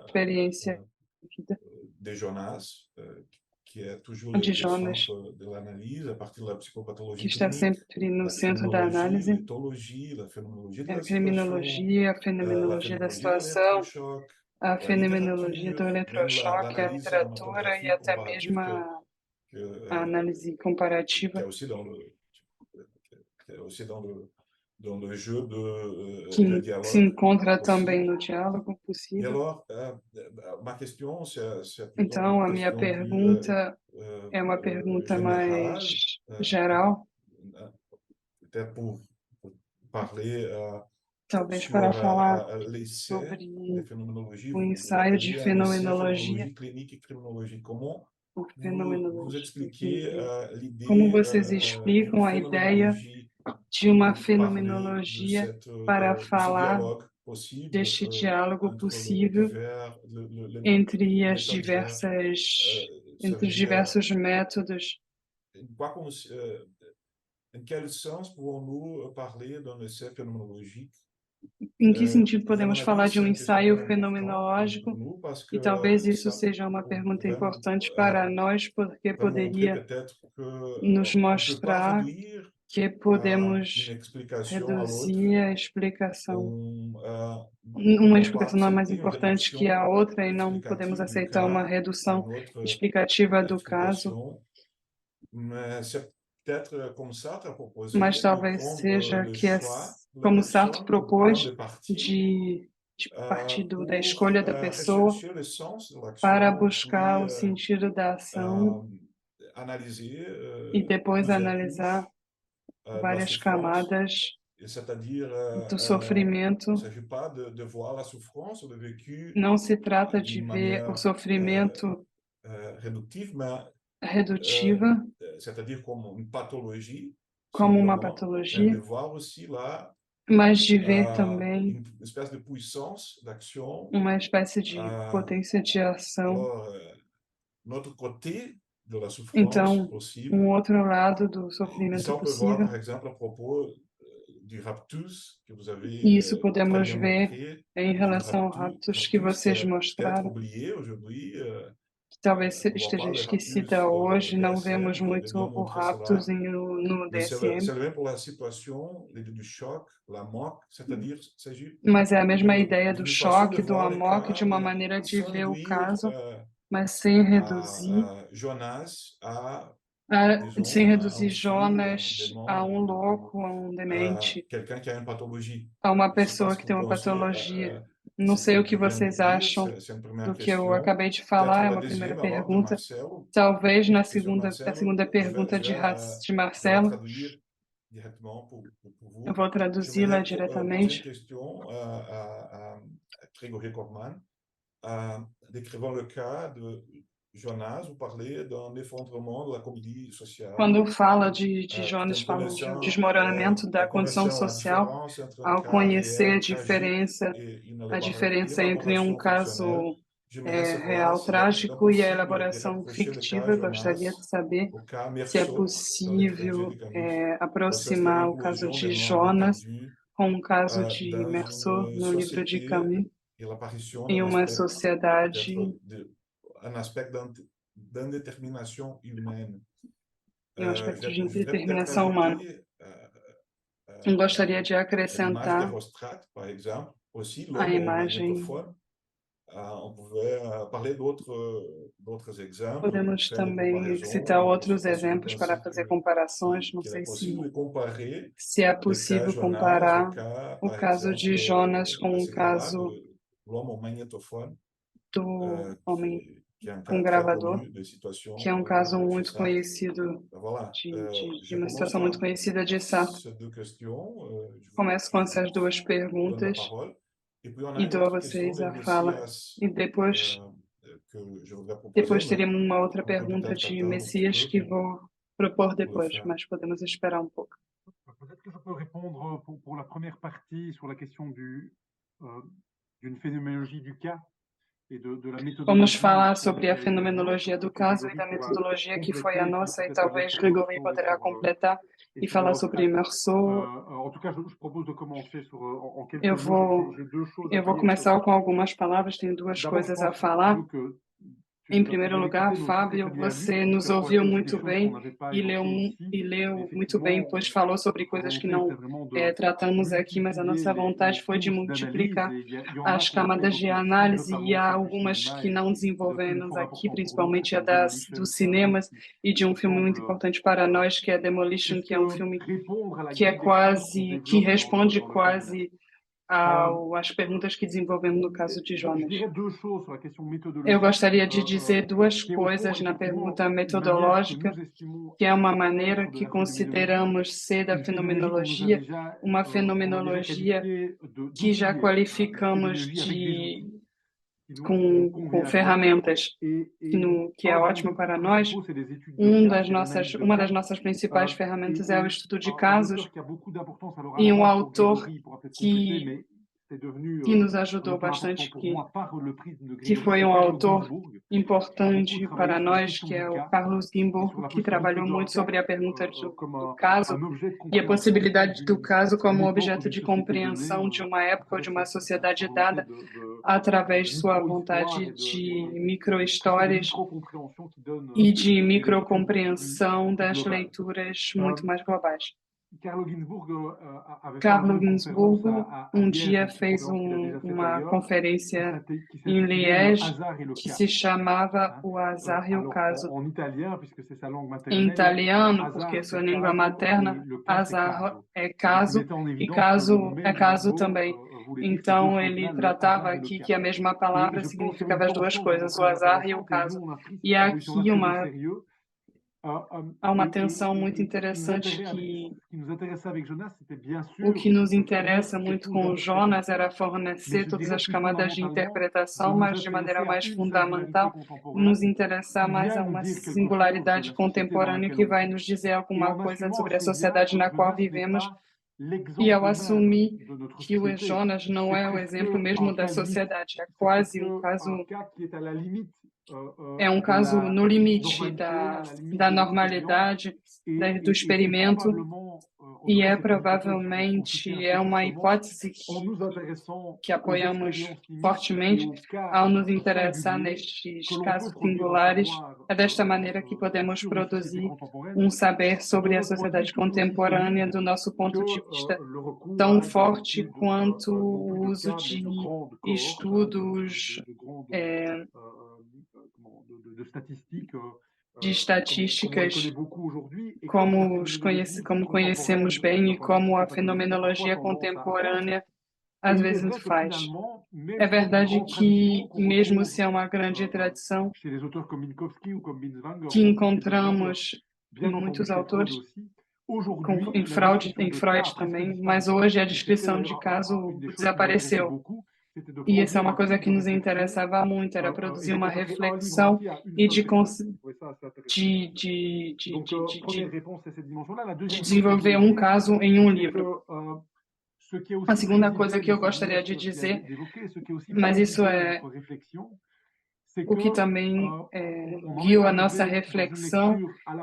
experiência de Jonas, de Jonas, que está sempre no centro da análise, a criminologia, a fenomenologia da situação, a fenomenologia do eletrochoque, a literatura e até mesmo a análise comparativa, que se encontra também no diálogo possível. Então, a minha pergunta é uma pergunta mais geral, talvez para falar sobre o ensaio de fenomenologia, como vocês explicam a ideia de uma fenomenologia para falar deste diálogo possível entre os diversos métodos. Em quel sens pouvons-nous parler d'un essai phénoménologique Em que sentido podemos falar de um ensaio fenomenológico? E talvez isso seja uma pergunta importante para nós, porque poderia nos mostrar que podemos reduzir a explicação. Uma explicação não é mais importante que a outra e não podemos aceitar uma redução explicativa do caso, mas talvez seja que, como Sartre propôs, de partir da escolha da pessoa para buscar o sentido da ação e depois analisar várias camadas do sofrimento. Não se trata de ver o sofrimento redutiva, como uma patologia, mas de ver também uma espécie de potência de ação. Então, um outro lado do sofrimento possível. E isso podemos ver em relação ao raptus que vocês mostraram, que talvez esteja esquecida hoje, não vemos muito o raptus no DSM. Mas é a mesma ideia do choque, do amok, de uma maneira de ver o caso, mas sem reduzir Jonas a um louco, a um demente, a uma pessoa que tem uma patologia. Não sei o que vocês acham do que eu acabei de falar, é uma primeira pergunta. Talvez a segunda pergunta de Marcelo, eu vou traduzi-la diretamente. Quando fala de Jonas, fala de um desmoronamento da condição social ao conhecer a diferença entre um caso real trágico e a elaboração fictiva. Eu gostaria de saber se é possível aproximar o caso de Jonas com o caso de Meursault no livro de Camus em uma sociedade em um aspecto de determinação humana. Eu gostaria de acrescentar a imagem. Podemos também citar outros exemplos para fazer comparações. Não sei se é possível comparar o caso de Jonas com o caso do homem com gravador, que é um caso muito conhecido, de uma situação muito conhecida de Sartre. Começo com essas duas perguntas e dou a vocês a fala. E depois teríamos uma outra pergunta de Messias que vou propor depois, mas podemos esperar um pouco. Peut-être que je peux répondre pour la première partie sur la question d'une phénoménologie du cas. Vamos falar sobre a fenomenologia do caso e da metodologia que foi a nossa, e talvez Grégory poderá completar e falar sobre Meursault. Eu vou começar com algumas palavras, tenho duas coisas a falar. Em primeiro lugar, Fábio, você nos ouviu muito bem e leu muito bem, pois falou sobre coisas que não tratamos aqui, mas a nossa vontade foi de multiplicar as camadas de análise, e há algumas que não desenvolvemos aqui, principalmente a dos cinemas e de um filme muito importante para nós, que é Demolition, que é um filme que responde quase às perguntas que desenvolvemos no caso de Jonas. Eu gostaria de dizer duas coisas na pergunta metodológica, que é uma maneira que consideramos ser da fenomenologia, uma fenomenologia que já qualificamos com ferramentas, que é ótimo para nós. Uma das nossas principais ferramentas é o estudo de casos, e um autor que que nos ajudou bastante, que foi um autor importante para nós, que é o Carlos Ginzburg, que trabalhou muito sobre a pergunta do caso e a possibilidade do caso como objeto de compreensão de uma época ou de uma sociedade dada através de sua vontade de micro-histórias e de microcompreensão das leituras muito mais globais. Carlo Ginzburg um dia fez uma conferência em Liège que se chamava O Azar e o Caso. Em italiano, porque sua língua materna, azar é caso e caso é caso também. Então, ele tratava aqui que a mesma palavra significava as duas coisas, o azar e o caso. E aqui há uma tensão muito interessante que o que nos interessa muito com Jonas era fornecer todas as camadas de interpretação, mas de maneira mais fundamental, nos interessa mais a uma singularidade contemporânea que vai nos dizer alguma coisa sobre a sociedade na qual vivemos. E ao assumir que o Jonas não é o exemplo mesmo da sociedade, é quase um caso, é um caso no limite da normalidade, do experimento, e é provavelmente uma hipótese que apoiamos fortemente ao nos interessar nestes casos singulares. É desta maneira que podemos produzir um saber sobre a sociedade contemporânea do nosso ponto de vista tão forte quanto o uso de estudos de estatísticas como conhecemos bem e como a fenomenologia contemporânea às vezes faz. É verdade que, mesmo se é uma grande tradição que encontramos em muitos autores, em Freud também, mas hoje a descrição de caso desapareceu. E essa é uma coisa que nos interessava muito, era produzir uma reflexão e de desenvolver um caso em um livro. A segunda coisa que eu gostaria de dizer, mas isso é o que também guiou a nossa reflexão,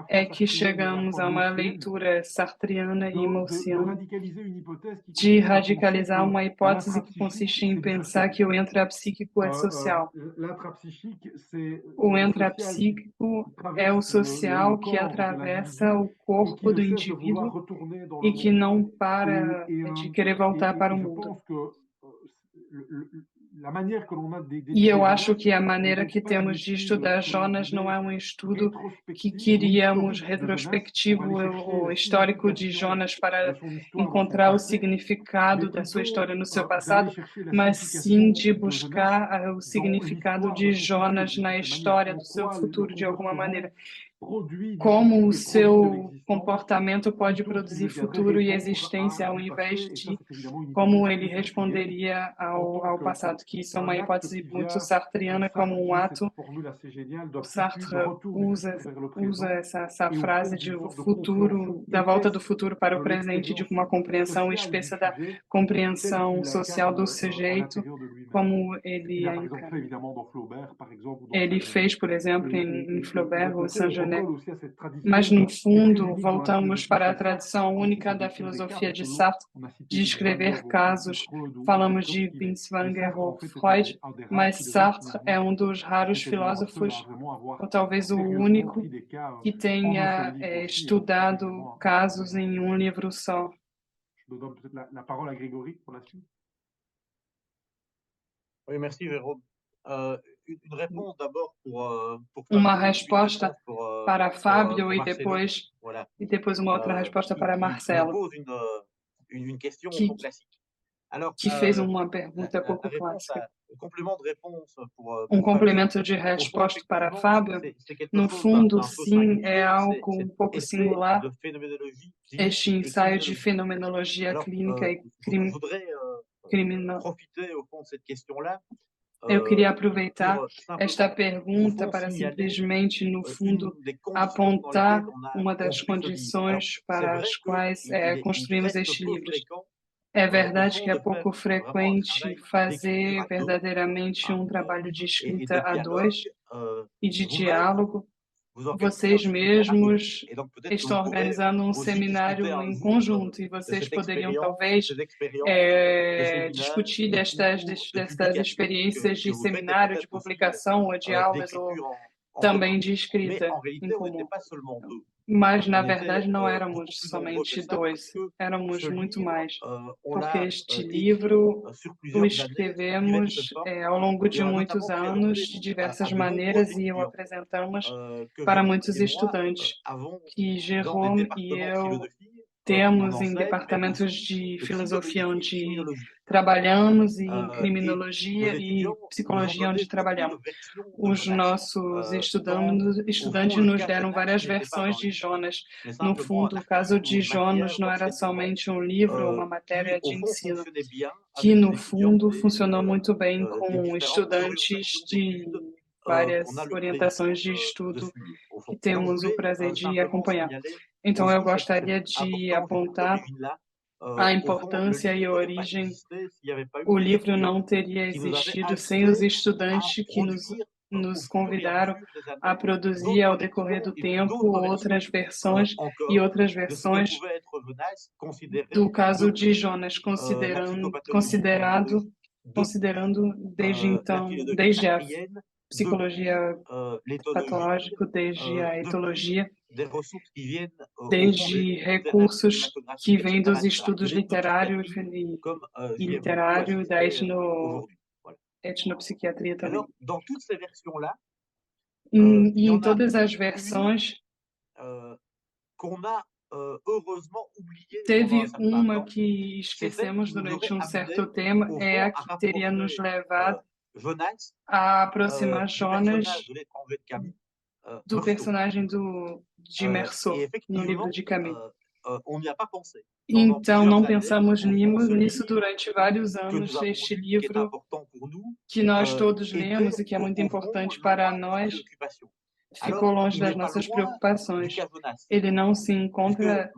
é que chegamos a uma leitura sartriana e maussiana de radicalizar uma hipótese que consiste em pensar que o intrapsíquico é social. O intrapsíquico é o social que atravessa o corpo do indivíduo e que não para de querer voltar para o mundo. E eu acho que a maneira que temos de estudar Jonas não é um estudo que queríamos retrospectivo ou histórico de Jonas para encontrar o significado da sua história no seu passado, mas sim de buscar o significado de Jonas na história do seu futuro de alguma maneira. Como o seu comportamento pode produzir futuro e existência ao invés de como ele responderia ao passado, que isso é uma hipótese muito sartriana como um ato. Sartre usa essa frase de o futuro, da volta do futuro para o presente, de uma compreensão espessa da compreensão social do sujeito, como ele a encara. Ele fez, por exemplo, em Flaubert ou Saint-Genès. Mas, no fundo, voltamos para a tradição única da filosofia de Sartre, de escrever casos. Falamos de Binswanger ou Freud, mas Sartre é um dos raros filósofos, ou talvez o único, que tenha estudado casos em um livro só. Oui, merci, Jérôme. Uma resposta para Fábio e depois uma outra resposta para Marcelo, que fez uma pergunta pouco clássica. Um complemento de resposta para Fábio, no fundo, sim, é algo um pouco singular, este ensaio de fenomenologia clínica e criminal. Eu queria aproveitar esta pergunta para simplesmente, no fundo, apontar uma das condições para as quais construímos estes livros. É verdade que é pouco frequente fazer verdadeiramente um trabalho de escrita a dois e de diálogo. Vocês mesmos estão organizando um seminário em conjunto e vocês poderiam talvez discutir destas experiências de seminário, de publicação ou de aulas ou também de escrita em comum. Mas, na verdade, não éramos somente dois, éramos muito mais, porque este livro o escrevemos ao longo de muitos anos, de diversas maneiras, e o apresentamos para muitos estudantes, que Jérôme e eu temos em departamentos de filosofia onde trabalhamos e em criminologia e psicologia onde trabalhamos. Os nossos estudantes nos deram várias versões de Jonas. No fundo, o caso de Jonas não era somente um livro ou uma matéria de ensino, que no fundo funcionou muito bem com estudantes de várias orientações de estudo que temos o prazer de acompanhar. Então, eu gostaria de apontar a importância e a origem. O livro não teria existido sem os estudantes que nos convidaram a produzir ao decorrer do tempo outras versões e outras versões do caso de Jonas, considerando desde então, desde a psicologia patológica, desde a etologia, desde recursos que vêm dos estudos literários e literário da etnopsiquiatria também. E em todas as versões, teve uma que esquecemos durante um certo tempo, é a que teria nos levado a aproximar Jonas do personagem de Meursault, no livro de Camus. Então, não pensamos nisso durante vários anos. Este livro que nós todos lemos e que é muito importante para nós ficou longe das nossas preocupações. Ele não se encontra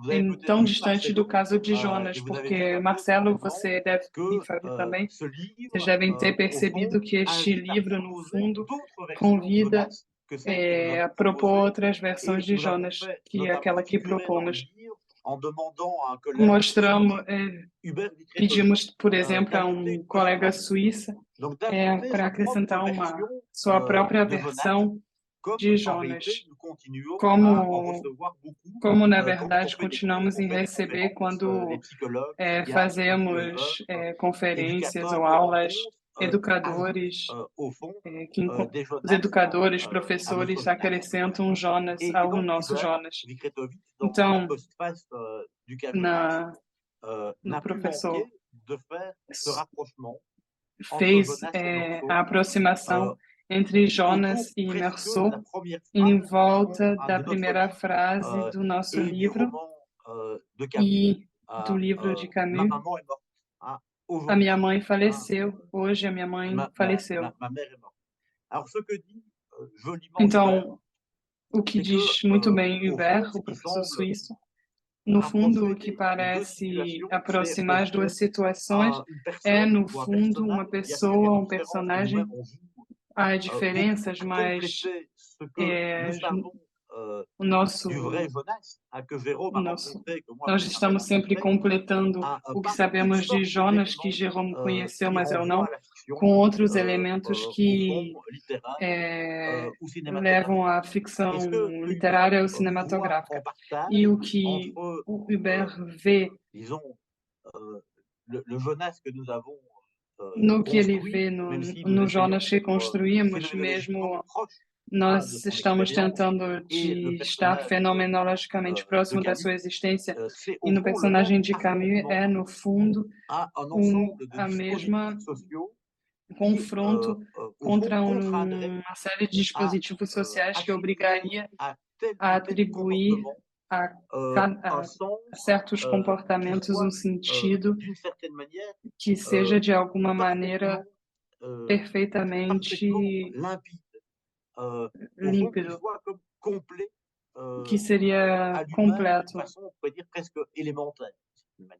tão distante do caso de Jonas, porque, Marcelo, você deve, e Fábio também, vocês devem ter percebido que este livro, no fundo, convida a propor outras versões de Jonas, que é aquela que propomos. Pedimos, por exemplo, a um colega suíça para acrescentar sua própria versão de Jonas. Como na verdade continuamos em receber quando fazemos conferências ou aulas, educadores, os educadores, professores acrescentam Jonas ao nosso Jonas. Então, no professor fez a aproximação entre Jonas e Meursault em volta da primeira frase do nosso livro e do livro de Camus. A minha mãe faleceu. Hoje a minha mãe faleceu. Então, o que diz muito bem Hubert, o professor suíço, no fundo, o que parece aproximar as duas situações é, no fundo, uma pessoa, um personagem. Há diferenças, mas nós estamos sempre completando o que sabemos de Jonas, que Jérôme conheceu, mas eu não, com outros elementos que levam à ficção literária ou cinematográfica. E o que o Hubert vê, no que ele vê no Jonas que construímos, mesmo nós estamos tentando de estar fenomenologicamente próximo da sua existência, e no personagem de Camus no fundo, a mesma confronto contra uma série de dispositivos sociais que obrigaria a atribuir a certos comportamentos um sentido que seja, de alguma maneira, perfeitamente límpido, que seria completo.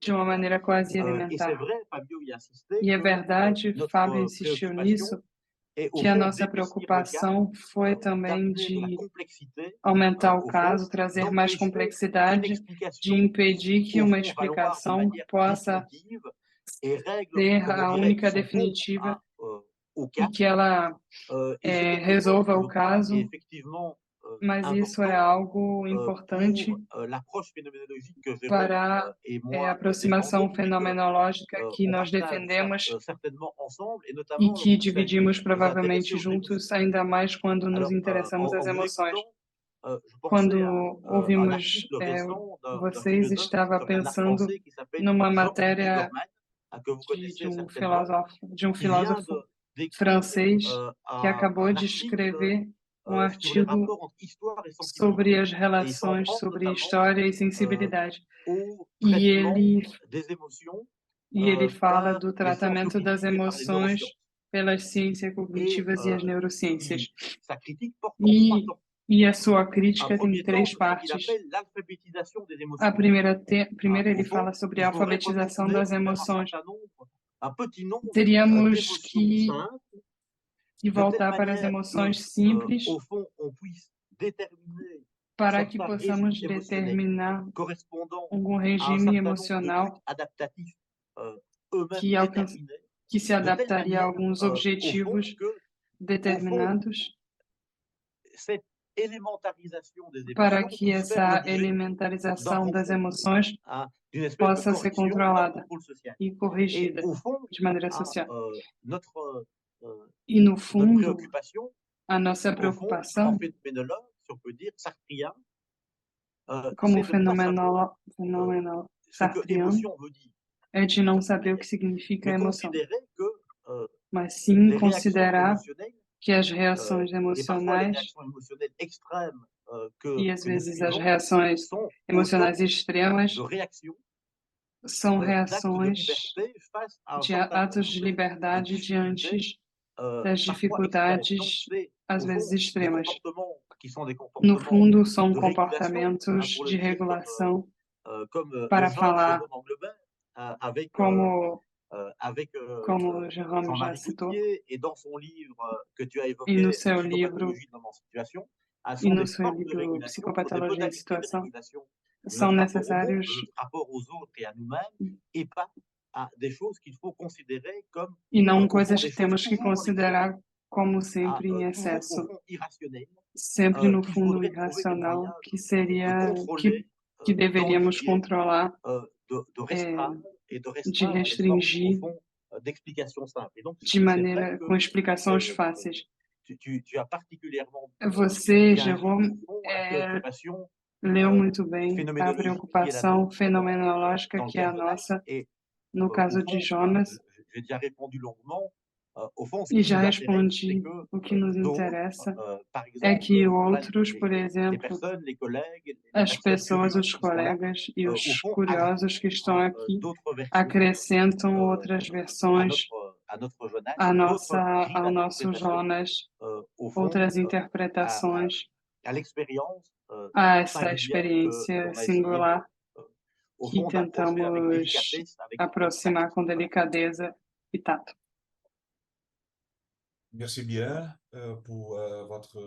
de uma maneira quase Et c'est elementar. vrai, Fabio y insistait, E é que verdade, Fábio notre insistiu préoccupation nisso, est au que a fond nossa d'épaissir le cas, preocupação foi também d'amener de la de complexité, aumentar o au fond, caso, trazer mais d'empêcher qu'une complexidade, de explication impedir que au uma fond valoir de explicação manière possa définitive et règle, ser comme on a dirait, única son compte definitiva au e cas. que ela Et c'est quelque chose resolva que o je crois qui est caso, effectivement mas isso é important algo pour importante l'approche phénoménologique que Jérôme para et a moi aproximação défendons et que fenomenológica que on nós partage defendemos certainement ensemble, et e notamment que lorsqu'il s'agit dividimos de nous intéresser provavelmente aux émotions. juntos, ainda mais quando nos Alors, interessamos às en vous emoções. écoutant, je pensais à Quando un ouvimos article récent d'un vocês, philosophe estava historien d'art pensando français qui s'appelle numa Jean-Didier matéria Gorman, que vous de connaissez um certainement, filósofo, qui vient d'écrire francês que acabou un de article escrever um sur les artigo rapports entre histoire et sensibilité. sobre as Et il s'en relações prend sobre notamment história e sensibilidade. au E traitement ele, des émotions fala par do les sciences tratamento das cognitives et par les emoções neurosciences. pelas ciências Et cognitivas e as neurociências. sa critique porte en trois temps. E a sua Un crítica tem premier temps, três c'est ce qu'il partes. appelle l'alphabétisation des A émotions. primeira Au ele fond, fala sobre il a faudrait alfabetização retourner das vers emoções. un petit nombre Teríamos d'émotions simples, que de telle voltar para as manière emoções que, simples, au fond, on puisse déterminer para que certains possamos régimes émotionnels determinar correspondant algum à un regime certain nombre de emocional trucs adaptatifs eux-mêmes que, déterminés, que se de telle adaptaria a manière, alguns au fond, objetivos que, au fond, determinados, cette élémentarisation des para émotions que puisse faire essa l'objet d'un elementarização das contrôle, emoções d'une espèce de possa ser correction, d'un controlada contrôle social. e Et corrigida au fond, de maneira social. notre, E no notre fundo, préoccupation, a nossa au fond, en preocupação, phénoménologue, si on peut dire, sartrien, como c'est de ne pas savoir fenômeno ce que sartriano, émotion veut dire, é de não saber o que significa mais emoção, considérer que mas sim les réactions considerar émotionnelles, que as reações et parfois les emocionais réactions émotionnelles extrêmes e às que nous vezes as suivons, reações sont emocionais autant extremas de réactions, são d'actes de reações liberté face à un de certain atos nombre de de liberdade difficultés, diante das parfois extrêmes. Donc, dificuldades, c'est às au vezes fond des extremas. comportements qui sont des No comportements fundo, são de régulation, comportamentos pour le de dire regulação, comme para le jeune falar Jérôme Anglebert, avec, como avec o Jerome já Jean-Marie citou, Gaultier, et dans son livre que tu as e no évoqué, seu livro, Psychopathologie de l'homme en situation, e sont no des seu formes de livro régulation, sont des Psicopatologia de modalités de Situação, régulation de são notre rapport au monde, de necessários notre rapport aux autres et à nous-mêmes, et pas à des choses qu'il faut considérer comme, e não au fond, coisas des que choses temos que toujours en excès, considerar como sempre em toujours, au excesso, fond, irrationnelles, sempre no qu'il fundo faudrait trouver des irracional, moyens que de seria contrôler, que deveríamos d'endiguer, controlar, de restreindre et de de restreindre les formes, au restringir fond, d'explication simple. Et donc, de c'est vrai maneira que com explicações fáceis. tu as particulièrement Você, bien dit, Jérôme, au fond, la préoccupation leu muito bem a phénoménologique qui est la preocupação nôtre fenomenológica dans le que é cas a de Jonas. nossa Et no au caso de fond, Jonas, j'ai déjà répondu longuement. Au fond, ce e qui já nous intéresse, c'est respondi que o que nos d'autres, interessa par é exemple, que voilà, outros, por les exemplo, personnes, les collègues, les as personnes pessoas, curieuses os qui sont là, colegas e au os fond, curiosos que estão ajoutent aqui d'autres versions acrescentam outras versões à notre Jonas, à d'autres grilles ao nosso d'interprétation, Jonas, au fond, outras à, interpretações à l'expérience a essa singulière experiência qu'on a essayé de, singular au que fond, d'approcher avec tentamos délicatesse, avec aproximar tact. com Voilà. delicadeza e tato. Merci bien pour votre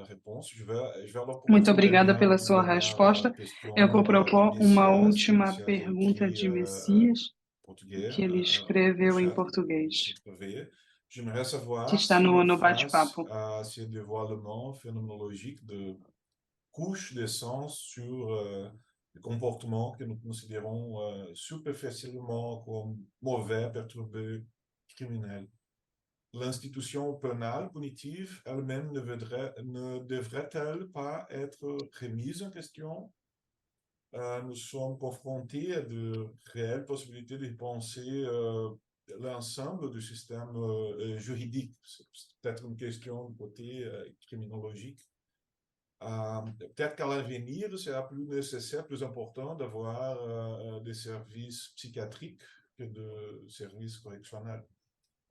réponse. Je vais alors Muito proposer obrigada pela une sua dernière resposta. question Eu vou de propor uma Messias, que última Messias a pergunta écrit de Messias, portugais, que ele no escreveu em chat, português, vous pouvez. J'aimerais que savoir está si no face bate-papo. à ces dévoilements phénoménologiques de couches de sens sur le comportement que nous considérons superficiellement comme mauvais, perturbé, criminel. L'institution pénale punitive elle-même ne devrait-elle pas être remise en question? Nous sommes confrontés à de réelles possibilités de penser l'ensemble du système juridique. C'est peut-être une question du côté criminologique. Peut-être qu'à l'avenir, c'est plus nécessaire, plus important d'avoir des services psychiatriques que de services correctionnels.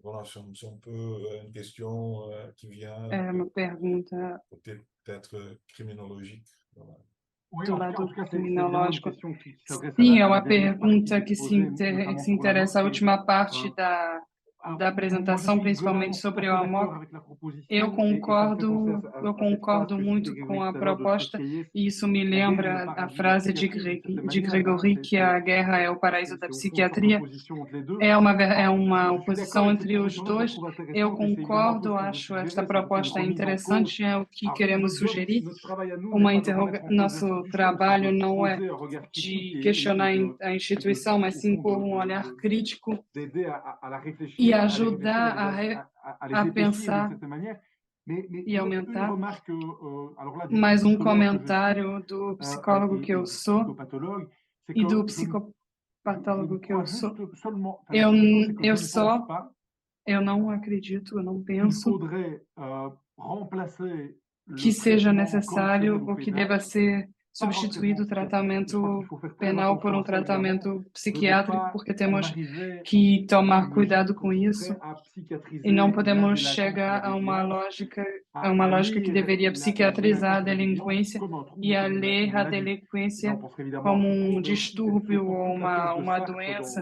Voilà, c'est un peu une question qui vient É uma pergunta peut-être criminologique. Voilà. Oui, do en lado tout cas, c'est évidemment une criminológico. question qui s'adresse à Sim, é la uma dernière pergunta partie que que tu posais, notamment se sur la interessa à mort. última parte Alors, da moi, je apresentação, suis principalmente globalement tout à sobre o fait d'accord amor. avec la Eu proposition et ça me fait penser concordo, eu à cette phrase concordo que dit muito com Grégory a tout à l'heure de proposta, Dostoïevski. e isso me La guerre est le lembra a paradis de la frase psychiatrie, d'une certaine de manière. Hein, Gregory, que a guerra é o paraíso da c'est au fond une psiquiatria. opposition entre les deux. É uma Je suis d'accord oposição avec cette entre os proposition-là, je la dois. trouve Eu intéressante et c'est évidemment un peu concordo, ce qu'on veut acho esta suggérer, c'est une proposta remise en cause. interessante, é o que Alors, queremos sugerir. notre travail à nous n'est pas de remettre en cause Nosso l'institution, c'est trabalho não é poser un regard critique de questionar a instituição, mas au sim fond, por um olhar crítico d'aider à la e réfléchir, ajudar à les a épaissir d'une pensar certaine manière. Mais e une aumentar. remarque, alors là, du Mais um psychologue que je suis, comentário do psicólogo que eu et du sou psychopathologue, c'est e que do je ne psicopatólogo que eu sou. seulement, enfin, la première chose, c'est que je ne pense pas Eu não acredito, eu não qu'il penso faudrait remplacer que le seja traitement necessário correctionnel ou ou que pénal deva ser par un traitement substituído o psychiatrique. Je crois tratamento qu'il faut faire très penal por attention um à ça, évidemment, tratamento de ne psiquiátrico, pas porque en temos arriver que à tomar une logique cuidado qui com isso consisterait à e psychiatriser não la podemos délinquance ou la chegar déviance, a uma lógica que lire deveria la psiquiatrizar a délinquance ou la déviance delinquência comme un trouble, e a comme ler une a maladie. Et là, on delinquência penserait évidemment à como Foucault, um mais aussi il faut distúrbio ou comprendre toute la thèse de uma Sartre doença.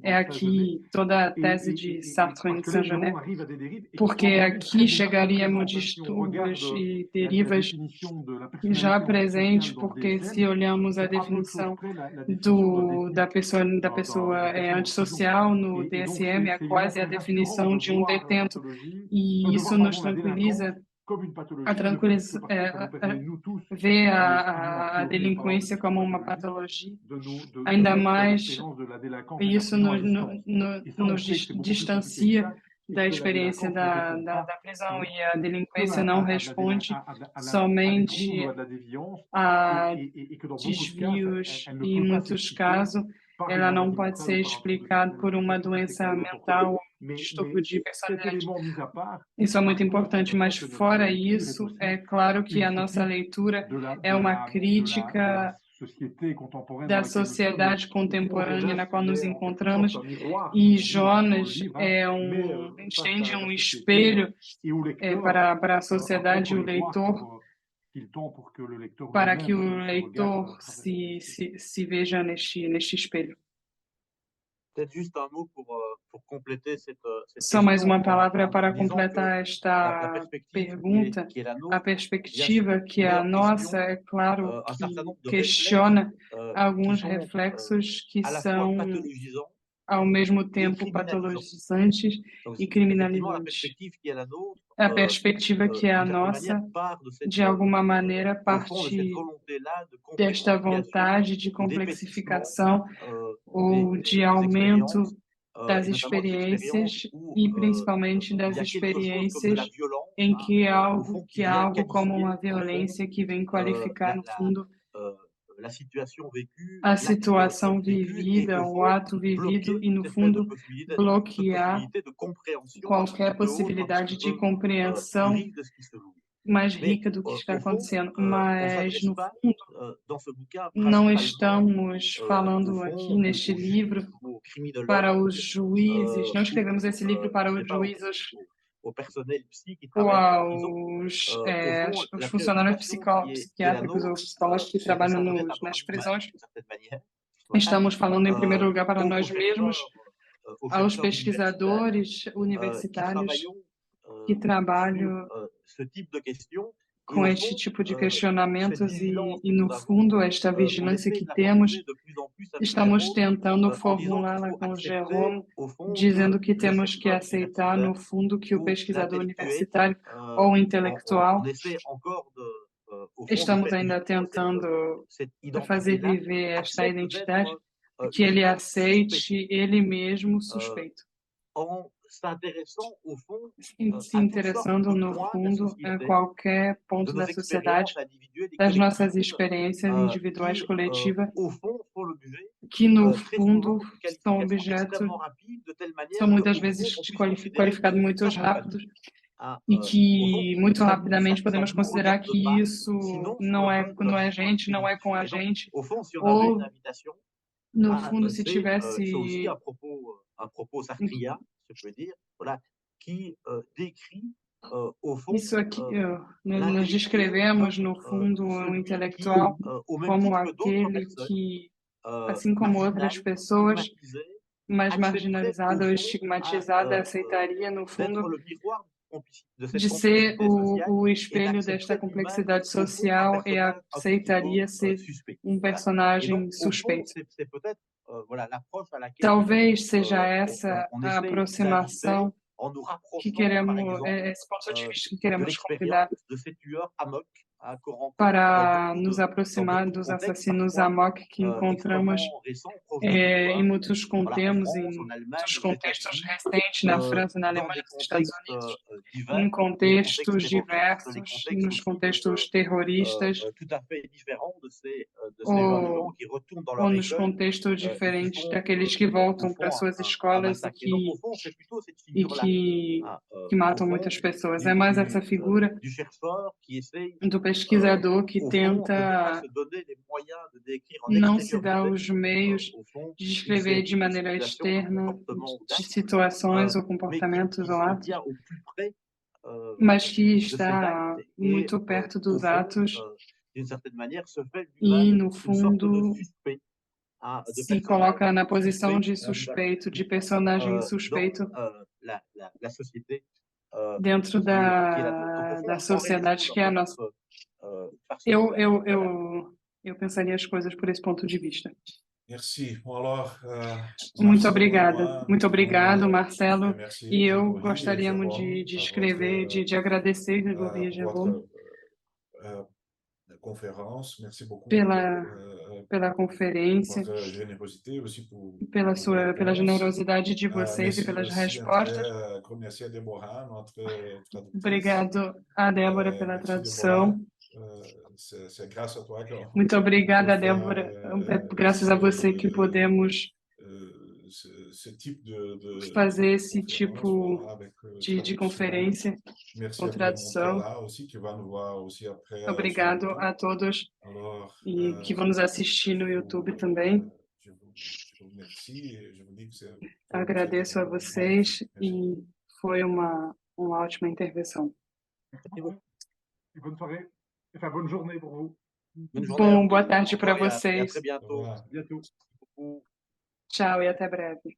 É dans Saint-Genès. aqui toda a tese de Sartre em Parce que là, évidemment, Saint-Genès, on arrive à des dérives et qui sont porque à mon avis aqui très déjà chegaríamos présentes. Si on regarde distúrbios e la derivas définition de la já personnalité presente, antisociale dans le porque DSM, se olhamos a c'est à peu de choses definição près la définition d'un détenu, da pessoa d'une personne en prison. antissocial no Et donc, DSM, é c'est évidemment quase a très rassurant definição de de um voir la detento, pathologie, e de isso voir, nos pardon, la délinquance tranquiliza comme une pathologie, a ne fût-ce que tranquiliza, parce que ça nous permet, nous tous, ver qui estimons a a priori les parents de delinquência como uma psychopathologie, patologia, de ainda mettre mais l'expérience de la délinquance et de la isso prison à distance. Et ça, on nos sait que c'est beaucoup plus compliqué que distancia ça, et da que la experiência délinquance ne répond da pas prisão, e a que delinquência não responde à des troubles ou somente à de la déviance, a et que dans beaucoup de cas, desvios, elle ne e em peut pas muitos s'expliquer casos par une ela não maladie pode mentale ser ou par un trouble de explicada por personnalité. uma Ça, c'est doença quand même important. mental ou Mais distúrbio de cet personalidade. élément mis à part, Isso é muito par contre, importante, je mas crois que notre fora lecture est isso, aussi é claro que une a nossa critique leitura de é uma crítica la société contemporaine dans da laquelle nous sommes. Et sociedade contemporânea na qual nos Jonas, il est en quelque encontramos, sorte un miroir, e comme on dit dans le Jonas livre, é mais face estende à la société espelho et au lecteur, para a un sociedade e propre o miroir leitor, qu'il tend pour que le lecteur para que lui-même o se regarde leitor à travers son esprit. se veja neste espelho. Peut-être juste un mot pour compléter cette Só mais question uma palavra en para disant que completar la esta perspective pergunta. qui est la A nôtre, perspectiva que é a met en nossa, question é claro, un certain nombre de que réflexes questiona qui alguns sont reflexos que à la fois são, pathologisants ao mesmo et tempo, criminalisants. patologizantes Donc, e effectivement, la criminalizantes. perspective qui est la nôtre, A perspectiva que é a d'une certaine manière, nossa, part de cette, de alguma maneira, au fond, de cette parte volonté-là de desta complexification vontade de ou d'épaississement complexificação ou de des aumento expériences, das et notamment des expériences experiências, où e principalmente il das y a quelque chose comme de la experiências violence, em que au fond, qui que vient algo como qualifier, uma au fond, violência que vem qualificar, no fundo, la situation vécue, a l'acte situação vécu, et vivida, au o fond, ato vivido, bloquer e, no toute espèce fundo, bloquear possibilité de compréhension qualquer de haute un possibilidade petit de peu plus compreensão riche de ce qui se joue. mais Mais rica do que está au fond, acontecendo. on Mas, s'adresse no pas fundo, dans ce bouquin não principalement estamos au falando aqui fond neste aux livro juges ou aux criminologues para os juízes, não ou escrevemos esse livro para je os sais pas juízes au personnel psy qui ou travaille en prison. Au fond, aos la funcionários préoccupation qui est la psiquiátricos ou nôtre, psicólogos que c'est de trabalham s'adresser d'abord à nas nous-mêmes prisões. d'une certaine manière. Voilà. Estamos falando, em primeiro lugar, para Aux nós mesmos, aos chercheurs pesquisadores qui universitários travaillons que sur trabalham ce type de questions. Et com au este fond, tipo de cette questionamentos vigilance que no nous avons, fundo, esta on vigilância essaie que de la temos, formuler de plus en plus avec estamos Jérôme, tentando en disant qu'il formulá-la faut com accepter, Jerome, au fond, dizendo que que le temos que chercheur aceitar, no universitaire fundo, que o ou pesquisador l'intellectuel, universitário ou on intelectual, essaie encore de, au fond, de estamos faire ainda vivre tentando cette fazer identité-là, viver esta accepte identidade, d'être que ele lui-même aceite suspect, ele mesmo suspeito, en s'intéressant au fond se à toutes sortes interessando, de no points de la fundo, a société, qualquer de ponto nos da sociedade, expériences individuelles et das nossas collectives, experiências individuais qui, coletivas, au fond, font l'objet que no très fundo souvent de são qualifications objetos, extrêmement rapides, de telle são manière muitas qu'au vezes fond, on puisse considérer qualificados que muito ça, c'est pas rápidos, nous. Hein, e au fond, que muito rapidamente ça podemos nous considerar regarde que pas, isso sinon sur le plan de não notre é histoire gente, não é com a et donc, gente, au fond, si on avait une ou invitation, no fundo, se c'est ça aussi tivesse un propos sartrien, si je peux dire, voilà, qui décrit Isso aqui, nós descrevemos, no fundo, o intelectual como aquele que, assim como outras pessoas, mais marginalizada ou estigmatizada, aceitaria, no fundo, de ser o espelho desta complexidade social e aceitaria ser um personagem suspeito. Talvez seja essa a aproximação que queremos, esse ponto de vista que queremos convidar para nos aproximar dos assassinos amok que encontramos em muitos contextos, recentes, na França, na Alemanha, nos Estados Unidos, em contextos diversos, nos contextos terroristas, ou nos contextos diferentes daqueles que voltam para suas escolas e que matam muitas pessoas. É mais essa figura do pesquisador que tenta não se dar os meios de descrever de maneira externa de situações ou comportamentos ou atos, mas que está muito perto dos atos e, no fundo, se coloca na posição de suspeito, de personagem suspeito dentro da sociedade que é a nossa. Eu pensaria as coisas por esse ponto de vista. Muito obrigada. Muito obrigado, Marcelo. E eu gostaríamos de escrever, de agradecer, Grégory Jérôme, pela conferência, pela generosidade de vocês e pelas respostas. Obrigado a Débora pela tradução. Muito obrigada, Débora. Graças a você que podemos fazer esse tipo de conferência com tradução. Obrigado a todos e que vão nos assistir no YouTube também. Agradeço a vocês e foi uma ótima intervenção. Bonne journée pour vous. Boa tarde para vocês. Tchau e até breve.